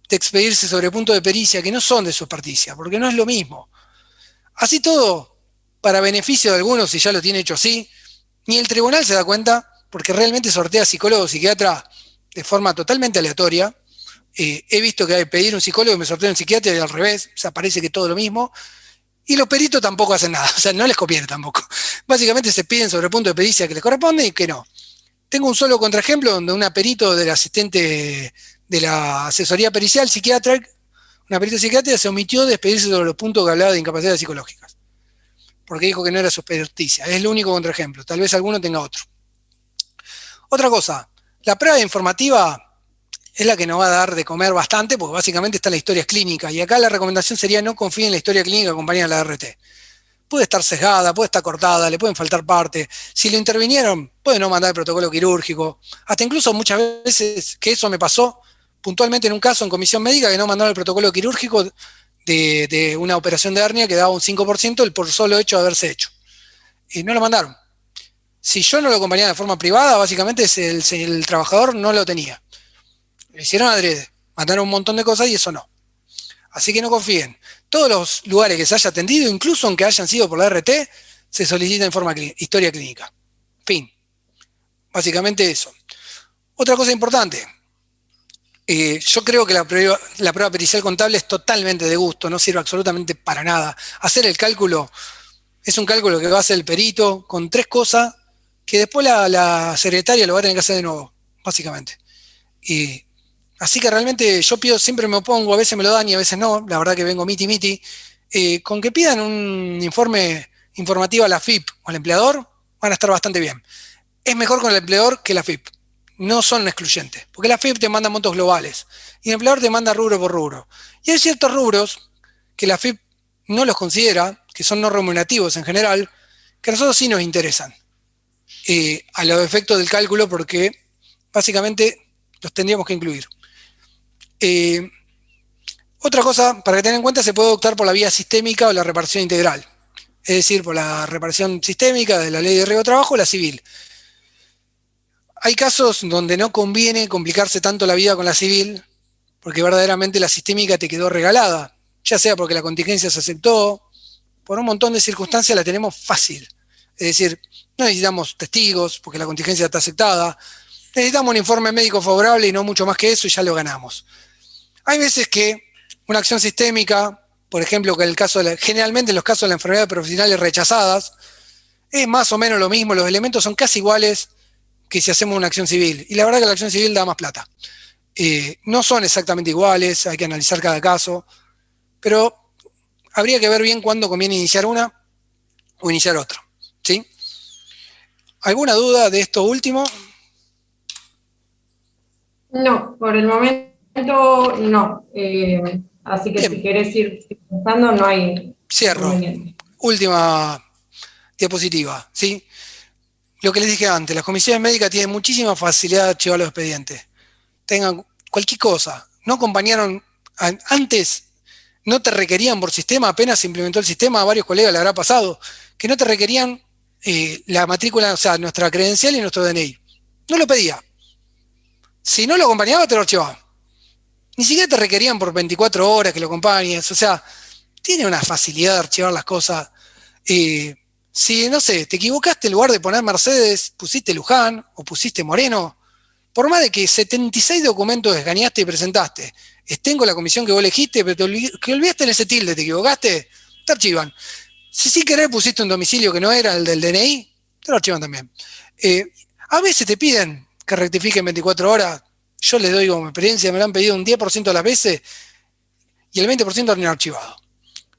de expedirse sobre puntos de pericia que no son de su experticia, porque no es lo mismo. Así todo, para beneficio de algunos, si ya lo tiene hecho así, ni el tribunal se da cuenta, porque realmente sortea psicólogo o psiquiatra de forma totalmente aleatoria. He visto que hay que pedir un psicólogo y me sortea un psiquiatra y al revés, o sea, parece que todo lo mismo. Y los peritos tampoco hacen nada, o sea, no les conviene tampoco. Básicamente se piden sobre el punto de pericia que les corresponde y que no. Tengo un solo contraejemplo donde una perito del asistente de la asesoría pericial psiquiátrica, una perita psiquiátrica se omitió de despedirse sobre los puntos que hablaba de incapacidades psicológicas, porque dijo que no era su experticia. Es el único contraejemplo, tal vez alguno tenga otro. Otra cosa, la prueba informativa es la que nos va a dar de comer bastante, porque básicamente está en la historia clínica, y acá la recomendación sería no confíen en la historia clínica acompañada de la RT. Puede estar sesgada, puede estar cortada, le pueden faltar partes. Si lo intervinieron, puede no mandar el protocolo quirúrgico. Hasta incluso muchas veces, que eso me pasó puntualmente en un caso en comisión médica, que no mandaron el protocolo quirúrgico de una operación de hernia que daba un 5% el por solo hecho de haberse hecho. Y no lo mandaron. Si yo no lo acompañaba de forma privada, básicamente el trabajador no lo tenía. Lo hicieron adrede, mandaron un montón de cosas y eso no. Así que no confíen. Todos los lugares que se haya atendido, incluso aunque hayan sido por la RT, se solicita en forma historia clínica. Fin. Básicamente eso. Otra cosa importante. Yo creo que la prueba pericial contable es totalmente de gusto, no sirve absolutamente para nada. Hacer el cálculo es un cálculo que va a hacer el perito con 3 cosas que después la secretaria lo va a tener que hacer de nuevo, básicamente. Así que realmente yo pido, siempre me opongo, a veces me lo dan y a veces no, la verdad que vengo miti. Con que pidan un informe informativo a la FIP o al empleador, van a estar bastante bien. Es mejor con el empleador que la FIP. No son excluyentes, porque la FIP te manda montos globales y el empleador te manda rubro por rubro. Y hay ciertos rubros que la FIP no los considera, que son no remunerativos en general, que a nosotros sí nos interesan a los efectos del cálculo, porque básicamente los tendríamos que incluir. Otra cosa, para que tengan en cuenta, se puede optar por la vía sistémica o la reparación integral. Es decir, por la reparación sistémica de la ley de riesgo de trabajo o la civil. Hay casos donde no conviene complicarse tanto la vida con la civil, porque verdaderamente la sistémica te quedó regalada, ya sea porque la contingencia se aceptó, por un montón de circunstancias la tenemos fácil. Es decir, no necesitamos testigos porque la contingencia está aceptada, necesitamos un informe médico favorable y no mucho más que eso y ya lo ganamos. Hay veces que una acción sistémica, por ejemplo, que generalmente en los casos de las enfermedades profesionales rechazadas, es más o menos lo mismo, los elementos son casi iguales que si hacemos una acción civil. Y la verdad que la acción civil da más plata. No son exactamente iguales, hay que analizar cada caso, pero habría que ver bien cuándo conviene iniciar una o iniciar otra. ¿Sí? ¿Alguna duda de esto último? No, por el momento no. Así que bien. Si querés ir pensando, no hay. Cierro. Última diapositiva, ¿sí? Lo que les dije antes, las comisiones médicas tienen muchísima facilidad de archivar los expedientes. Tengan cualquier cosa. No acompañaron, antes no te requerían por sistema, apenas se implementó el sistema, a varios colegas le habrá pasado, que no te requerían la matrícula, o sea, nuestra credencial y nuestro DNI. No lo pedía. Si no lo acompañaba, te lo archivaba. Ni siquiera te requerían por 24 horas que lo acompañes. O sea, tiene una facilidad de archivar las cosas. Si, no sé, te equivocaste en lugar de poner Mercedes, pusiste Luján o pusiste Moreno, por más de que 76 documentos escaneaste y presentaste, estén con la comisión que vos elegiste, pero que olvidaste en ese tilde, te equivocaste, te archivan. Si sin querer pusiste un domicilio que no era el del DNI, te lo archivan también. A veces te piden que rectifiquen 24 horas. Yo les doy como experiencia, me lo han pedido un 10% de las veces y el 20% lo han archivado.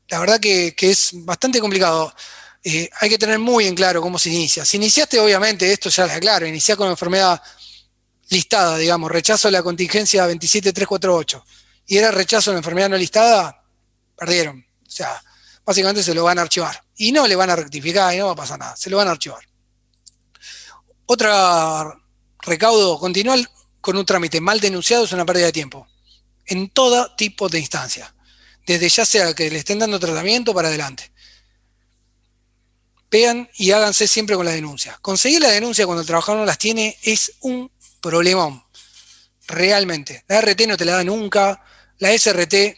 La verdad que es bastante complicado. Hay que tener muy en claro cómo se inicia. Si iniciaste, obviamente, esto ya les aclaro, iniciás con una enfermedad listada, digamos, rechazo de la contingencia 27348, y era rechazo de la enfermedad no listada, perdieron. O sea, básicamente se lo van a archivar. Y no le van a rectificar y no va a pasar nada, se lo van a archivar. Otra recaudo continual con un trámite mal denunciado es una pérdida de tiempo, en todo tipo de instancias, desde ya sea que le estén dando tratamiento para adelante. Vean y háganse siempre con la denuncia. Conseguir la denuncia cuando el trabajador no las tiene es un problemón, realmente. La RT no te la da nunca, la SRT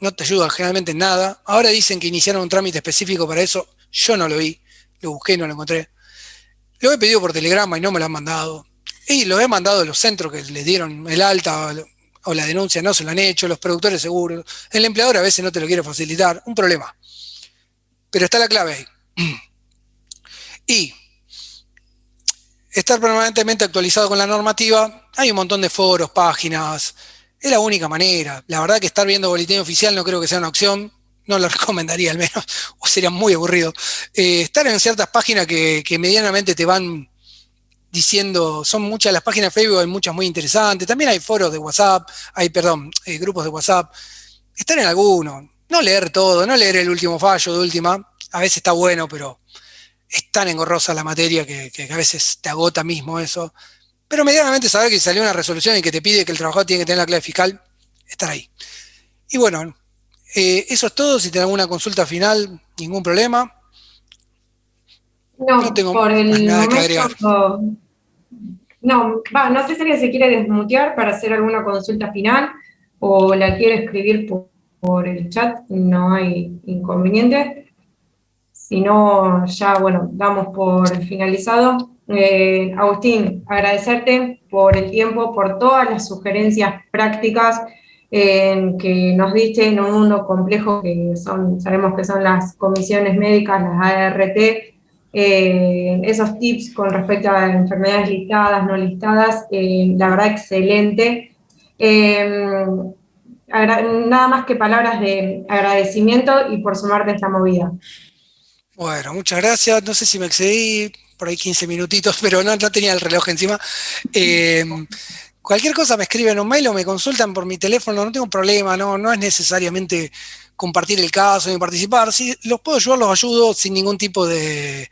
no te ayuda generalmente en nada. Ahora dicen que iniciaron un trámite específico para eso, yo no lo vi, lo busqué y no lo encontré. Lo he pedido por telegrama y no me lo han mandado. Y lo he mandado a los centros que les dieron el alta o la denuncia, no se lo han hecho, los productores seguros. El empleador a veces no te lo quiere facilitar, un problema. Pero está la clave ahí. Y estar permanentemente actualizado con la normativa, hay un montón de foros, páginas, es la única manera. La verdad que estar viendo boletín oficial no creo que sea una opción, no lo recomendaría al menos, o sería muy aburrido. Estar en ciertas páginas que medianamente te van diciendo, son muchas las páginas de Facebook, hay muchas muy interesantes, también hay foros de WhatsApp, grupos de WhatsApp, estar en alguno, no leer todo, no leer el último fallo de última, a veces está bueno, pero es tan engorrosa la materia que a veces te agota mismo eso, pero medianamente saber que salió una resolución y que te pide que el trabajador tiene que tener la clave fiscal, estar ahí. Y bueno, eso es todo. Si tenés alguna consulta final, ningún problema. No, tengo por el más nada momento, que agregar. No sé si alguien se quiere desmutear para hacer alguna consulta final o la quiere escribir por el chat, no hay inconveniente. Si no, ya, bueno, damos por finalizado. Agustín, agradecerte por el tiempo, por todas las sugerencias prácticas que nos diste en un mundo complejo que sabemos que son las comisiones médicas, las ART, esos tips con respecto a enfermedades listadas, no listadas, la verdad excelente. Nada más que palabras de agradecimiento y por sumarte a esta movida. Bueno, muchas gracias. No sé si me excedí por ahí 15 minutitos, pero no tenía el reloj encima. Cualquier cosa me escriben un mail o me consultan por mi teléfono, no tengo problema, no es necesariamente compartir el caso ni participar. Si los puedo ayudar, los ayudo sin ningún tipo de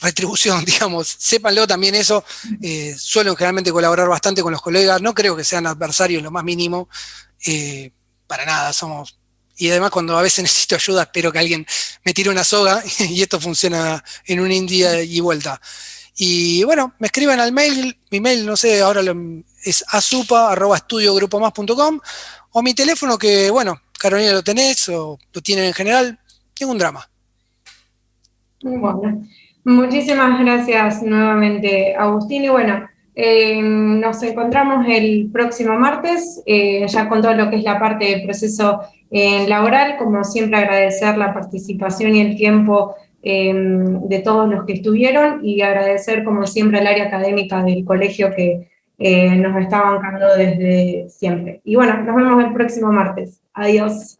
retribución, digamos. Sépanlo también eso. Suelo generalmente colaborar bastante con los colegas, no creo que sean adversarios en lo más mínimo, para nada, somos... Y además cuando a veces necesito ayuda, espero que alguien me tire una soga y esto funciona en un ida y vuelta. Y bueno, me escriben al mail, mi mail, no sé, ahora es asupa@estudiogrupomas.com, o mi teléfono que, bueno, Carolina lo tenés o lo tienen en general, ningún drama. Bueno, muchísimas gracias nuevamente, Agustín, y bueno, nos encontramos el próximo martes, ya con todo lo que es la parte del proceso laboral. Como siempre, agradecer la participación y el tiempo de todos los que estuvieron, y agradecer como siempre al área académica del colegio que nos está bancando desde siempre. Y bueno, nos vemos el próximo martes. Adiós.